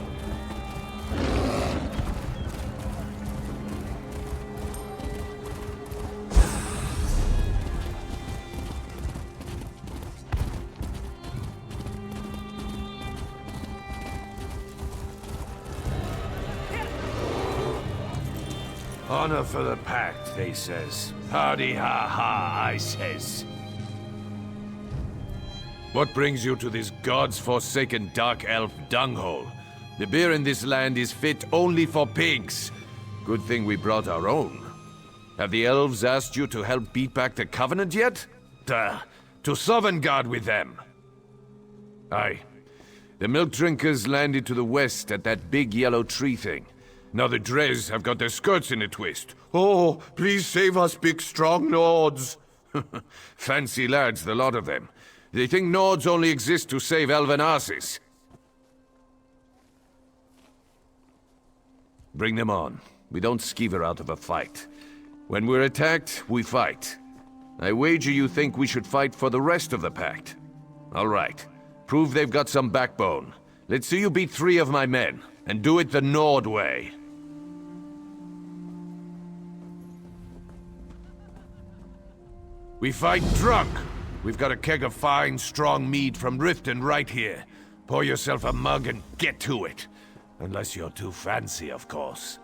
Honor for the pact, they says. Hardy ha ha, I says. What brings you to this god's forsaken dark elf dunghole? The beer in this land is fit only for pigs. Good thing we brought our own. Have the elves asked you to help beat back the Covenant yet? Duh. To Sovngarde with them. Aye. The milk drinkers landed to the west at that big yellow tree thing. Now the Dres have got their skirts in a twist. Oh, please save us, big strong Nords. Fancy lads, the lot of them. They think Nords only exist to save elven asses. Bring them on. We don't skeever out of a fight. When we're attacked, we fight. I wager you think we should fight for the rest of the pact. All right. Prove they've got some backbone. Let's see you beat 3 of my men, and do it the Nord way. We fight drunk. We've got a keg of fine, strong mead from Riften right here. Pour yourself a mug and get to it. Unless you're too fancy, of course.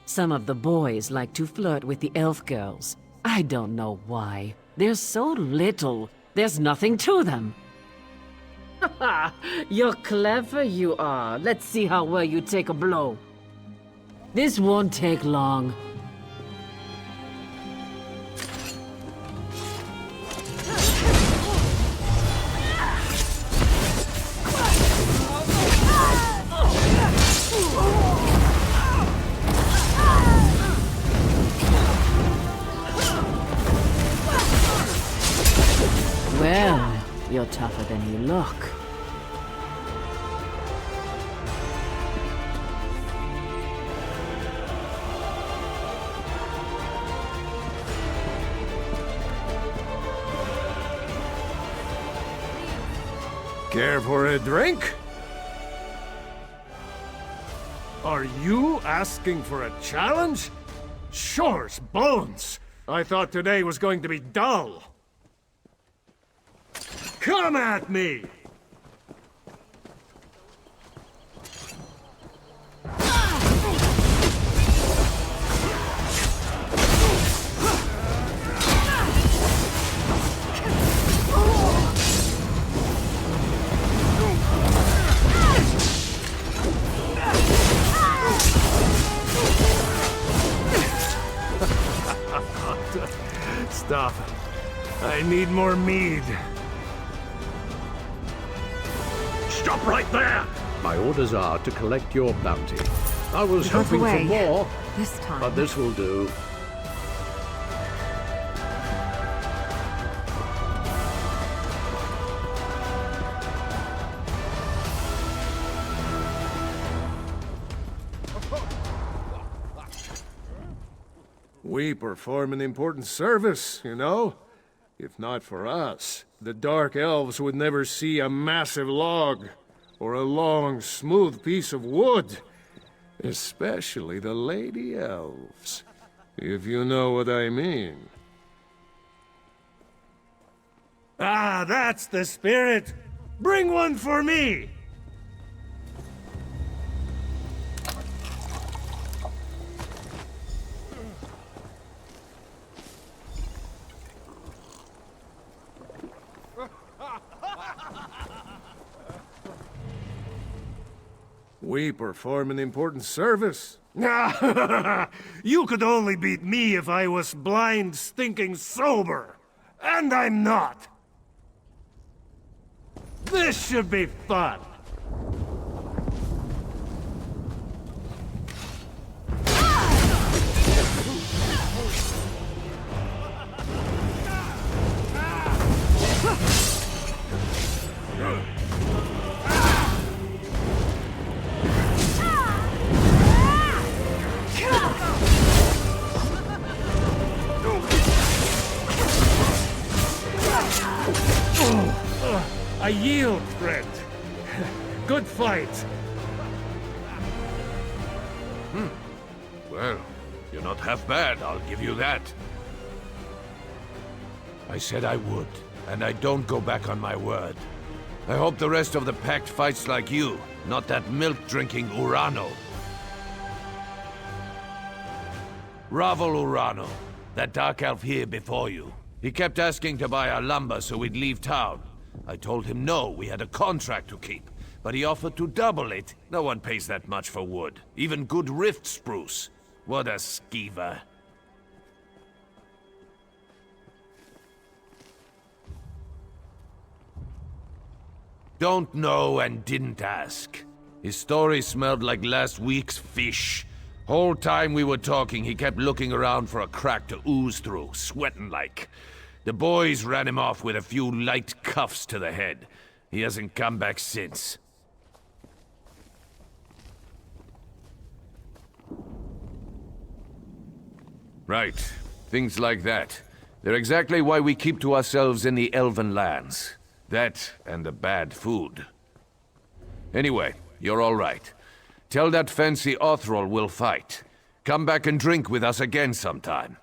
Some of the boys like to flirt with the elf girls. I don't know why. They're so little. There's nothing to them. You're clever, you are. Let's see how well you take a blow. This won't take long. Well, you're tougher than you look. Care for a drink? Are you asking for a challenge? Shore's bones! I thought today was going to be dull. Come at me! Stop it. I need more mead. stop right there! My orders are to collect your bounty. I was Get hoping for away. more, This time. but this will do. We perform an important service, you know? If not for us, the Dark Elves would never see a massive log, or a long, smooth piece of wood. Especially the Lady Elves, if you know what I mean. Ah, that's the spirit! Bring one for me! We perform an important service. You could only beat me if I was blind, stinking sober. And I'm not. This should be fun. I yield, friend. Good fight. Well, you're not half bad, I'll give you that. I said I would, and I don't go back on my word. I hope the rest of the Pact fights like you, not that milk-drinking Urano. Ravel Urano, that dark elf here before you. He kept asking to buy our lumber so we'd leave town. I told him no, we had a contract to keep. But he offered to double it. No one pays that much for wood. Even good rift spruce. What a skeever. Don't know and didn't ask. His story smelled like last week's fish. Whole time we were talking, he kept looking around for a crack to ooze through, sweating like. The boys ran him off with a few light cuffs to the head. He hasn't come back since. Right. Things like that. They're exactly why we keep to ourselves in the Elven lands. That and the bad food. Anyway, you're all right. Tell that fancy Othrol we'll fight. Come back and drink with us again sometime.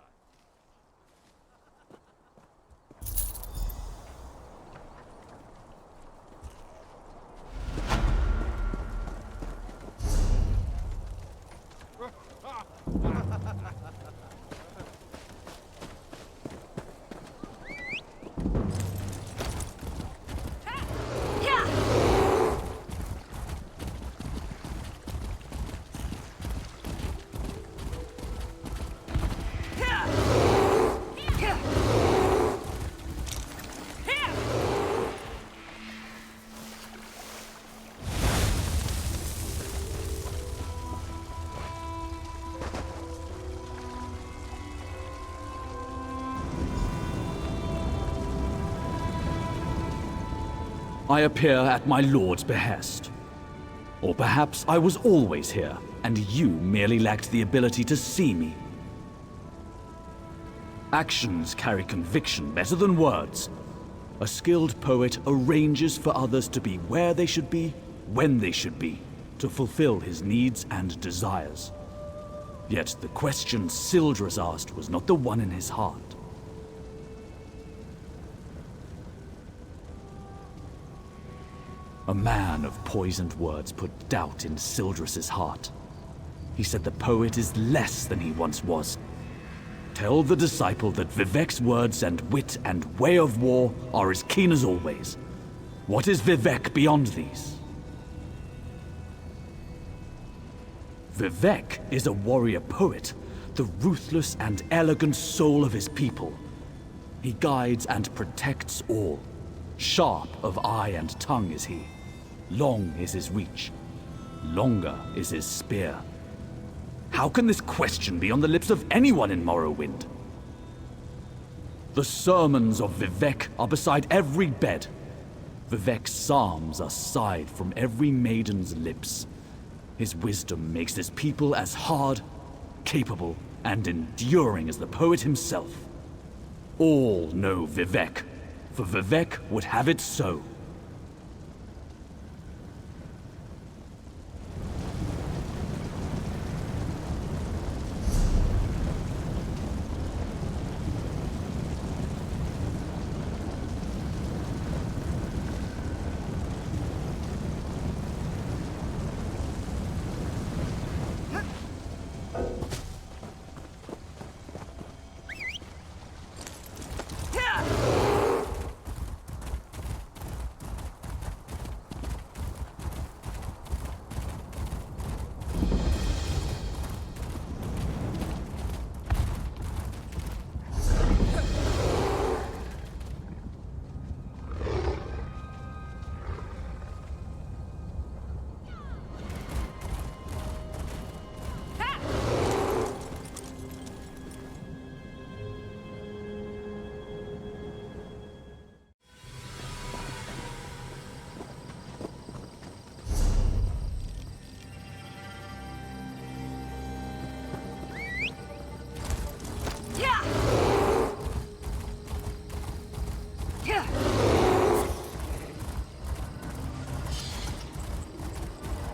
I appear at my lord's behest. Or perhaps I was always here, and you merely lacked the ability to see me. Actions carry conviction better than words. A skilled poet arranges for others to be where they should be, when they should be, to fulfill his needs and desires. Yet the question Sildras asked was not the one in his heart. A man of poisoned words put doubt in Sildras' heart. He said the poet is less than he once was. Tell the disciple that Vivek's words and wit and way of war are as keen as always. What is Vivek beyond these? Vivek is a warrior poet, the ruthless and elegant soul of his people. He guides and protects all. Sharp of eye and tongue is he. Long is his reach. Longer is his spear. How can this question be on the lips of anyone in Morrowind? The sermons of Vivek are beside every bed. Vivek's psalms are sighed from every maiden's lips. His wisdom makes his people as hard, capable, and enduring as the poet himself. All know Vivek, for Vivek would have it so.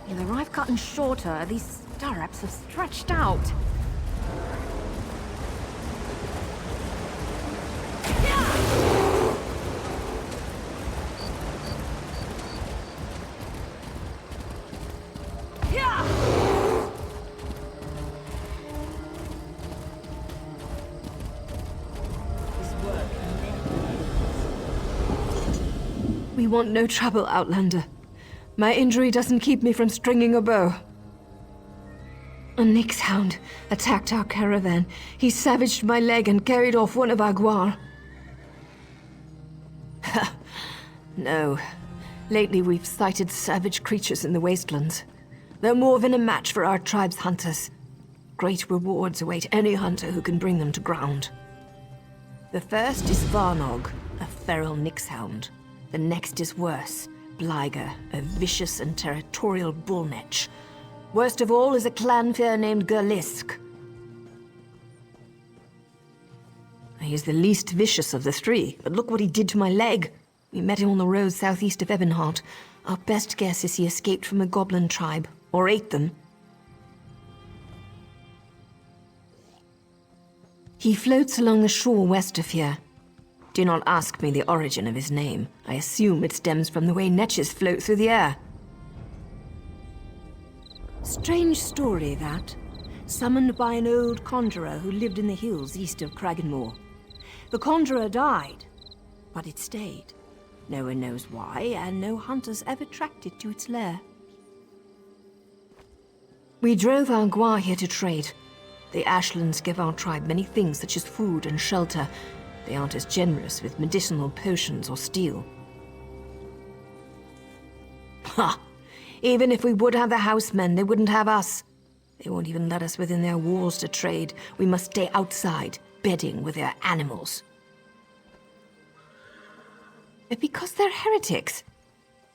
Either I've gotten shorter, or these stirrups have stretched out. We want no trouble, Outlander. My injury doesn't keep me from stringing a bow. A Nyx hound attacked our caravan. He savaged my leg and carried off one of our guar. No. Lately we've sighted savage creatures in the wastelands. They're more than a match for our tribe's hunters. Great rewards await any hunter who can bring them to ground. The first is Varnog, a feral Nyx hound. The next is worse. Bliger, a vicious and territorial bullnetch. Worst of all is a clanfear named Gerlisk. He is the least vicious of the three, but look what he did to my leg. We met him on the road southeast of Ebonhart. Our best guess is he escaped from a goblin tribe, or ate them. He floats along the shore west of here. Do not ask me the origin of his name. I assume it stems from the way netches float through the air. Strange story, that. Summoned by an old conjurer who lived in the hills east of Kragenmoor. The conjurer died, but it stayed. No one knows why, and no hunters ever tracked it to its lair. We drove our guar here to trade. The Ashlands give our tribe many things such as food and shelter. They aren't as generous with medicinal potions or steel. Ha! Even if we would have the housemen, they wouldn't have us. They won't even let us within their walls to trade. We must stay outside, bedding with their animals. But because they're heretics,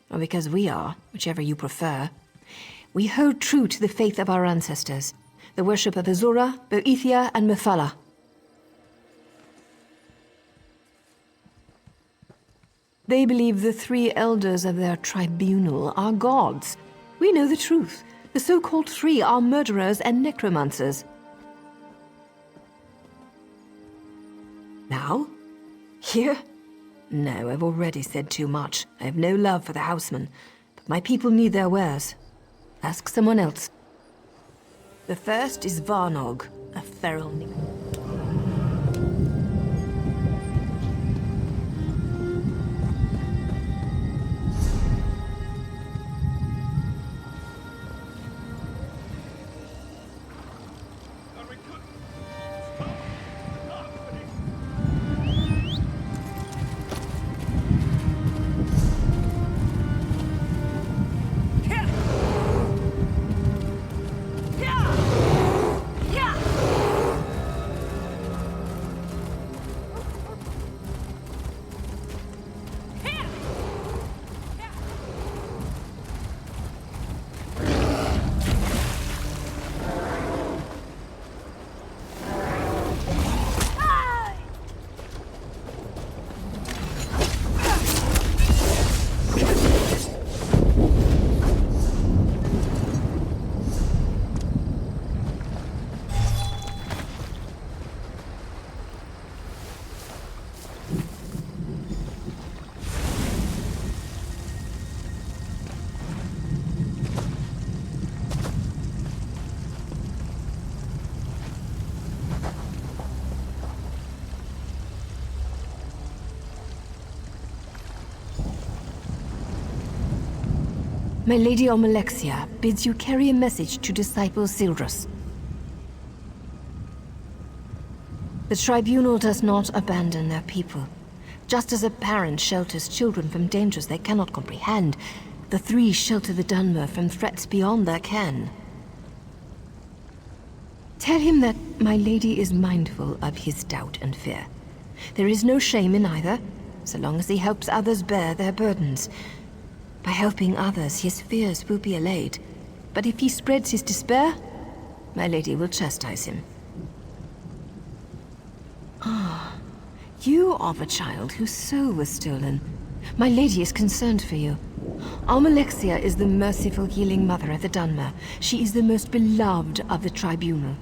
or because we are, whichever you prefer, we hold true to the faith of our ancestors, the worship of Azura, Boethia, and Mephala. They believe the three elders of their tribunal are gods. We know the truth. The so-called three are murderers and necromancers. Now? Here? No, I've already said too much. I have no love for the housemen, but my people need their wares. Ask someone else. The first is Varnog, a feral Nyx. My Lady Almalexia bids you carry a message to Disciple Sildrus. The Tribunal does not abandon their people. Just as a parent shelters children from dangers they cannot comprehend, the three shelter the Dunmer from threats beyond their ken. Tell him that my lady is mindful of his doubt and fear. There is no shame in either, so long as he helps others bear their burdens. By helping others, his fears will be allayed. But if he spreads his despair, my lady will chastise him. Ah, you are the child whose soul was stolen. My lady is concerned for you. Almalexia is the merciful healing mother of the Dunmer. She is the most beloved of the Tribunal.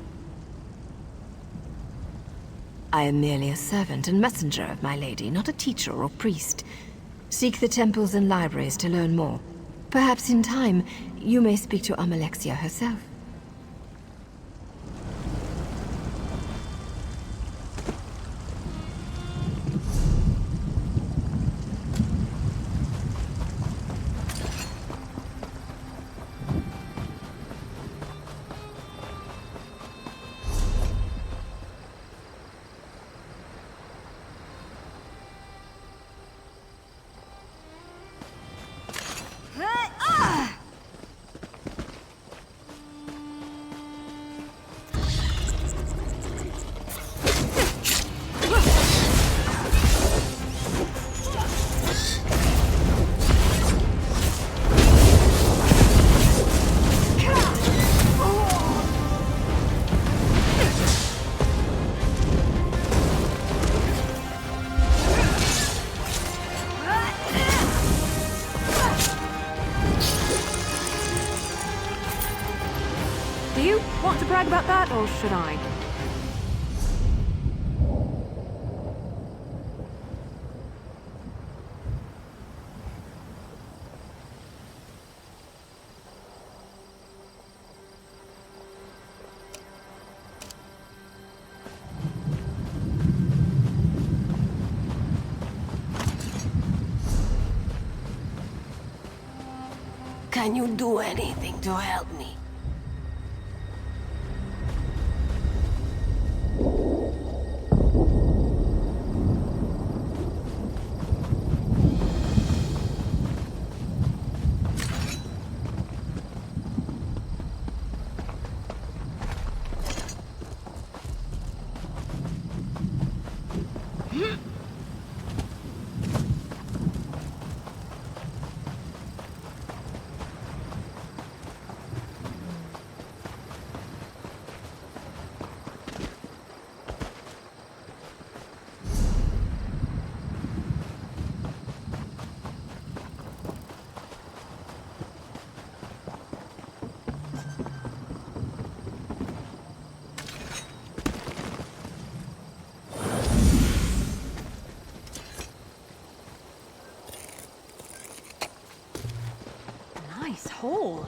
I am merely a servant and messenger of my lady, not a teacher or priest. Seek the temples and libraries to learn more. Perhaps in time, you may speak to Almalexia herself. Do you want to brag about that, or should I? Can you do anything to help me? Nice hole.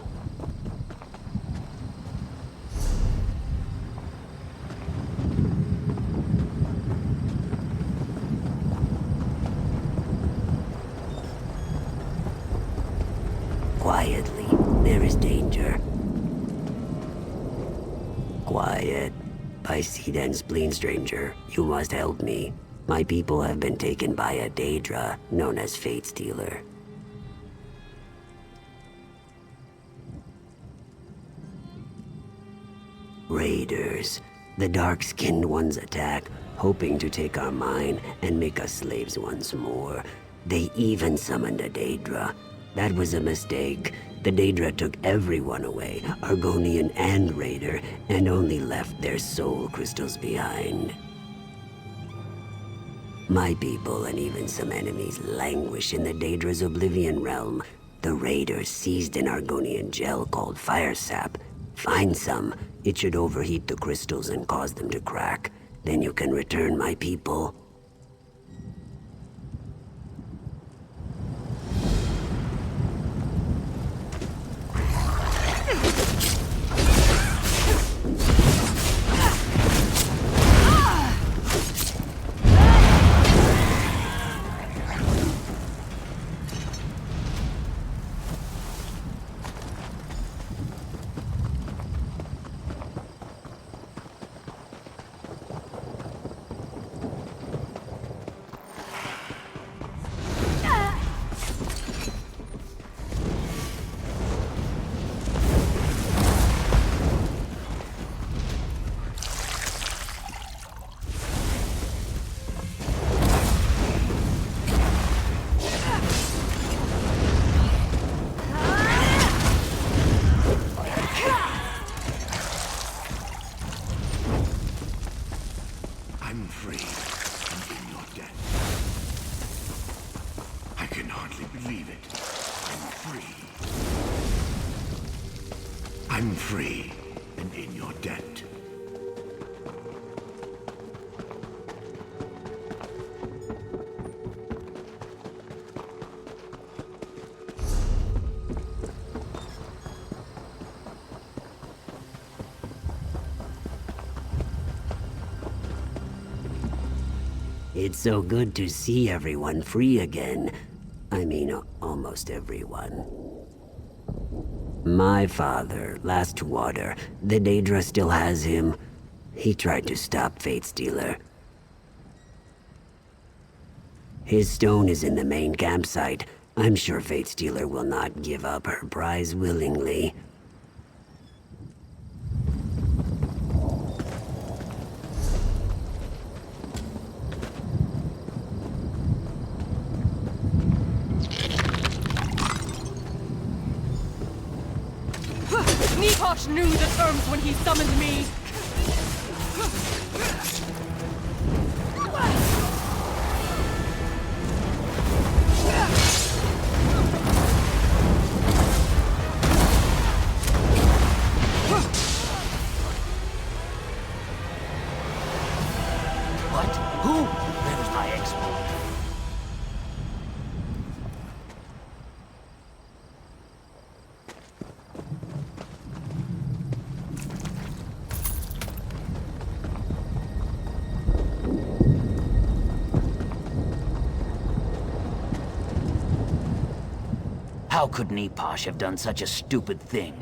Quietly, there is danger. Quiet. By seed and spleen, stranger. You must help me. My people have been taken by a Daedra, known as Fate Stealer. Raiders. The dark-skinned ones attack, hoping to take our mine and make us slaves once more. They even summoned a Daedra. That was a mistake. The Daedra took everyone away, Argonian and Raider, and only left their soul crystals behind. My people and even some enemies languish in the Daedra's Oblivion realm. The Raiders seized an Argonian gel called fire sap. Find some. It should overheat the crystals and cause them to crack. Then you can return my people. I'm free and in your debt. It's so good to see everyone free again. I mean, almost everyone. My father, Last Water, the Daedra still has him. He tried to stop Fatestealer. His stone is in the main campsite. I'm sure Fatestealer will not give up her prize willingly. Neposh knew the terms when he summoned me! What? Who? Where is my ex? How could Neposh have done such a stupid thing?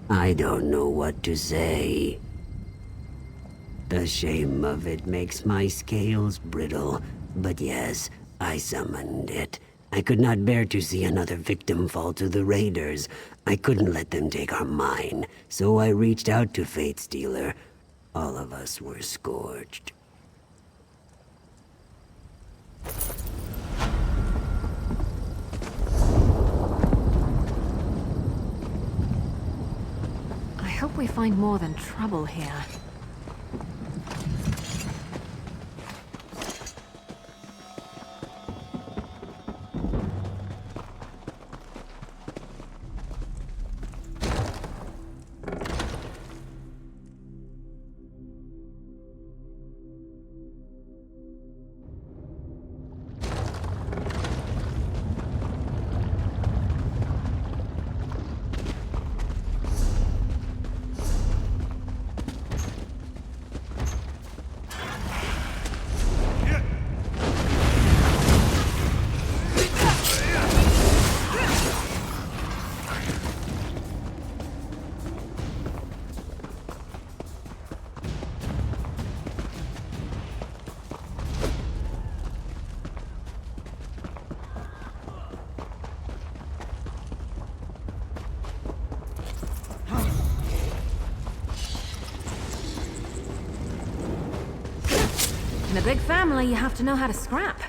I don't know what to say. The shame of it makes my scales brittle. But yes, I summoned it. I could not bear to see another victim fall to the raiders. I couldn't let them take our mine, so I reached out to Fatestealer. All of us were scorched. I hope we find more than trouble here. In a big family, you have to know how to scrap.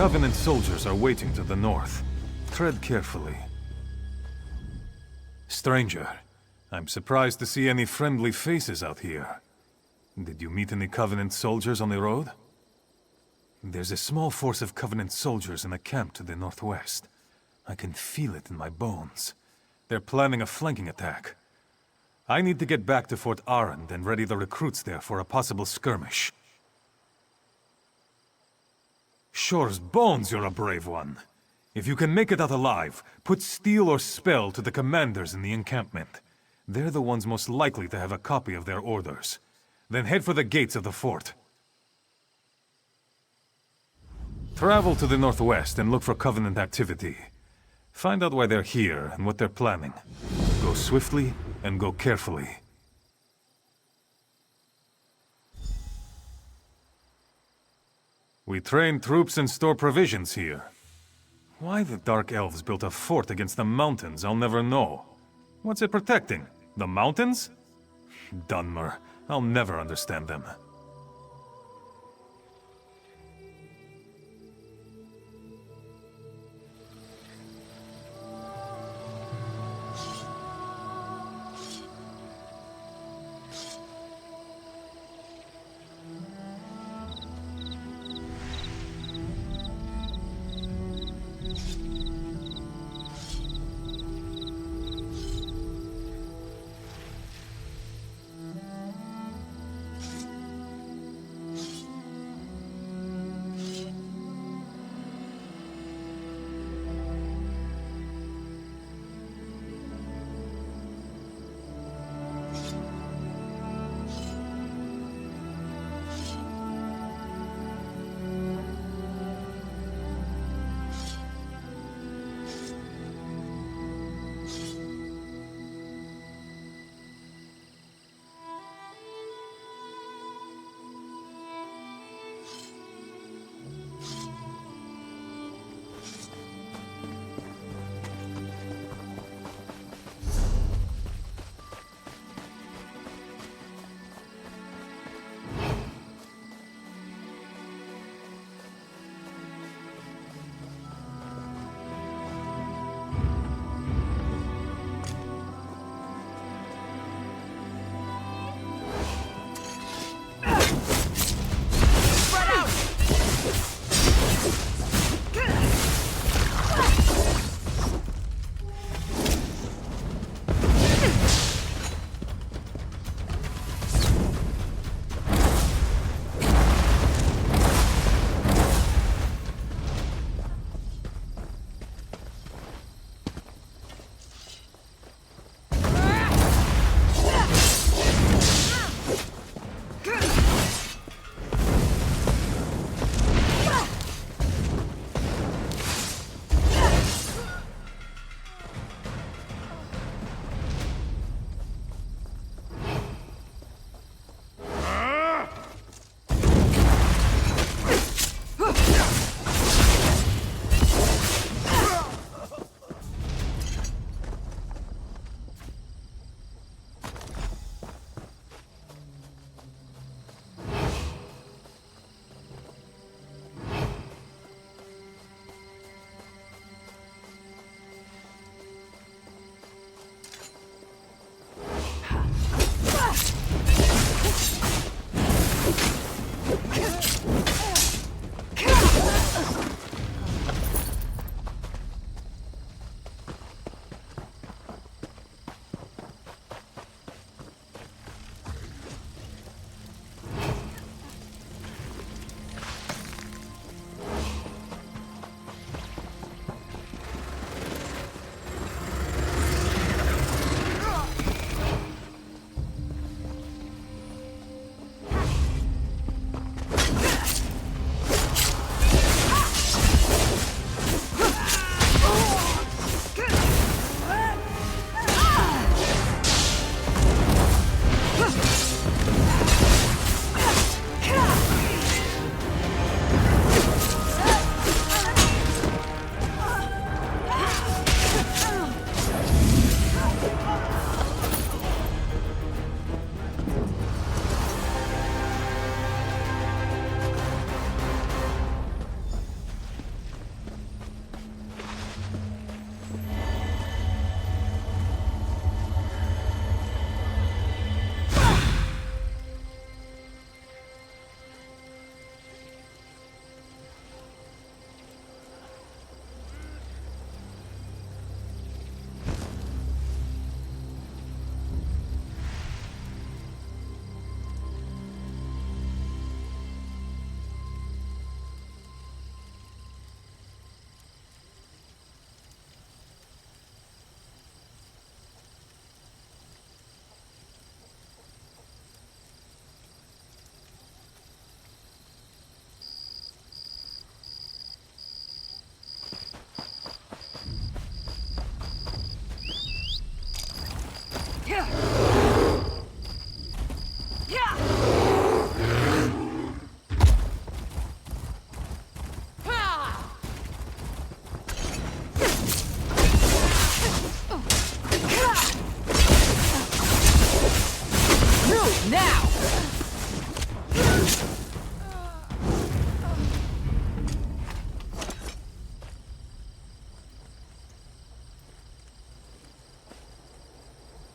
Covenant soldiers are waiting to the north. Tread carefully. Stranger, I'm surprised to see any friendly faces out here. Did you meet any Covenant soldiers on the road? There's a small force of Covenant soldiers in a camp to the northwest. I can feel it in my bones. They're planning a flanking attack. I need to get back to Fort Arend and ready the recruits there for a possible skirmish. Shore's bones, you're a brave one. If you can make it out alive, put steel or spell to the commanders in the encampment. They're the ones most likely to have a copy of their orders. Then head for the gates of the fort. Travel to the northwest and look for Covenant activity. Find out why they're here and what they're planning. Go swiftly and go carefully. We train troops and store provisions here. Why the Dark Elves built a fort against the mountains, I'll never know. What's it protecting? The mountains? Dunmer. I'll never understand them.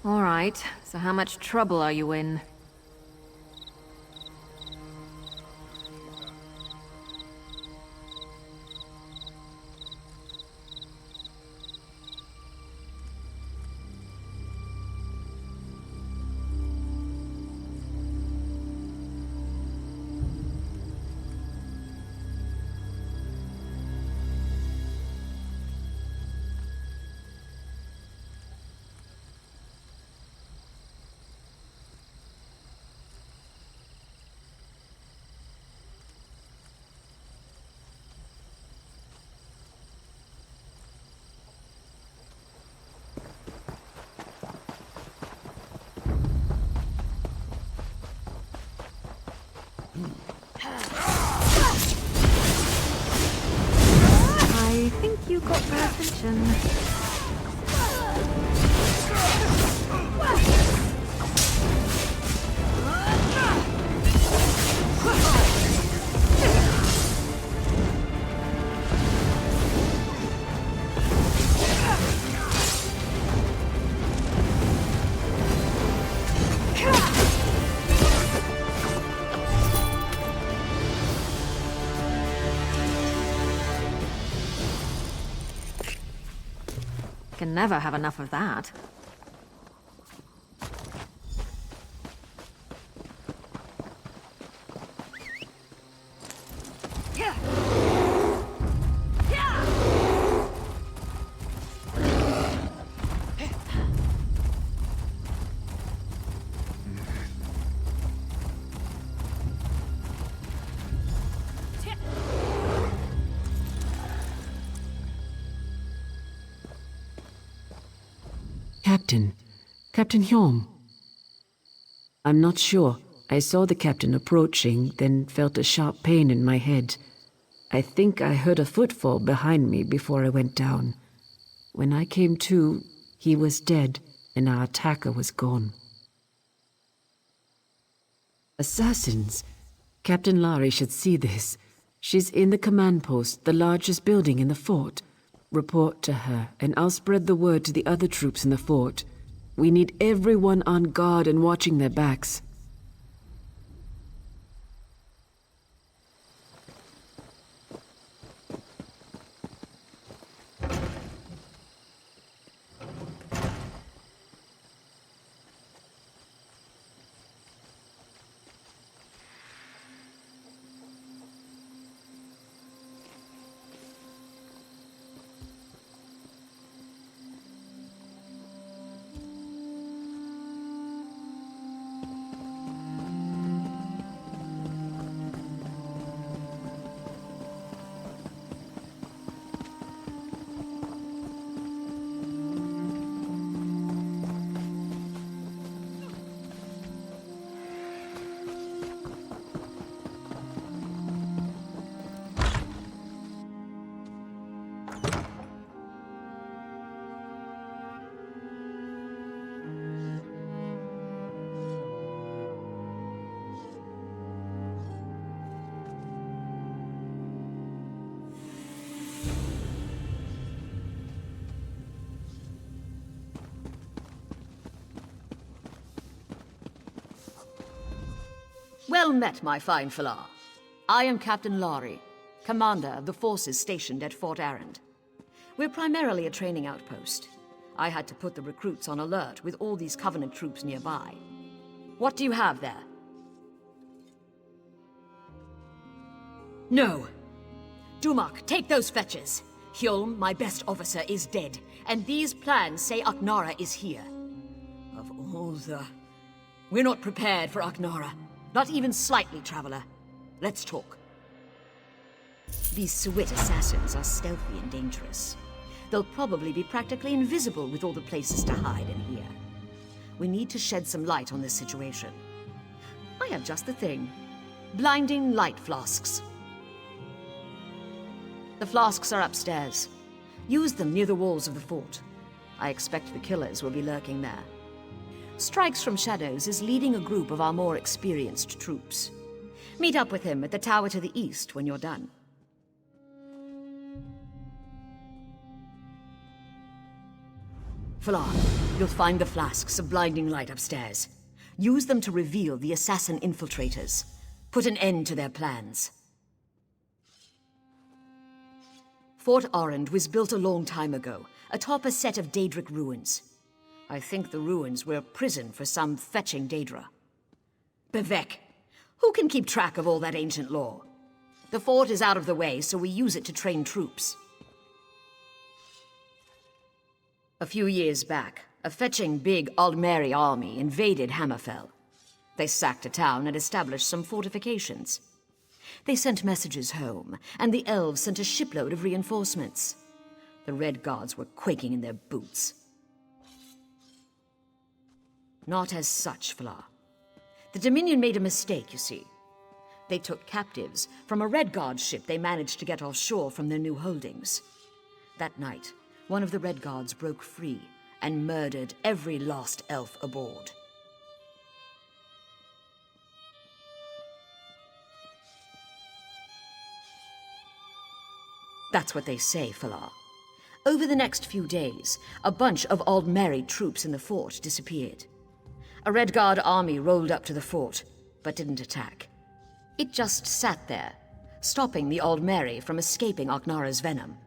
All right, so how much trouble are you in? I think you got their attention. Can never have enough of that. Captain Hjorm. I'm not sure. I saw the captain approaching, then felt a sharp pain in my head. I think I heard a footfall behind me before I went down. When I came to, he was dead, and our attacker was gone. Assassins? Captain Lari should see this. She's in the command post, the largest building in the fort. Report to her, and I'll spread the word to the other troops in the fort. We need everyone on guard and watching their backs. Well met, my fine fellow. I am Captain Lari, commander of the forces stationed at Fort Arrand. We're primarily a training outpost. I had to put the recruits on alert with all these Covenant troops nearby. What do you have there? No. Dumak, take those fetches. Hjolm, my best officer, is dead, and these plans say Aknara is here. Of all the... We're not prepared for Aknara. Not even slightly, Traveler. Let's talk. These Suit assassins are stealthy and dangerous. They'll probably be practically invisible with all the places to hide in here. we need to shed some light on this situation. I have just the thing. Blinding light flasks. The flasks are upstairs. Use them near the walls of the fort. I expect the killers will be lurking there. Strikes from Shadows is leading a group of our more experienced troops. Meet up with him at the tower to the east when you're done. Falar, you'll find the flasks of blinding light upstairs. Use them to reveal the assassin infiltrators. Put an end to their plans. Fort Arend was built a long time ago, atop a set of Daedric ruins. I think the ruins were a prison for some fetching Daedra. Vivek, who can keep track of all that ancient lore? The fort is out of the way, so we use it to train troops. A few years back, a fetching big Aldmeri army invaded Hammerfell. They sacked a town and established some fortifications. They sent messages home, and the elves sent a shipload of reinforcements. The Red Guards were quaking in their boots. Not as such, Falar. The Dominion made a mistake, you see. They took captives from a Red Guard ship they managed to get offshore from their new holdings. That night, one of the Red Guards broke free and murdered every lost elf aboard. That's what they say, Falar. Over the next few days, a bunch of Aldmeri troops in the fort disappeared. A Red Guard army rolled up to the fort, but didn't attack. It just sat there, stopping the Aldmeri from escaping Aknara's venom.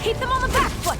Keep them on the back foot!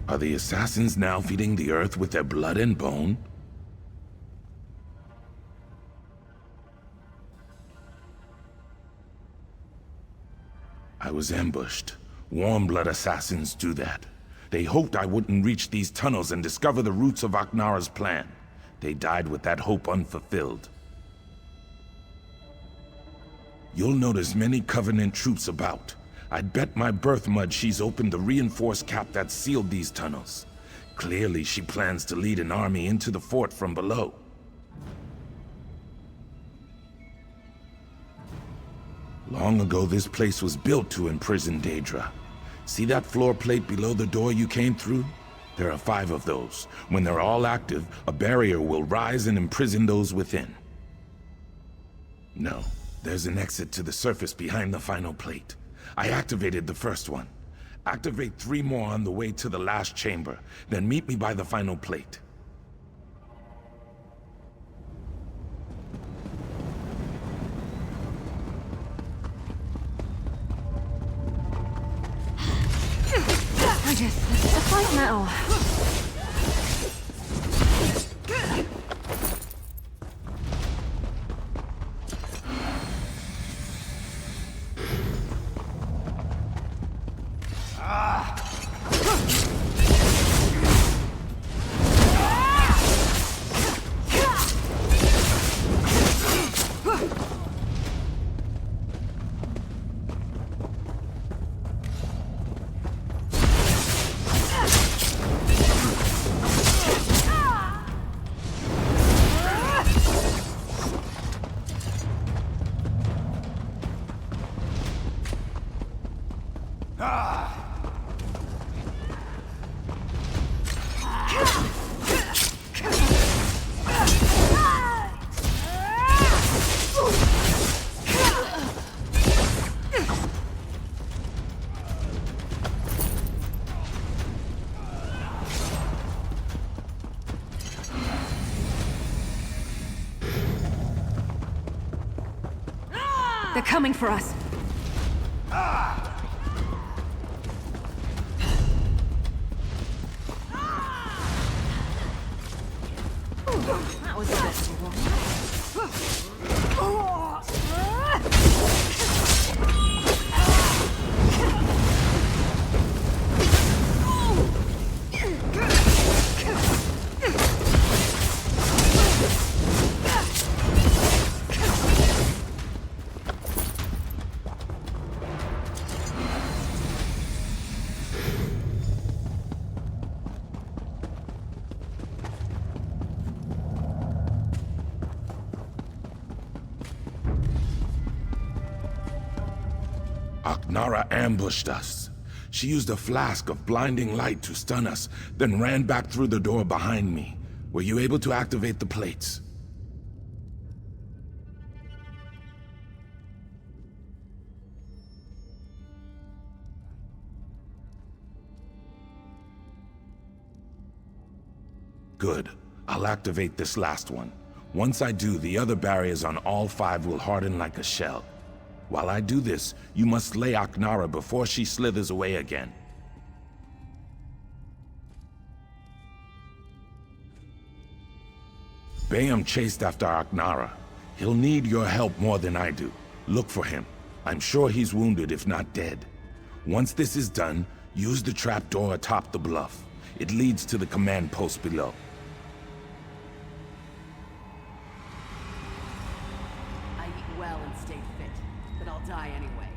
Are the assassins now feeding the earth with their blood and bone? I was ambushed. Warm-blood assassins do that. They hoped I wouldn't reach these tunnels and discover the roots of Aknara's plan. They died with that hope unfulfilled. You'll notice many Covenant troops about. I'd bet my birth mud she's opened the reinforced cap that sealed these tunnels. Clearly, she plans to lead an army into the fort from below. Long ago, this place was built to imprison Daedra. See that floor plate below the door you came through? There are 5 of those. When they're all active, a barrier will rise and imprison those within. No, there's an exit to the surface behind the final plate. I activated the first one. Activate 3 more on the way to the last chamber, then meet me by the final plate. I guess it's a fight now. They're coming for us. That was a bit of a Aknara ambushed us. She used a flask of blinding light to stun us, then ran back through the door behind me. Were you able to activate the plates? Good. I'll activate this last one. Once I do, the other barriers on all 5 will harden like a shell. While I do this, you must slay Aknara before she slithers away again. Bayam chased after Aknara. He'll need your help more than I do. Look for him. I'm sure he's wounded, if not dead. Once this is done, use the trapdoor atop the bluff. It leads to the command post below. I eat well and stay fit, but I'll die anyway.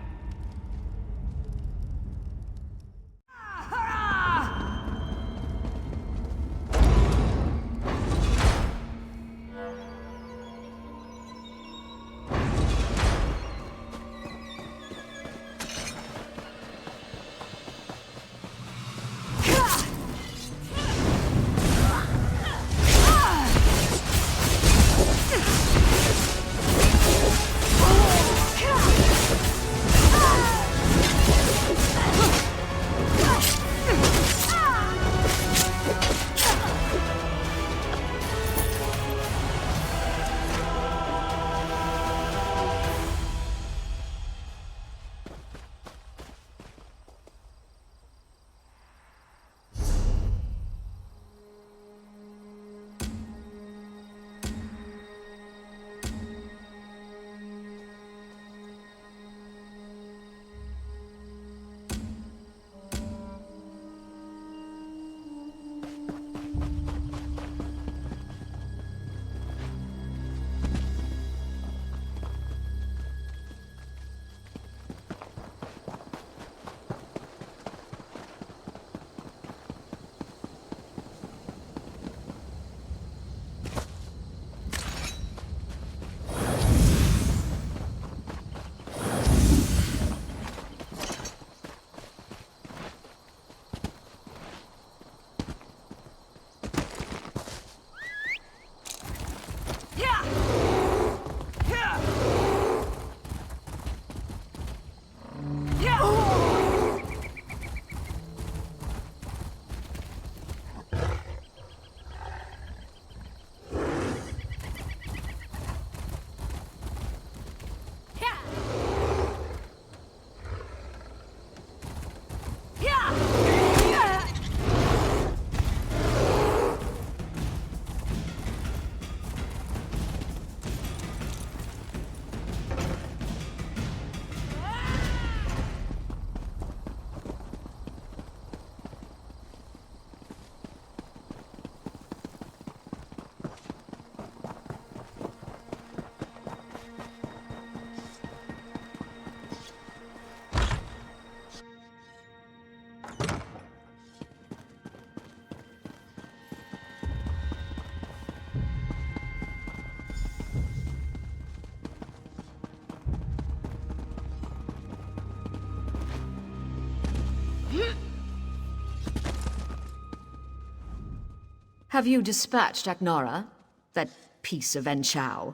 Have you dispatched Aknara? That piece of Enchao?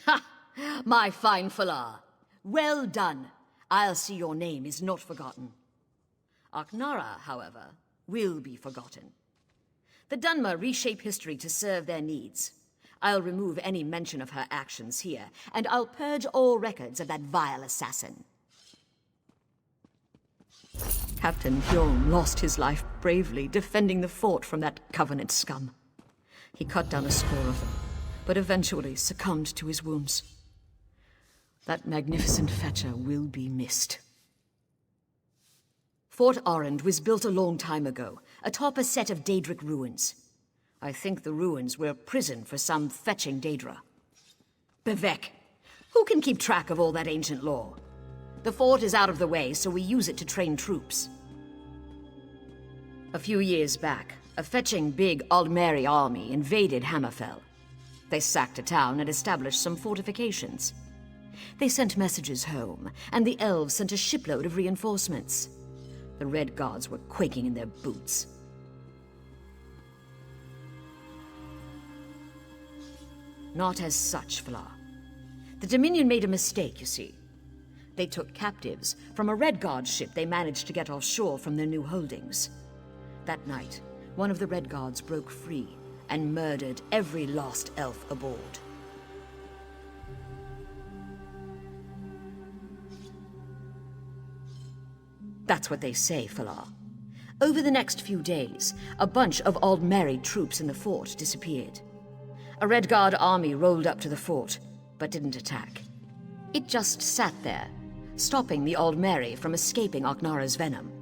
Ha! My fine Falar. Well done. I'll see your name is not forgotten. Aknara, however, will be forgotten. The Dunmer reshape history to serve their needs. I'll remove any mention of her actions here, and I'll purge all records of that vile assassin. Captain Hyolm lost his life bravely defending the fort from that Covenant scum. He cut down a score of them, but eventually succumbed to his wounds. That magnificent fetcher will be missed. Fort Arend was built a long time ago, atop a set of Daedric ruins. I think the ruins were a prison for some fetching Daedra. Vivek, who can keep track of all that ancient lore? The fort is out of the way, so we use it to train troops. A few years back, a fetching big Aldmeri army invaded Hammerfell. They sacked a town and established some fortifications. They sent messages home, and the elves sent a shipload of reinforcements. The Red Guards were quaking in their boots. Not as such, Fla. The Dominion made a mistake, you see. They took captives from a Red Guard ship they managed to get offshore from their new holdings. That night, one of the Red Guards broke free and murdered every lost elf aboard. That's what they say, Fala. Over the next few days, a bunch of Aldmeri troops in the fort disappeared. A Red Guard army rolled up to the fort, but didn't attack. It just sat there, stopping the Aldmeri from escaping Aknara's venom.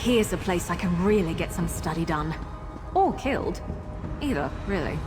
Here's a place I can really get some study done. Or killed. Either, really.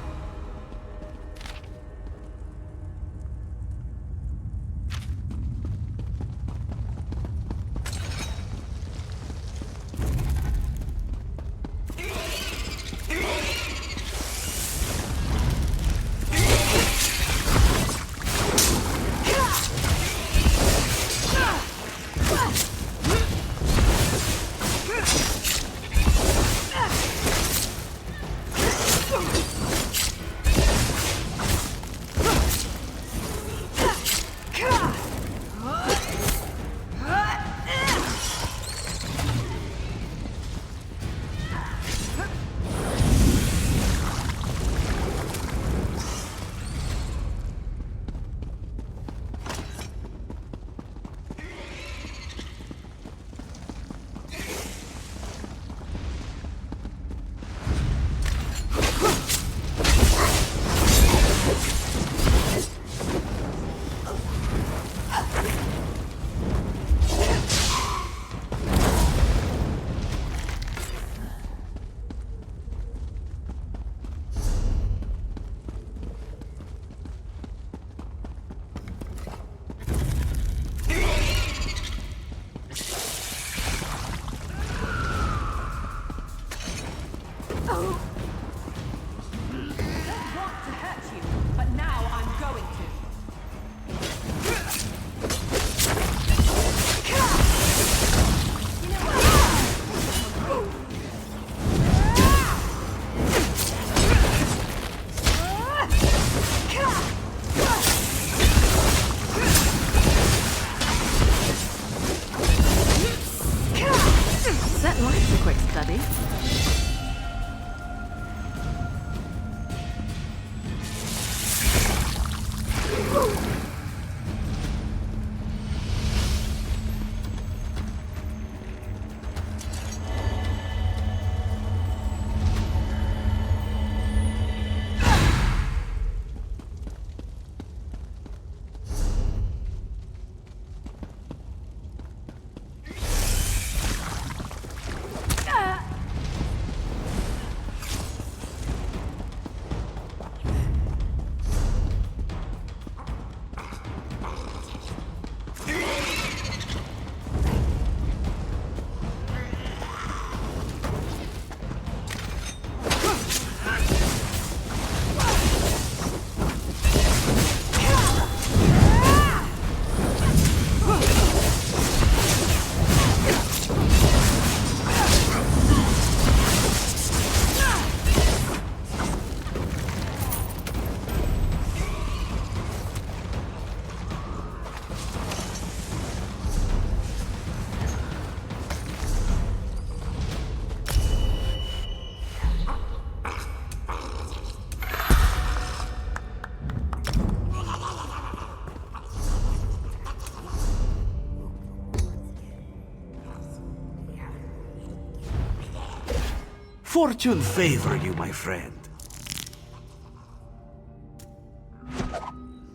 Fortune favor you, my friend.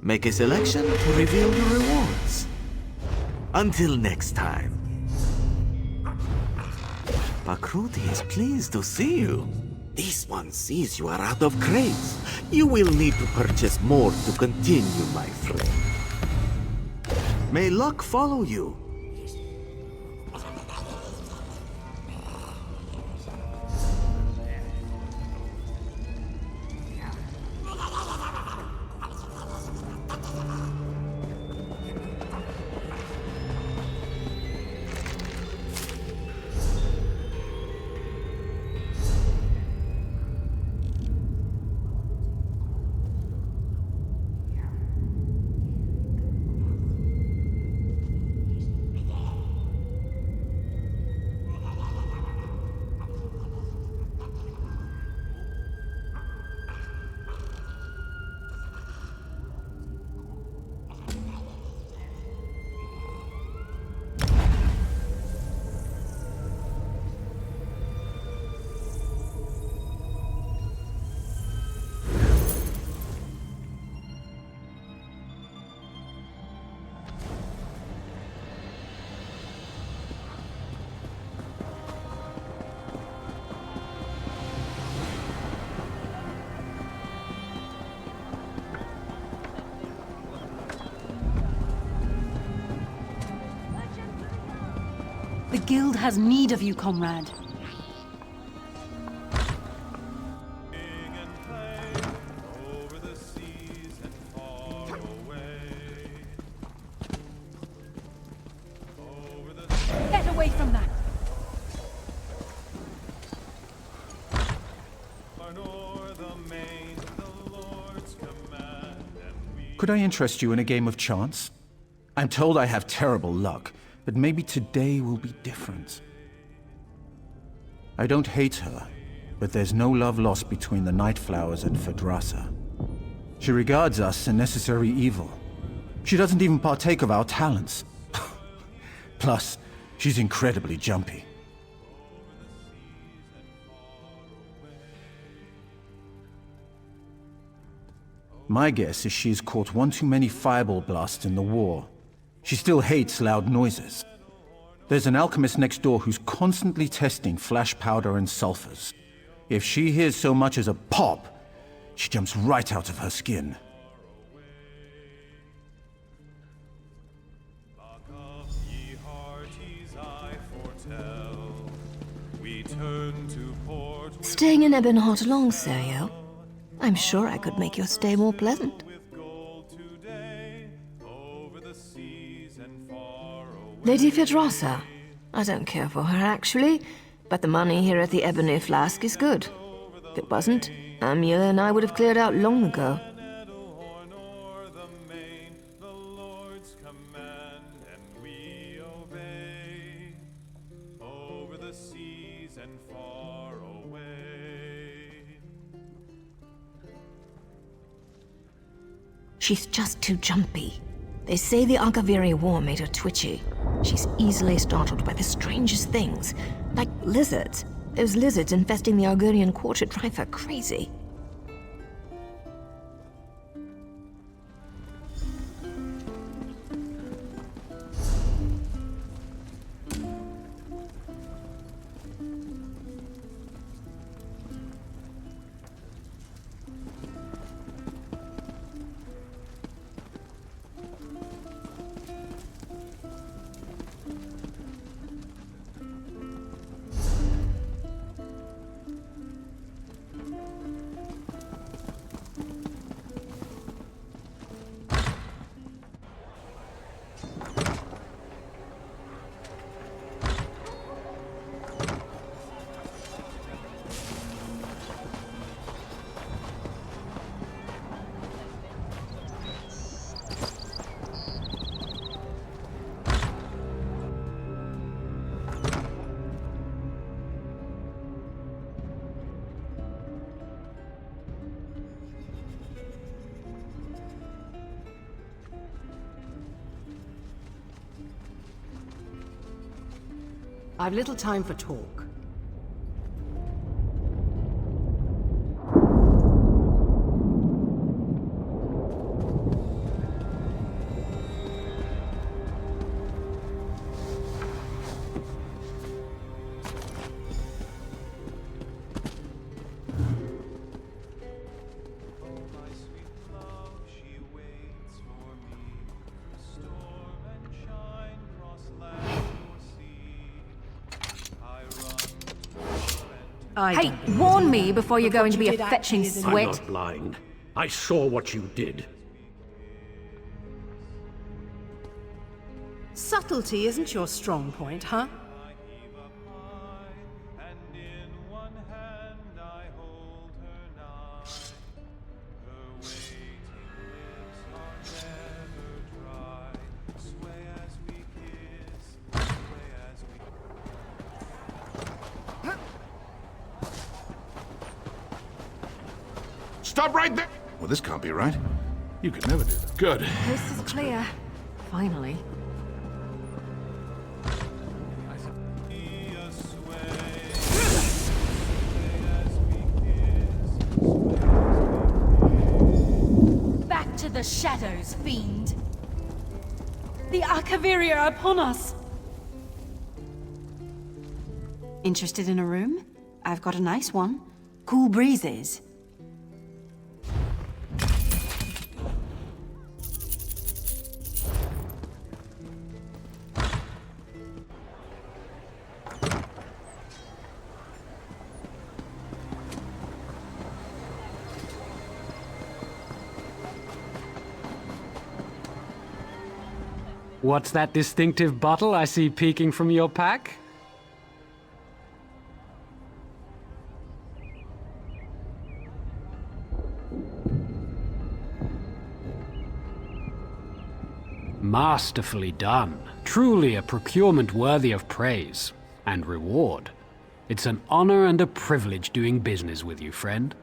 Make a selection to reveal your rewards. Until next time. Pakruti is pleased to see you. This one sees you are out of crates. You will need to purchase more to continue, my friend. May luck follow you. The guild has need of you, comrade. Get away from that! Could I interest you in a game of chance? I'm told I have terrible luck, but maybe today will be different. I don't hate her, but there's no love lost between the Nightflowers and Phaedrasa. She regards us a necessary evil. She doesn't even partake of our talents. Plus, she's incredibly jumpy. My guess is she's caught one too many fireball blasts in the war. She still hates loud noises. There's an alchemist next door who's constantly testing flash powder and sulfurs. If she hears so much as a pop, she jumps right out of her skin. Staying in Ebonhart long, Serial? I'm sure I could make your stay more pleasant. Lady Phaedrasa. I don't care for her, actually, but the money here at the Ebony Flask is good. If it wasn't, Amula and I would have cleared out long ago. She's just too jumpy. They say the Argaviri War made her twitchy. She's easily startled by the strangest things, like lizards. Those lizards infesting the Argonian quarter drive her crazy. I've little time for talk. Hey, warn me before you're going to be a fetching swit. I'm not blind. I saw what you did. Subtlety isn't your strong point, huh? Stop right there! Well, this can't be right. You could never do that. Good. This is clear. Finally. Back to the shadows, fiend! The Argaviri are upon us! Interested in a room? I've got a nice one. Cool breezes. What's that distinctive bottle I see peeking from your pack? Masterfully done. Truly a procurement worthy of praise and reward. It's an honor and a privilege doing business with you, friend.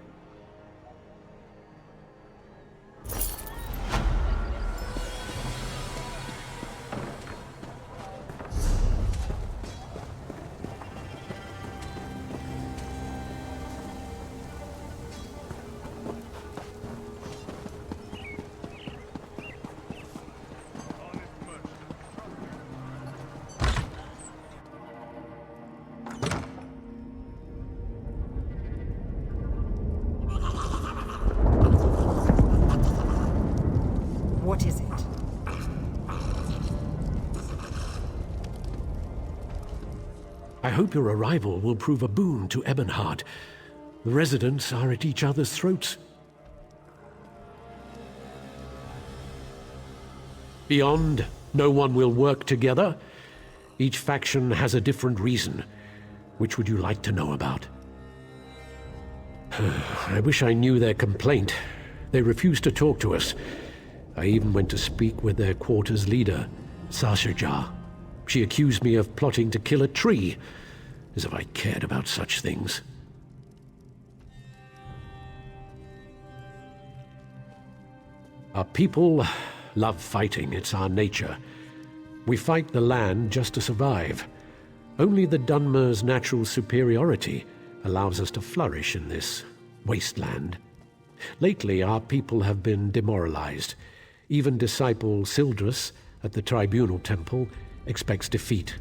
What is it? I hope your arrival will prove a boon to Ebonhart. The residents are at each other's throats. Beyond, no one will work together. Each faction has a different reason. Which would you like to know about? I wish I knew their complaint. They refused to talk to us. I even went to speak with their quarters leader, Sashajar. She accused me of plotting to kill a tree, as if I cared about such things. Our people love fighting, it's our nature. We fight the land just to survive. Only the Dunmer's natural superiority allows us to flourish in this wasteland. Lately, our people have been demoralized. Even disciple Sildrus at the Tribunal Temple expects defeat.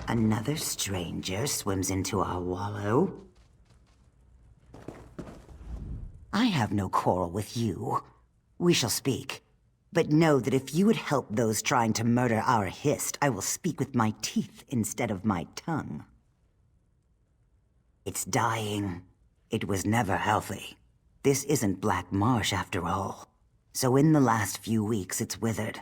Another stranger swims into our wallow. I have no quarrel with you. We shall speak. But know that if you would help those trying to murder our Hist, I will speak with my teeth instead of my tongue. It's dying. It was never healthy. This isn't Black Marsh after all. So in the last few weeks, it's withered.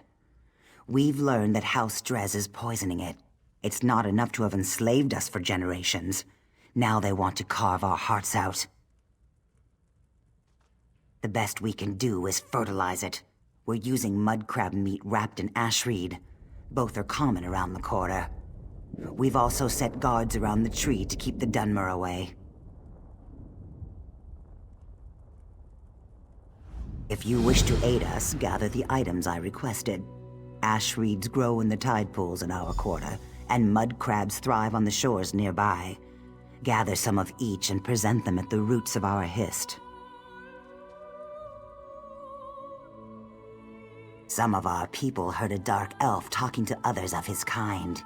We've learned that House Drez is poisoning it. It's not enough to have enslaved us for generations. Now they want to carve our hearts out. The best we can do is fertilize it. We're using mud crab meat wrapped in ash reed. Both are common around the quarter. We've also set guards around the tree to keep the Dunmer away. If you wish to aid us, gather the items I requested. Ash reeds grow in the tide pools in our quarter, and mud crabs thrive on the shores nearby. Gather some of each and present them at the roots of our Hist. Some of our people heard a dark elf talking to others of his kind.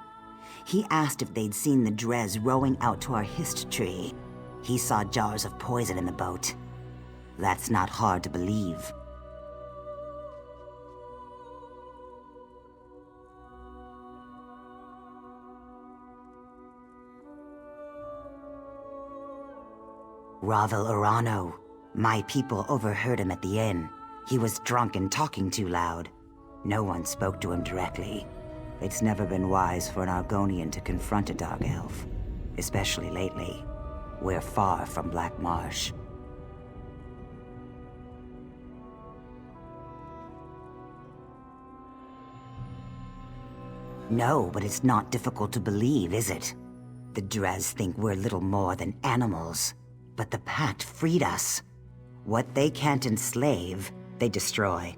He asked if they'd seen the Drez rowing out to our Hist tree. He saw jars of poison in the boat. That's not hard to believe. Ravel Urano. My people overheard him at the inn. He was drunk and talking too loud. No one spoke to him directly. It's never been wise for an Argonian to confront a Dark Elf. Especially lately. We're far from Black Marsh. No, but it's not difficult to believe, is it? The Dres think we're little more than animals, but the Pact freed us. What they can't enslave, they destroy.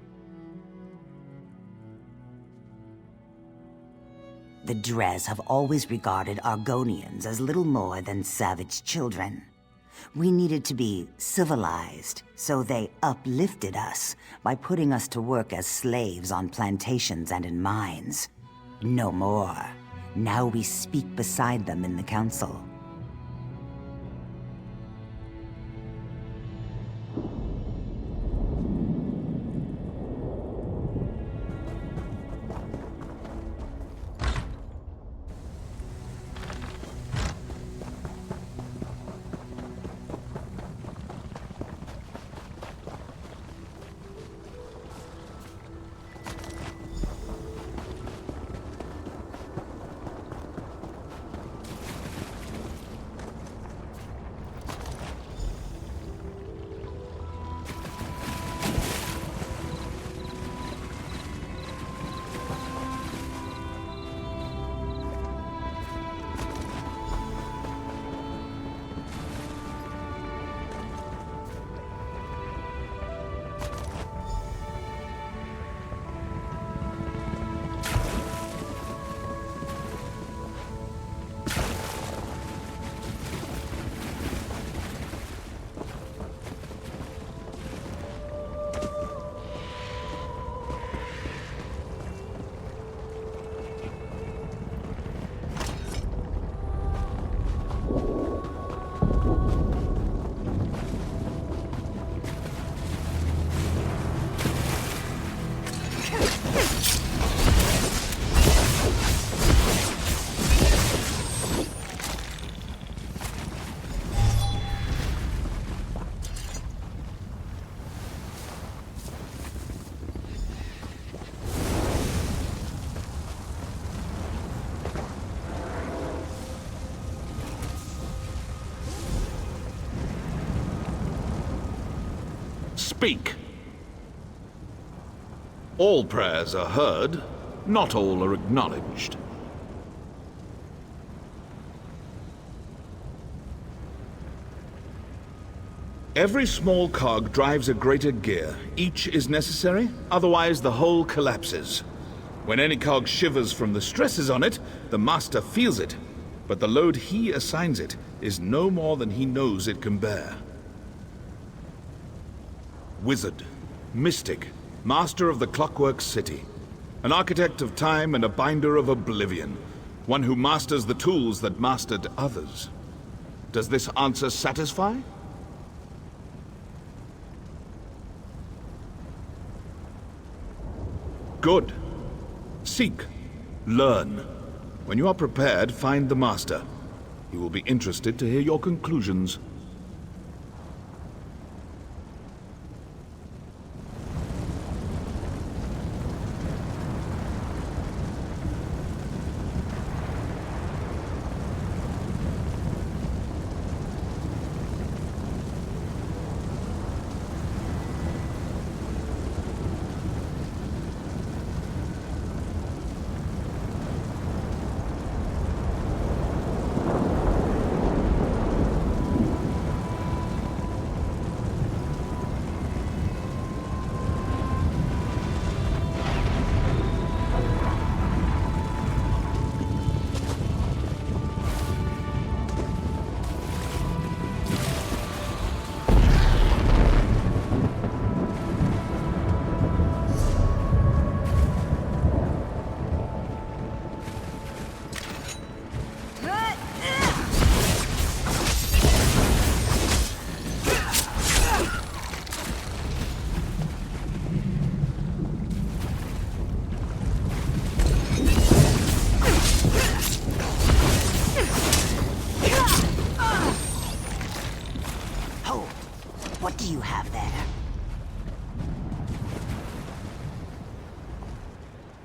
The Dres have always regarded Argonians as little more than savage children. We needed to be civilized, so they uplifted us by putting us to work as slaves on plantations and in mines. No more. Now we speak beside them in the council. Speak. All prayers are heard, not all are acknowledged. Every small cog drives a greater gear. Each is necessary, otherwise the whole collapses. When any cog shivers from the stresses on it, the master feels it, but the load he assigns it is no more than he knows it can bear. Wizard, mystic, master of the clockwork city, an architect of time and a binder of oblivion, one who masters the tools that mastered others. Does this answer satisfy? Good. Seek. Learn. When you are prepared, find the master. He will be interested to hear your conclusions.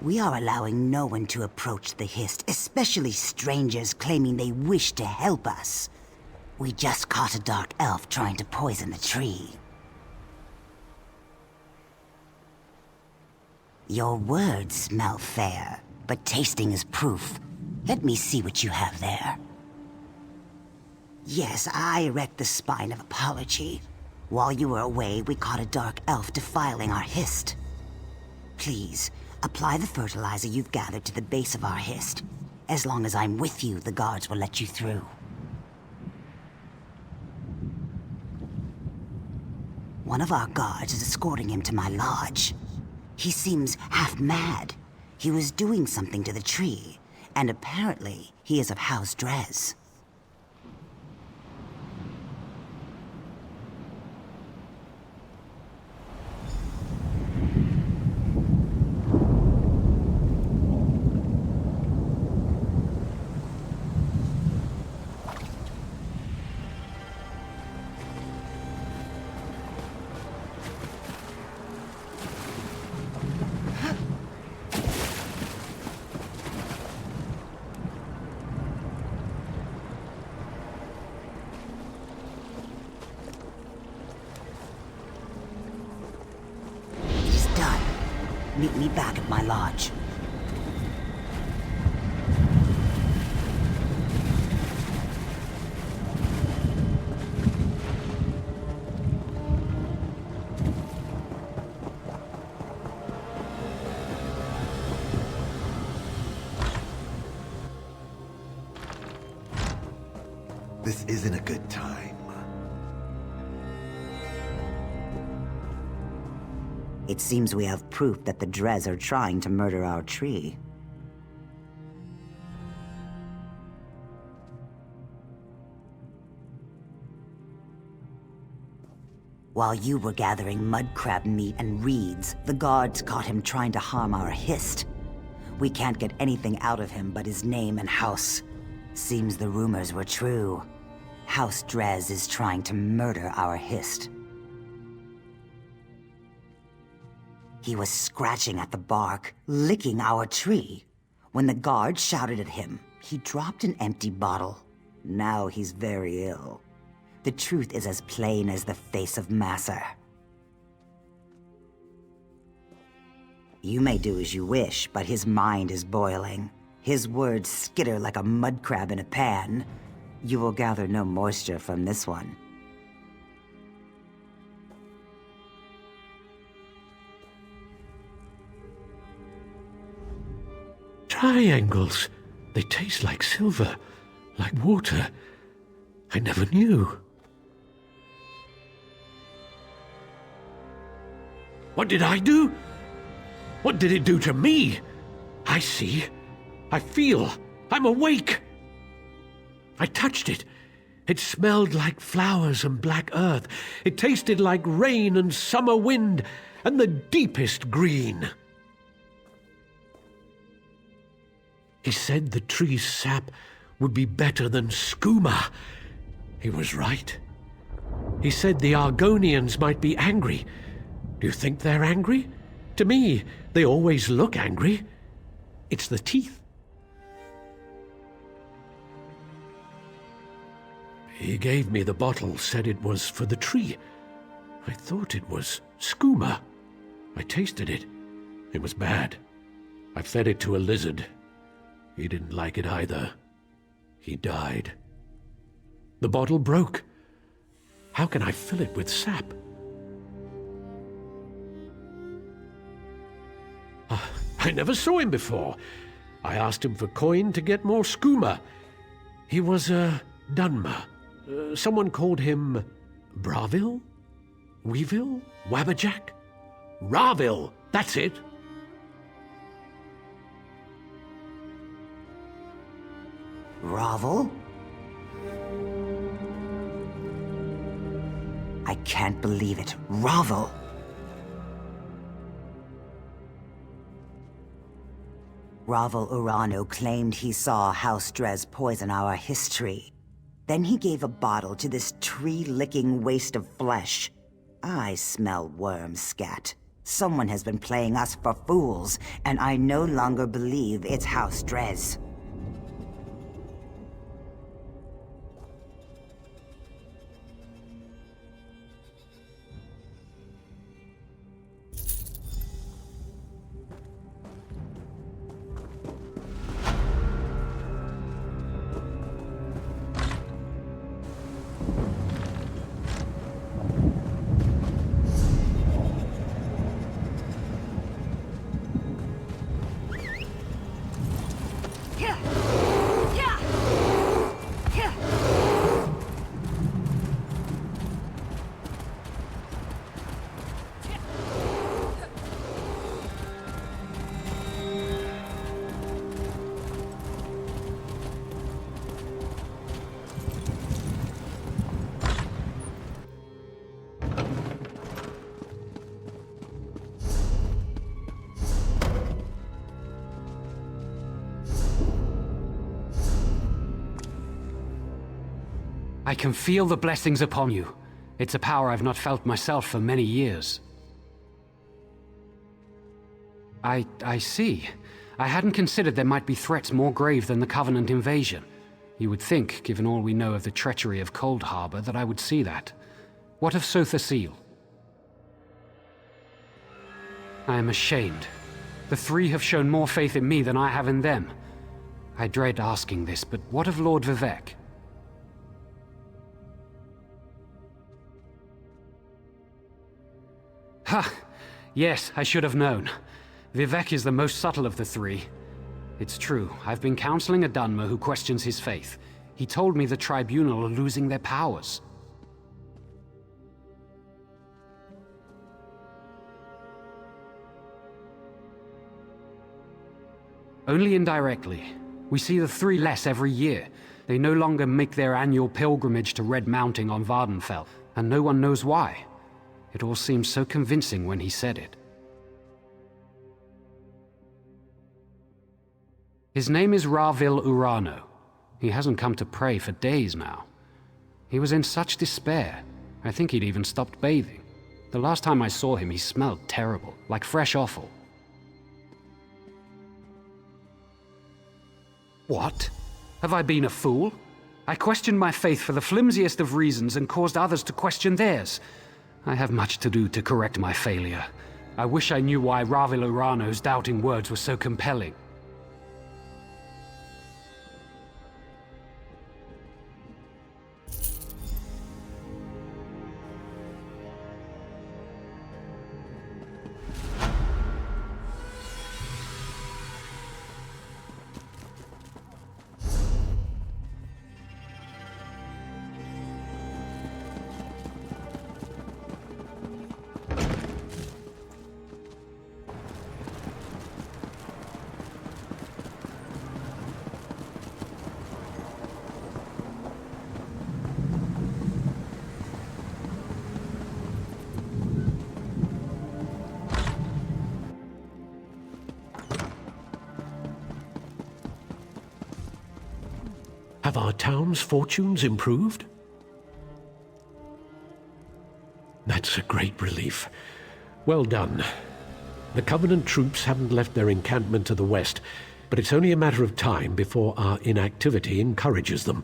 We are allowing no one to approach the Hist, especially strangers claiming they wish to help us. We just caught a dark elf trying to poison the tree. Your words smell fair, but tasting is proof. Let me see what you have there. Yes, I wrecked the spine of apology. While you were away, we caught a dark elf defiling our hist. Please, apply the fertilizer you've gathered to the base of our hist. As long as I'm with you, the guards will let you through. One of our guards is escorting him to my lodge. He seems half mad. He was doing something to the tree, and apparently he is of House Drez. Meet me back at my lodge. This isn't a good time. It seems we have proof that the Drez are trying to murder our tree. While you were gathering mudcrab meat and reeds, the guards caught him trying to harm our hist. We can't get anything out of him but his name and house. Seems the rumors were true. House Drez is trying to murder our hist. He was scratching at the bark, licking our tree. When the guard shouted at him, he dropped an empty bottle. Now he's very ill. The truth is as plain as the face of Masser. You may do as you wish, but his mind is boiling. His words skitter like a mud crab in a pan. You will gather no moisture from this one. Triangles. They taste like silver, like water. I never knew. What did I do? What did it do to me? I see. I feel. I'm awake. I touched it. It smelled like flowers and black earth. It tasted like rain and summer wind and the deepest green. He said the tree's sap would be better than skooma. He was right. He said the Argonians might be angry. Do you think they're angry? To me, they always look angry. It's the teeth. He gave me the bottle, said it was for the tree. I thought it was skooma. I tasted it. It was bad. I fed it to a lizard. He didn't like it either. He died. The bottle broke. How can I fill it with sap? I never saw him before. I asked him for coin to get more skooma. He was a Dunmer. Someone called him Braville? Weeville? Wabberjack? Raville, that's it. Ravel? I can't believe it. Ravel! Ravel Urano claimed he saw House Drez poison our history. Then he gave a bottle to this tree-licking waste of flesh. I smell worm scat. Someone has been playing us for fools, and I no longer believe it's House Drez. I can feel the blessings upon you. It's a power I've not felt myself for many years. I see. I hadn't considered there might be threats more grave than the Covenant invasion. You would think, given all we know of the treachery of Cold Harbor, that I would see that. What of Sotha Seal? I am ashamed. The three have shown more faith in me than I have in them. I dread asking this, but what of Lord Vivek? Ha! Yes, I should have known. Vivek is the most subtle of the three. It's true, I've been counseling a Dunmer who questions his faith. He told me the Tribunal are losing their powers. Only indirectly. We see the three less every year. They no longer make their annual pilgrimage to Red Mountain on Vardenfell, and no one knows why. It all seemed so convincing when he said it. His name is Ravil Urano. He hasn't come to pray for days now. He was in such despair. I think he'd even stopped bathing. The last time I saw him, he smelled terrible, like fresh offal. What? Have I been a fool? I questioned my faith for the flimsiest of reasons and caused others to question theirs. I have much to do to correct my failure. I wish I knew why Ravil Urano's doubting words were so compelling. Have our town's fortunes improved? That's a great relief. Well done. The Covenant troops haven't left their encampment to the west, but it's only a matter of time before our inactivity encourages them.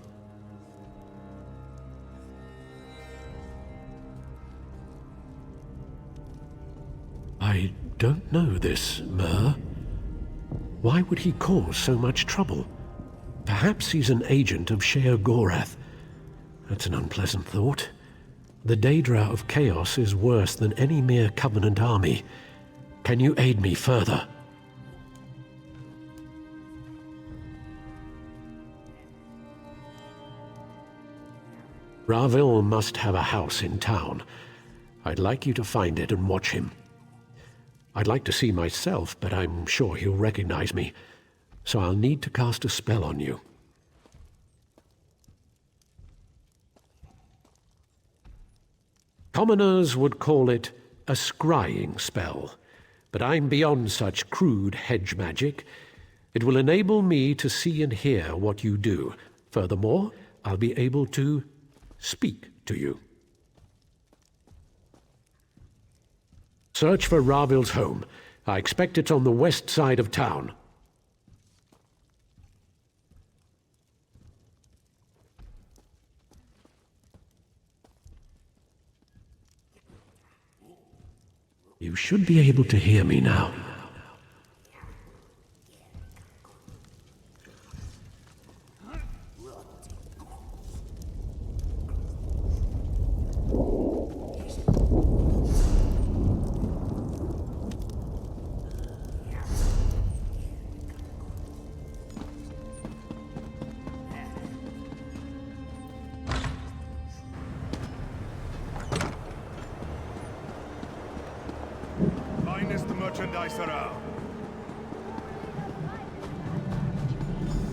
I don't know this, Mer. Why would he cause so much trouble? Perhaps he's an agent of Sheer Gorath. That's an unpleasant thought. The Daedra of Chaos is worse than any mere Covenant army. Can you aid me further? Ravil must have a house in town. I'd like you to find it and watch him. I'd like to see myself, but I'm sure he'll recognize me. So I'll need to cast a spell on you. Commoners would call it a scrying spell, but I'm beyond such crude hedge magic. It will enable me to see and hear what you do. Furthermore, I'll be able to speak to you. Search for Ravil's home. I expect it's on the west side of town. You should be able to hear me now.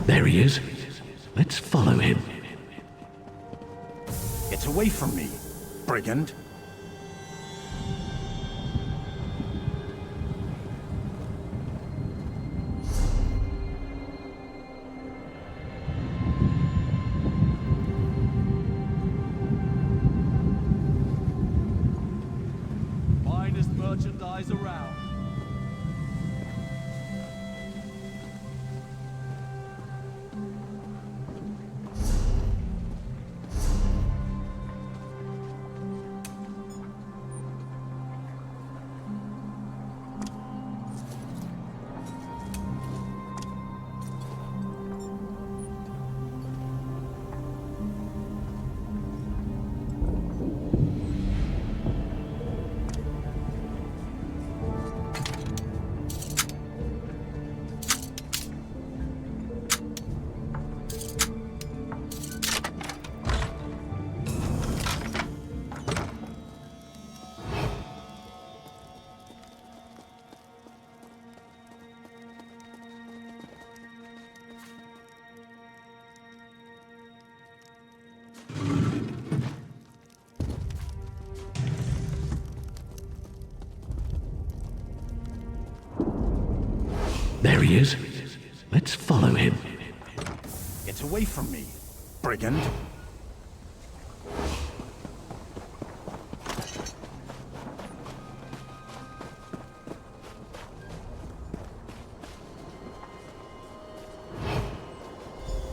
There he is. Let's follow him. Get away from me, brigand. merchandise around. There he is. Let's follow him. Get away from me, brigand.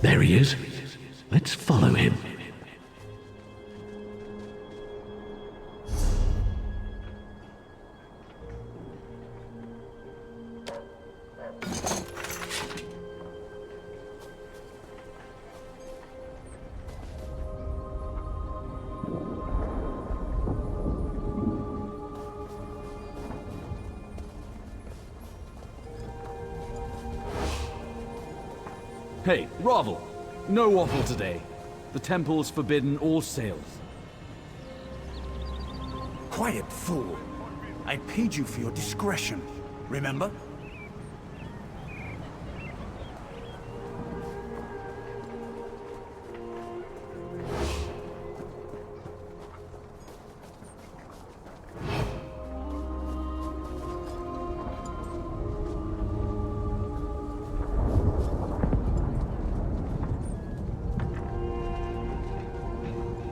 There he is. Let's follow him. Hey, Ravel! No waffle today. The temple's forbidden all sales. Quiet, fool. I paid you for your discretion, remember?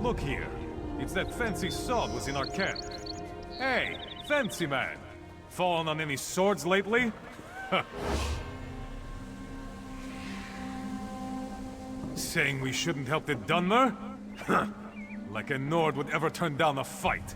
Look here. It's that fancy sword was in our camp. Hey, fancy man. Fallen on any swords lately? Saying we shouldn't help the Dunmer? Like a Nord would ever turn down a fight.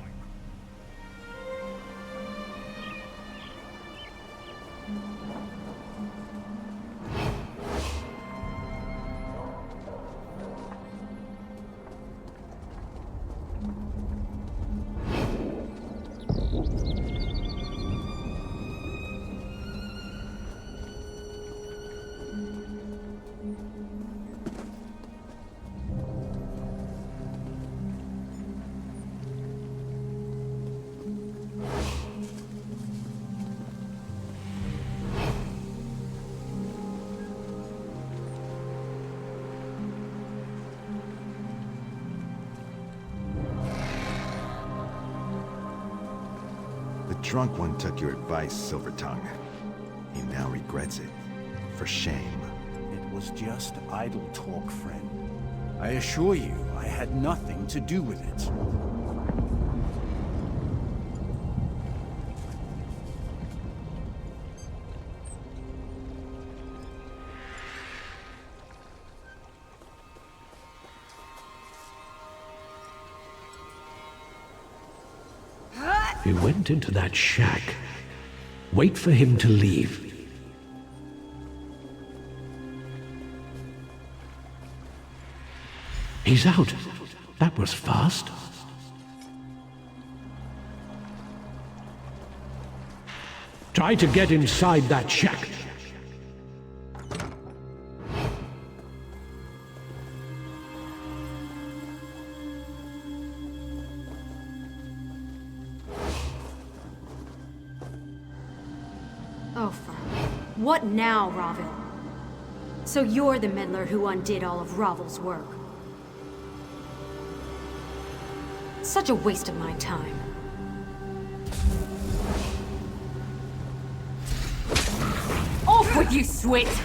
The drunk one took your advice, Silvertongue. He now regrets it. For shame. It was just idle talk, friend. I assure you, I had nothing to do with it. We went into that shack. Wait for him to leave. He's out. That was fast. Try to get inside that shack. Oh, what now, Ravel? So you're the meddler who undid all of Ravel's work. Such a waste of my time. Off with you, Swit!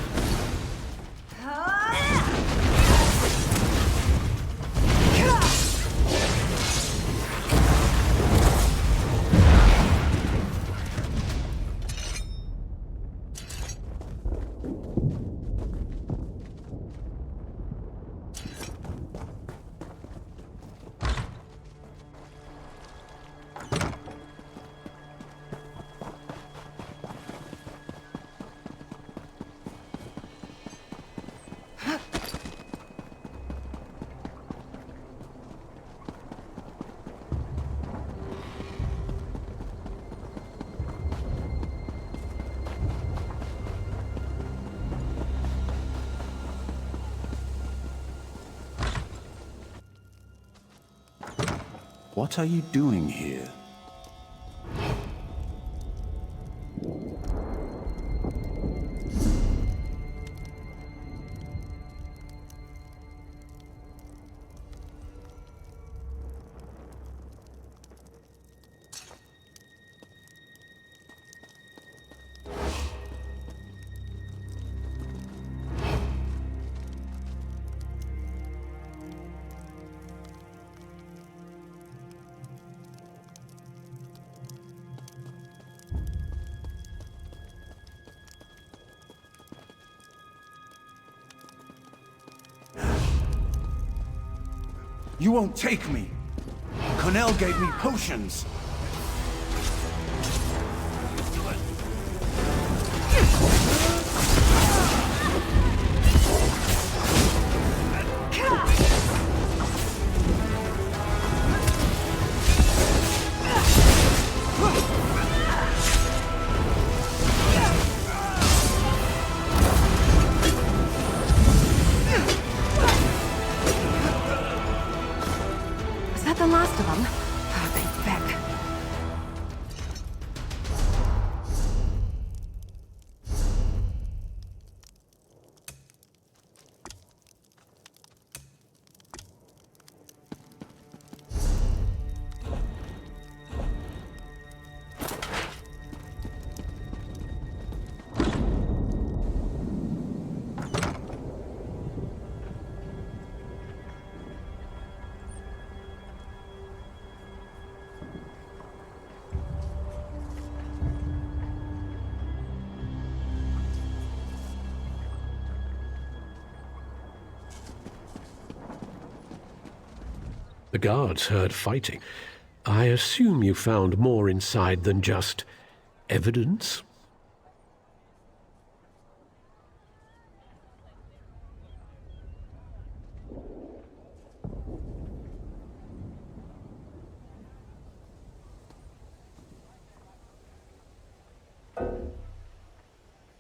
What are you doing here? You won't take me. Cornell gave me potions. The last of them? Oh, they beg. The guards heard fighting. I assume you found more inside than just evidence?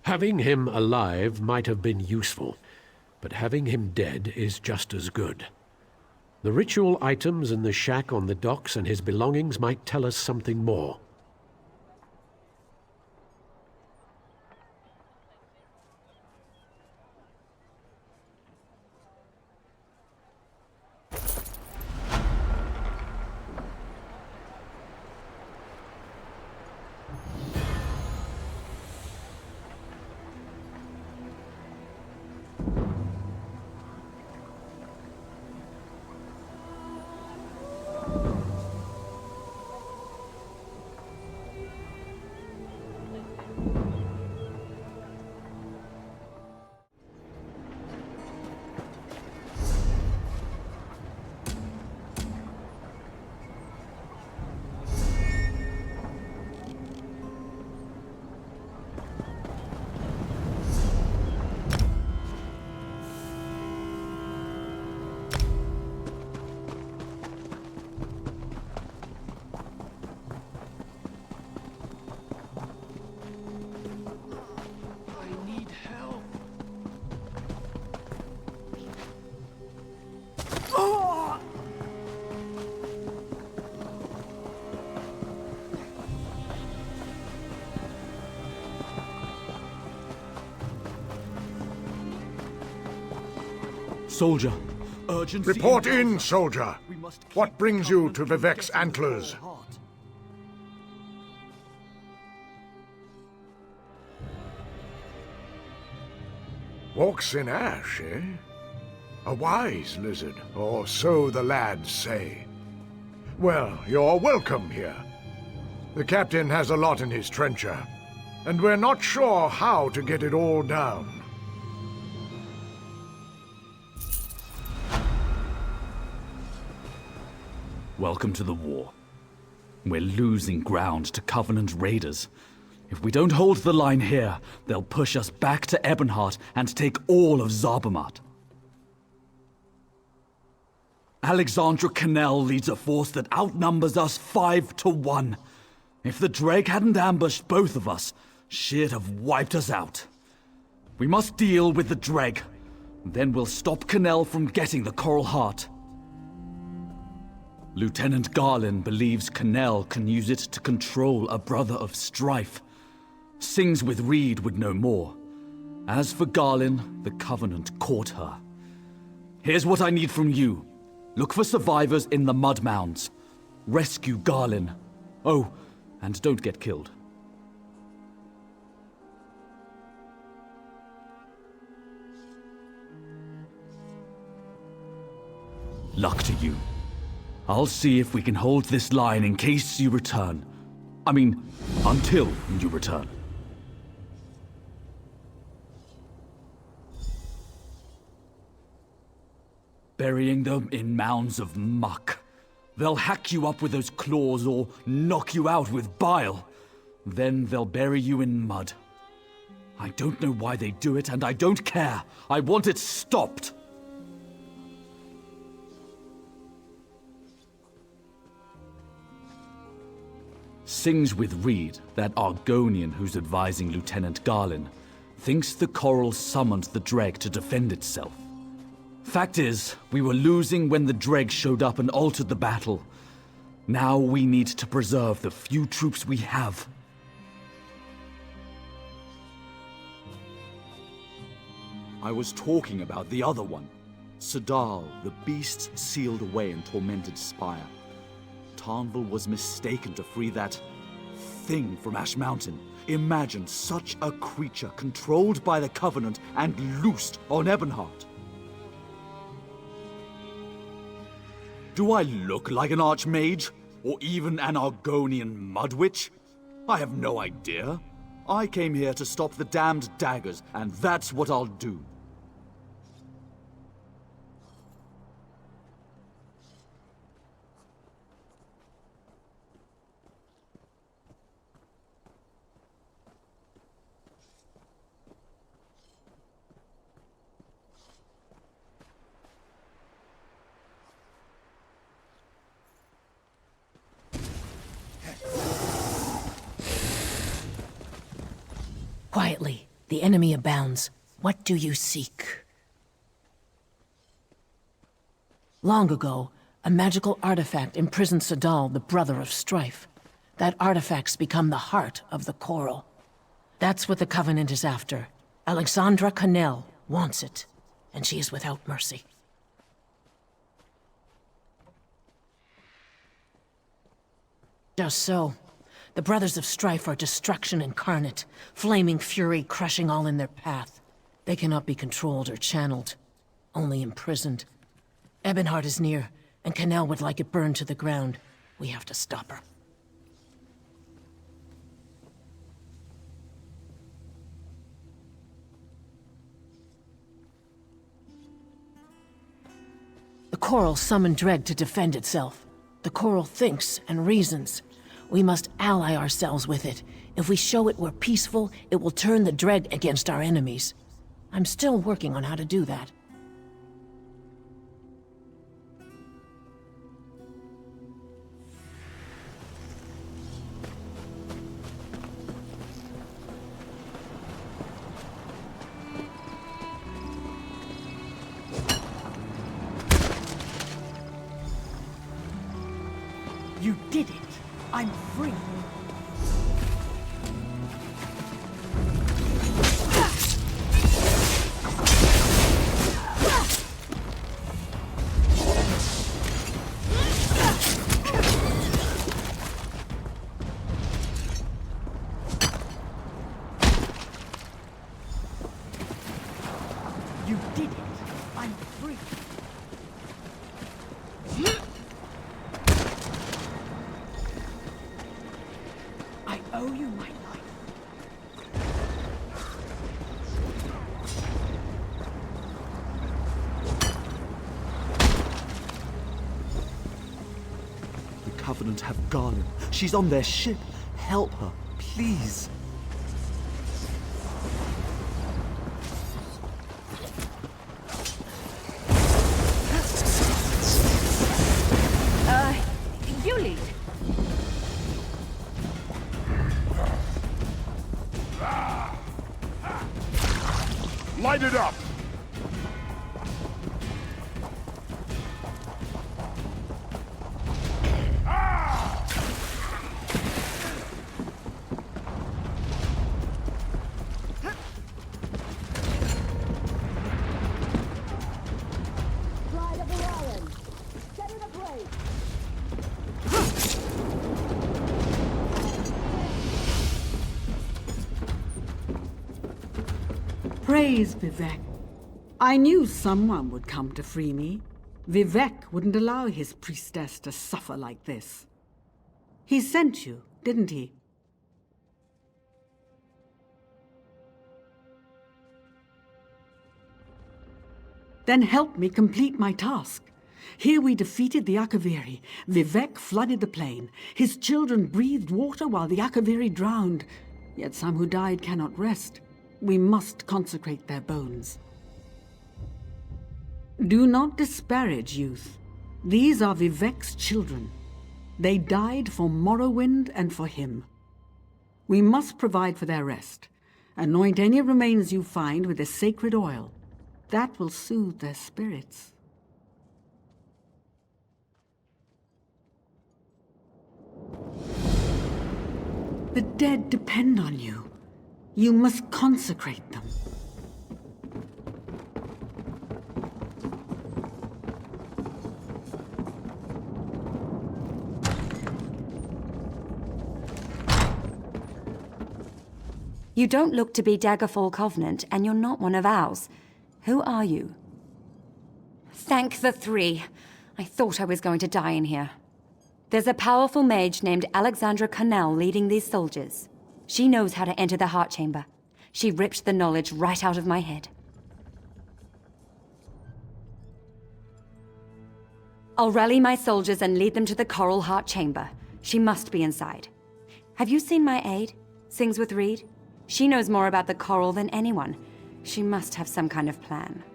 Having him alive might have been useful, but having him dead is just as good. The ritual items in the shack on the docks and his belongings might tell us something more. Soldier, urgency... Report in, soldier. What brings you to Vivek's antlers? Walks in ash, eh? A wise lizard, or so the lads say. Well, you're welcome here. The captain has a lot in his trencher, and we're not sure how to get it all down. Welcome to the war. We're losing ground to Covenant raiders. If we don't hold the line here, they'll push us back to Ebonhart and take all of Zarbamat. Alexandra Cannell leads a force that outnumbers us 5-1. If the Dreg hadn't ambushed both of us, she'd have wiped us out. We must deal with the Dreg. Then we'll stop Cannell from getting the Coral Heart. Lieutenant Garland believes Cannell can use it to control a brother of strife. Sings with Reed would know more. As for Garland, the Covenant caught her. Here's what I need from you. Look for survivors in the mud mounds. Rescue Garland. Oh, and don't get killed. Luck to you. I'll see if we can hold this line in case you return. I mean, until you return. Burying them in mounds of muck. They'll hack you up with those claws or knock you out with bile. Then they'll bury you in mud. I don't know why they do it, and I don't care. I want it stopped. Sings with Reed, that Argonian who's advising Lieutenant Garland, thinks the coral summoned the Dreg to defend itself. Fact is, we were losing when the Dreg showed up and altered the battle. Now we need to preserve the few troops we have. I was talking about the other one. Sadal, the beast sealed away in tormented spire. Tarnval was mistaken to free that thing from Ash Mountain. Imagine such a creature controlled by the Covenant and loosed on Ebenhart. Do I look like an archmage? Or even an Argonian mudwitch? I have no idea. I came here to stop the damned daggers, and that's what I'll do. Quietly, the enemy abounds. What do you seek? Long ago, a magical artifact imprisoned Sadal, the brother of strife. That artifact's become the heart of the coral. That's what the Covenant is after. Alexandra Cannell wants it, and she is without mercy. Just so. The Brothers of Strife are destruction incarnate, flaming fury crushing all in their path. They cannot be controlled or channeled, only imprisoned. Ebenhart is near, and Cannell would like it burned to the ground. We have to stop her. The coral summoned Dreg to defend itself. The coral thinks and reasons. We must ally ourselves with it. If we show it we're peaceful, it will turn the Dreg against our enemies. I'm still working on how to do that. You did it! I'm free! You did it! I'm free! I owe you my life. The Covenant have Garland. She's on their ship. Help her, please. You lead. Light it up! Praise Vivek. I knew someone would come to free me. Vivek wouldn't allow his priestess to suffer like this. He sent you, didn't he? Then help me complete my task. Here we defeated the Akaviri. Vivek flooded the plain. His children breathed water while the Akaviri drowned. Yet some who died cannot rest. We must consecrate their bones. Do not disparage youth. These are Vivek's children. They died for Morrowind and for him. We must provide for their rest. Anoint any remains you find with the sacred oil. That will soothe their spirits. The dead depend on you. You must consecrate them. You don't look to be Daggerfall Covenant, and you're not one of ours. Who are you? Thank the three. I thought I was going to die in here. There's a powerful mage named Alexandra Connell leading these soldiers. She knows how to enter the heart chamber. She ripped the knowledge right out of my head. I'll rally my soldiers and lead them to the Coral Heart Chamber. She must be inside. Have you seen my aide? Sings with Reed? She knows more about the coral than anyone. She must have some kind of plan.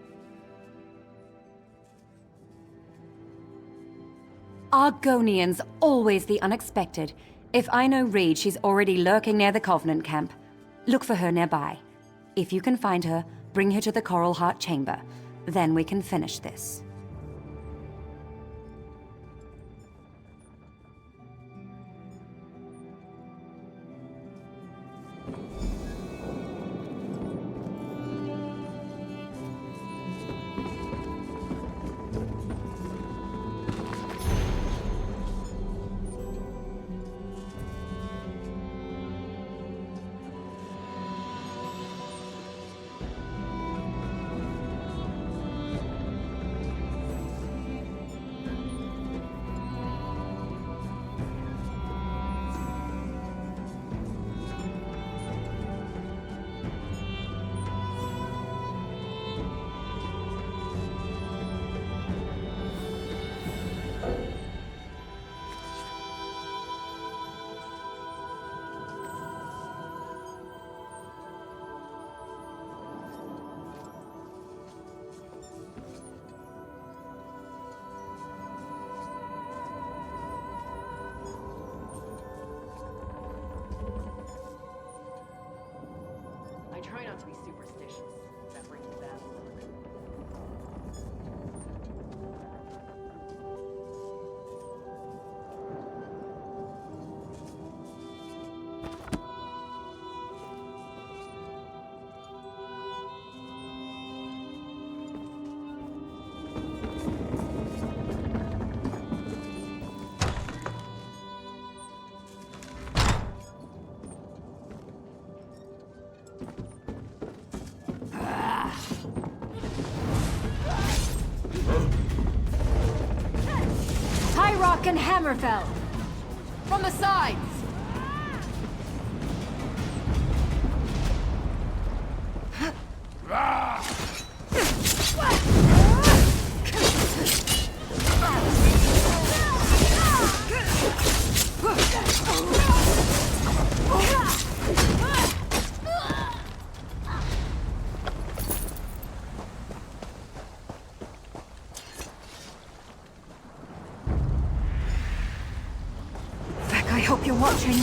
Argonians, always the unexpected. If I know Reed, she's already lurking near the Covenant camp. Look for her nearby. If you can find her, bring her to the Coral Heart Chamber. Then we can finish this. I try not to be superstitious. That brings bad luck. Rock and Hammerfell! From the sides! I hope you're watching.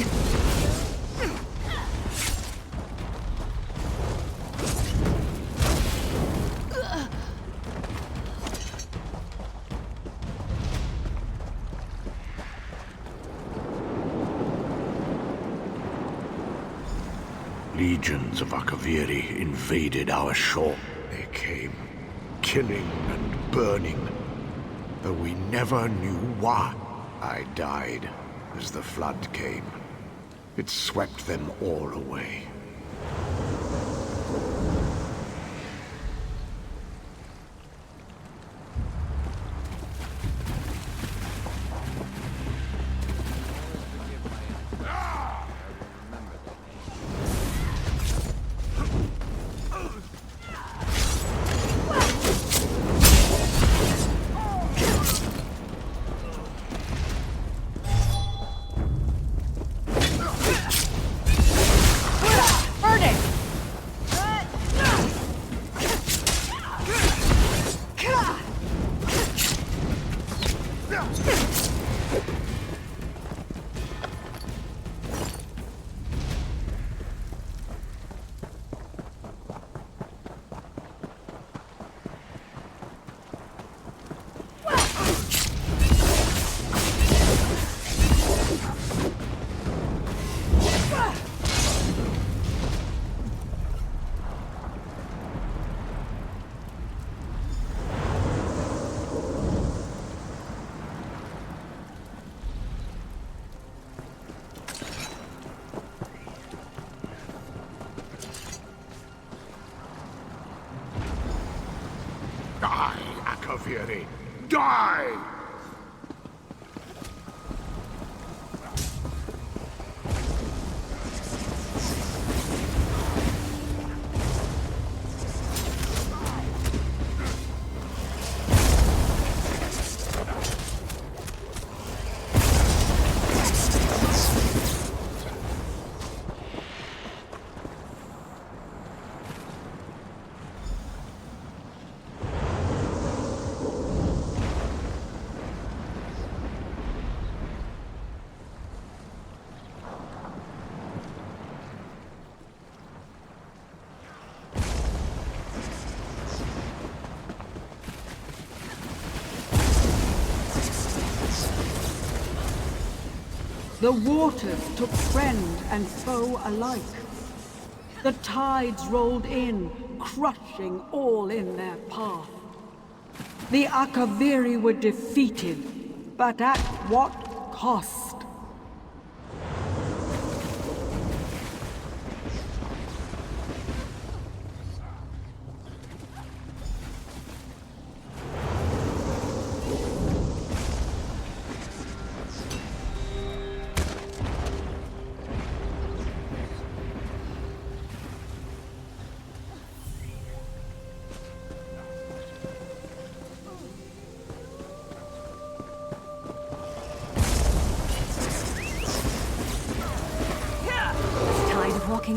Legions of Akaviri invaded our shore. They came, killing and burning, though we never knew why. I died as the flood came. It swept them all away. Akaviri! Die! The waters took friend and foe alike. The tides rolled in, crushing all in their path. The Akaviri were defeated, but at what cost?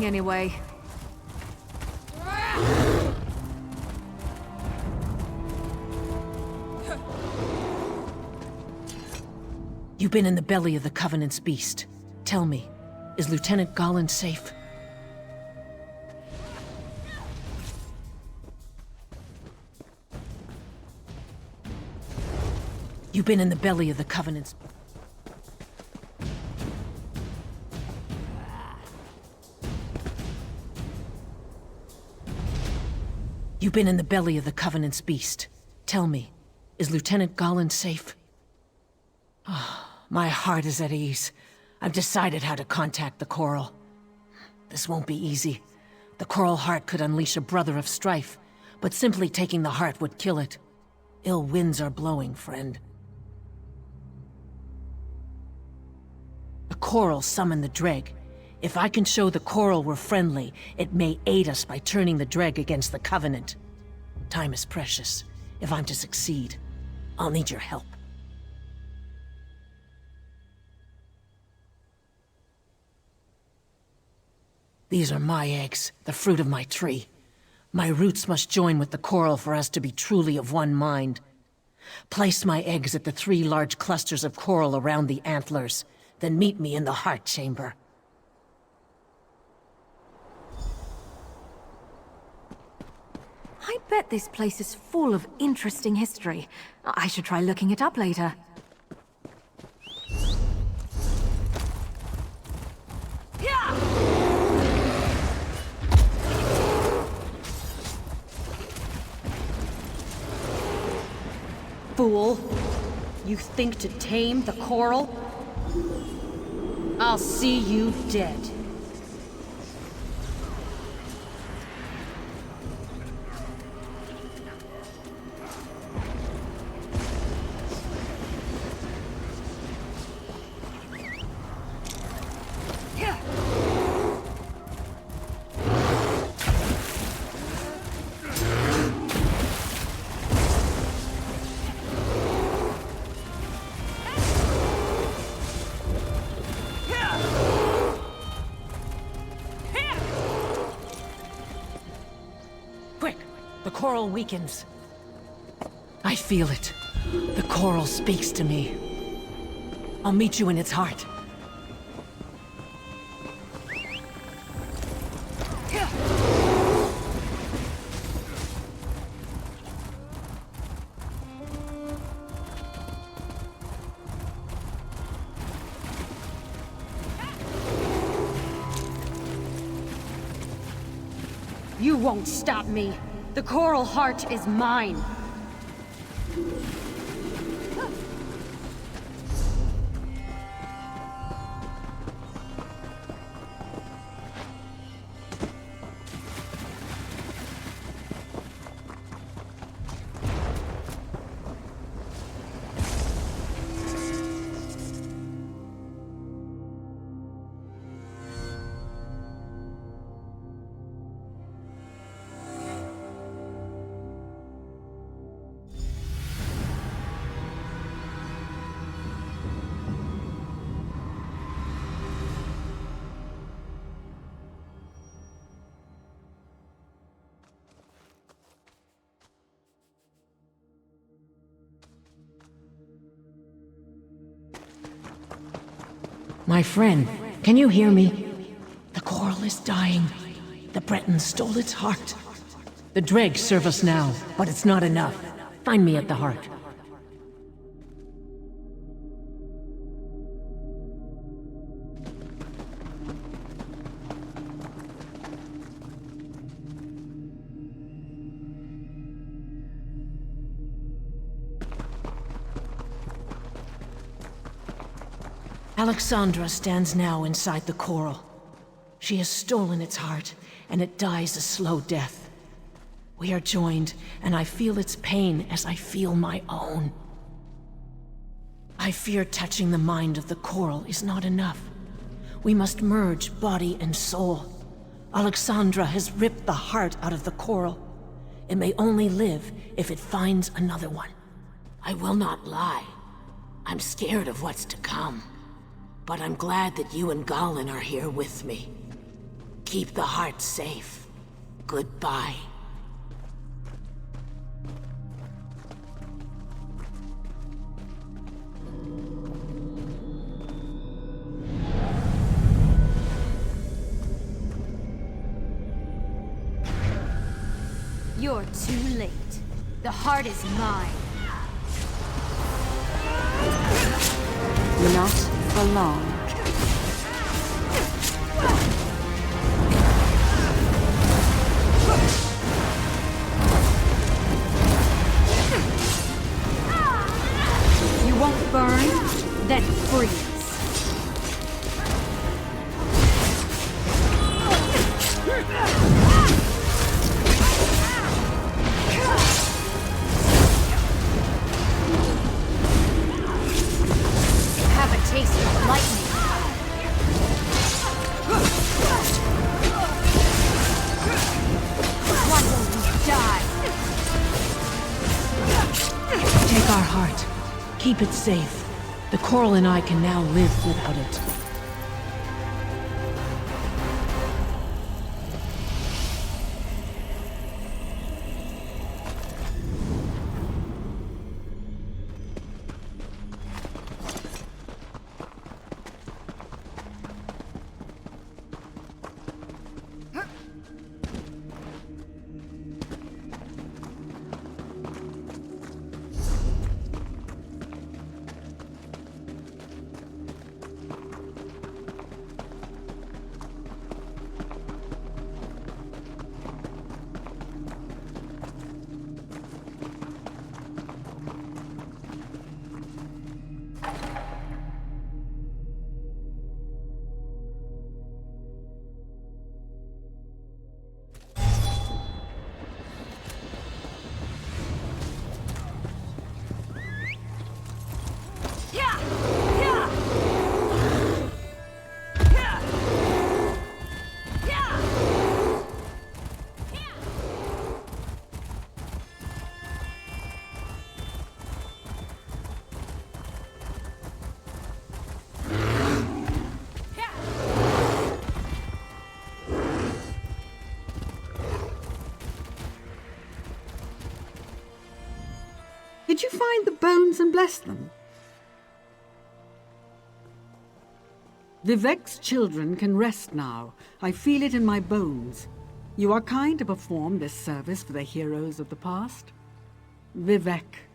Anyway. You've been in the belly of the Covenant's beast. Tell me, is Lieutenant Garland safe? You've been in the belly of the Covenant's... You've been in the belly of the Covenant's beast. Tell me, is Lieutenant Garland safe? Oh, my heart is at ease. I've decided how to contact the Coral. This won't be easy. The Coral Heart could unleash a brother of strife, but simply taking the heart would kill it. Ill winds are blowing, friend. The Coral summoned the Dreg. If I can show the Coral we're friendly, it may aid us by turning the Dreg against the Covenant. Time is precious. If I'm to succeed, I'll need your help. These are my eggs, the fruit of my tree. My roots must join with the Coral for us to be truly of one mind. Place my eggs at the 3 large clusters of coral around the antlers, then meet me in the heart chamber. I bet this place is full of interesting history. I should try looking it up later. Fool! You think to tame the Coral? I'll see you dead. Coral weakens. I feel it. The Coral speaks to me. I'll meet you in its heart. You won't stop me. The Coral Heart is mine. My friend, can you hear me? The coral is dying. The Bretons stole its heart. The dregs serve us now, but it's not enough. Find me at the heart. Alexandra stands now inside the coral. She has stolen its heart, and it dies a slow death. We are joined, and I feel its pain as I feel my own. I fear touching the mind of the coral is not enough. We must merge body and soul. Alexandra has ripped the heart out of the coral. It may only live if it finds another one. I will not lie. I'm scared of what's to come. But I'm glad that you and Gallen are here with me. Keep the heart safe. Goodbye. You're too late. The heart is mine. Not for long. You won't burn? Then freeze. Have a taste of lightning. Why won't you die? Take our heart. Keep it safe. The coral and I can now live without it. Did you find the bones and bless them? Vivek's children can rest now. I feel it in my bones. You are kind to perform this service for the heroes of the past. Vivek,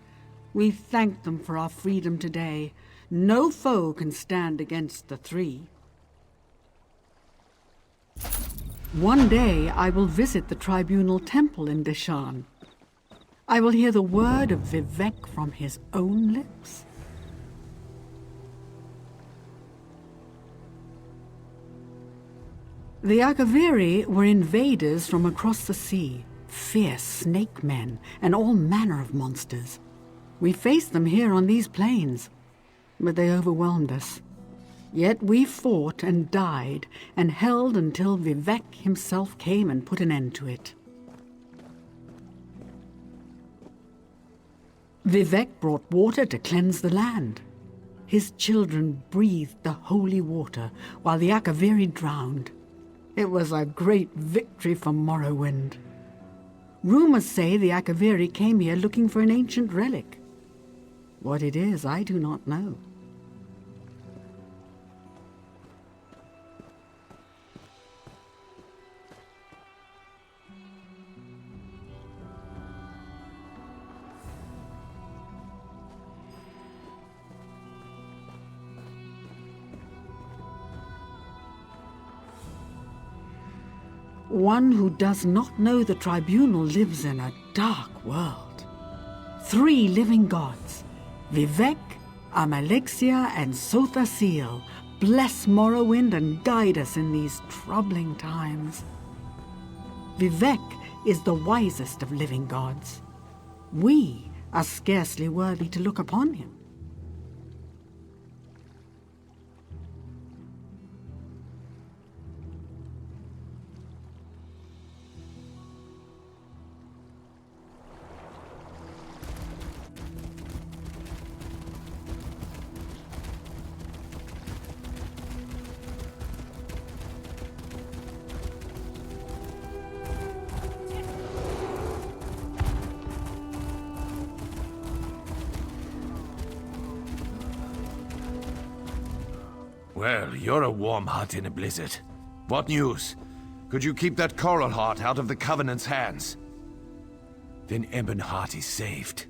we thank them for our freedom today. No foe can stand against the three. One day I will visit the tribunal temple in Deshan. I will hear the word of Vivek from his own lips. The Akaviri were invaders from across the sea, fierce snake men and all manner of monsters. We faced them here on these plains, but they overwhelmed us. Yet we fought and died and held until Vivek himself came and put an end to it. Vivek brought water to cleanse the land. His children breathed the holy water while the Akaviri drowned. It was a great victory for Morrowind. Rumors say the Akaviri came here looking for an ancient relic. What it is, I do not know. One who does not know the tribunal lives in a dark world. 3 living gods, Vivek, Amalexia, and Sothasil, bless Morrowind and guide us in these troubling times. Vivek is the wisest of living gods. We are scarcely worthy to look upon him. Well, you're a warm heart in a blizzard. What news? Could you keep that coral heart out of the Covenant's hands? Then Ebonhart is saved.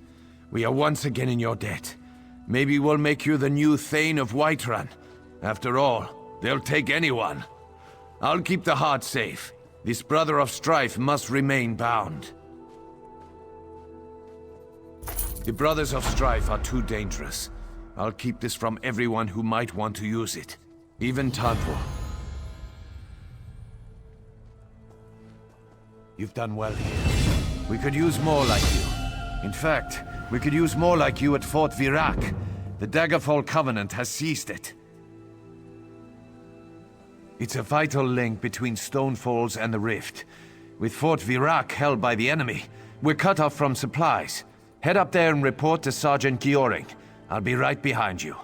We are once again in your debt. Maybe we'll make you the new Thane of Whiterun. After all, they'll take anyone. I'll keep the heart safe. This brother of strife must remain bound. The brothers of strife are too dangerous. I'll keep this from everyone who might want to use it. Even Tadvor. You've done well here. We could use more like you. In fact, we could use more like you at Fort Virak. The Daggerfall Covenant has seized it. It's a vital link between Stounfolz and the Rift. With Fort Virak held by the enemy, we're cut off from supplies. Head up there and report to Sergeant Gioring. I'll be right behind you.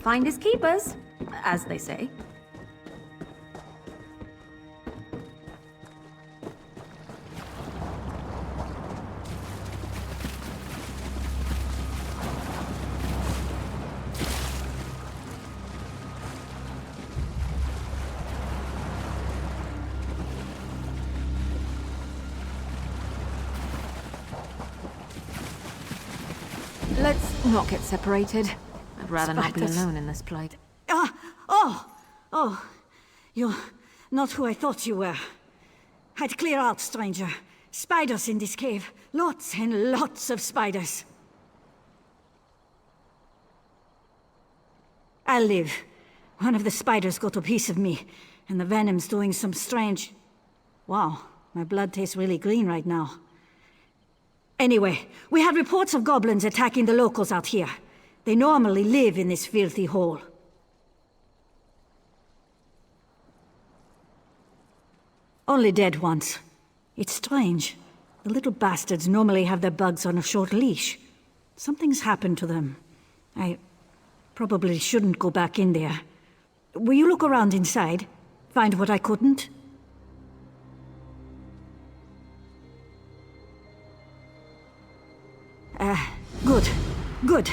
Finders keepers, as they say. Let's not get separated. I'd rather not be alone in this plight. You're not who I thought you were. I'd clear out, stranger. Spiders in this cave. Lots and lots of spiders. I'll live. One of the spiders got a piece of me, and the venom's doing some strange... Wow, my blood tastes really green right now. Anyway, we had reports of goblins attacking the locals out here. They normally live in this filthy hole. Only dead ones. It's strange. The little bastards normally have their bugs on a short leash. Something's happened to them. I probably shouldn't go back in there. Will you look around inside? Find what I couldn't? Good.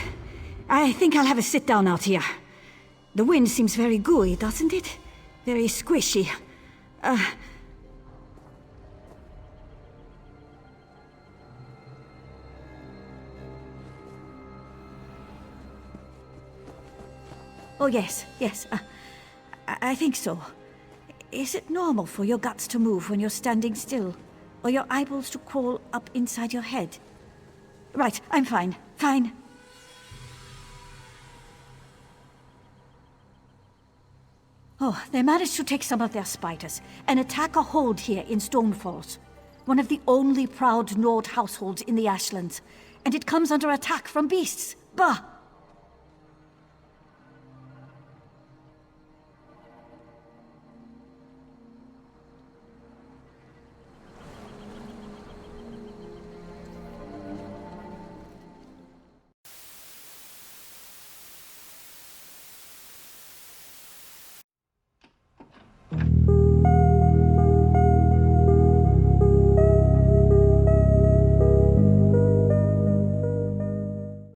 I think I'll have a sit down out here. The wind seems very gooey, doesn't it? Very squishy. Oh, yes. I think so. Is it normal for your guts to move when you're standing still? Or your eyeballs to crawl up inside your head? Right, I'm fine. Fine. Oh, they managed to take some of their spiders and attack a hold here in Stounfolz. One of the only proud Nord households in the Ashlands. And it comes under attack from beasts. Bah!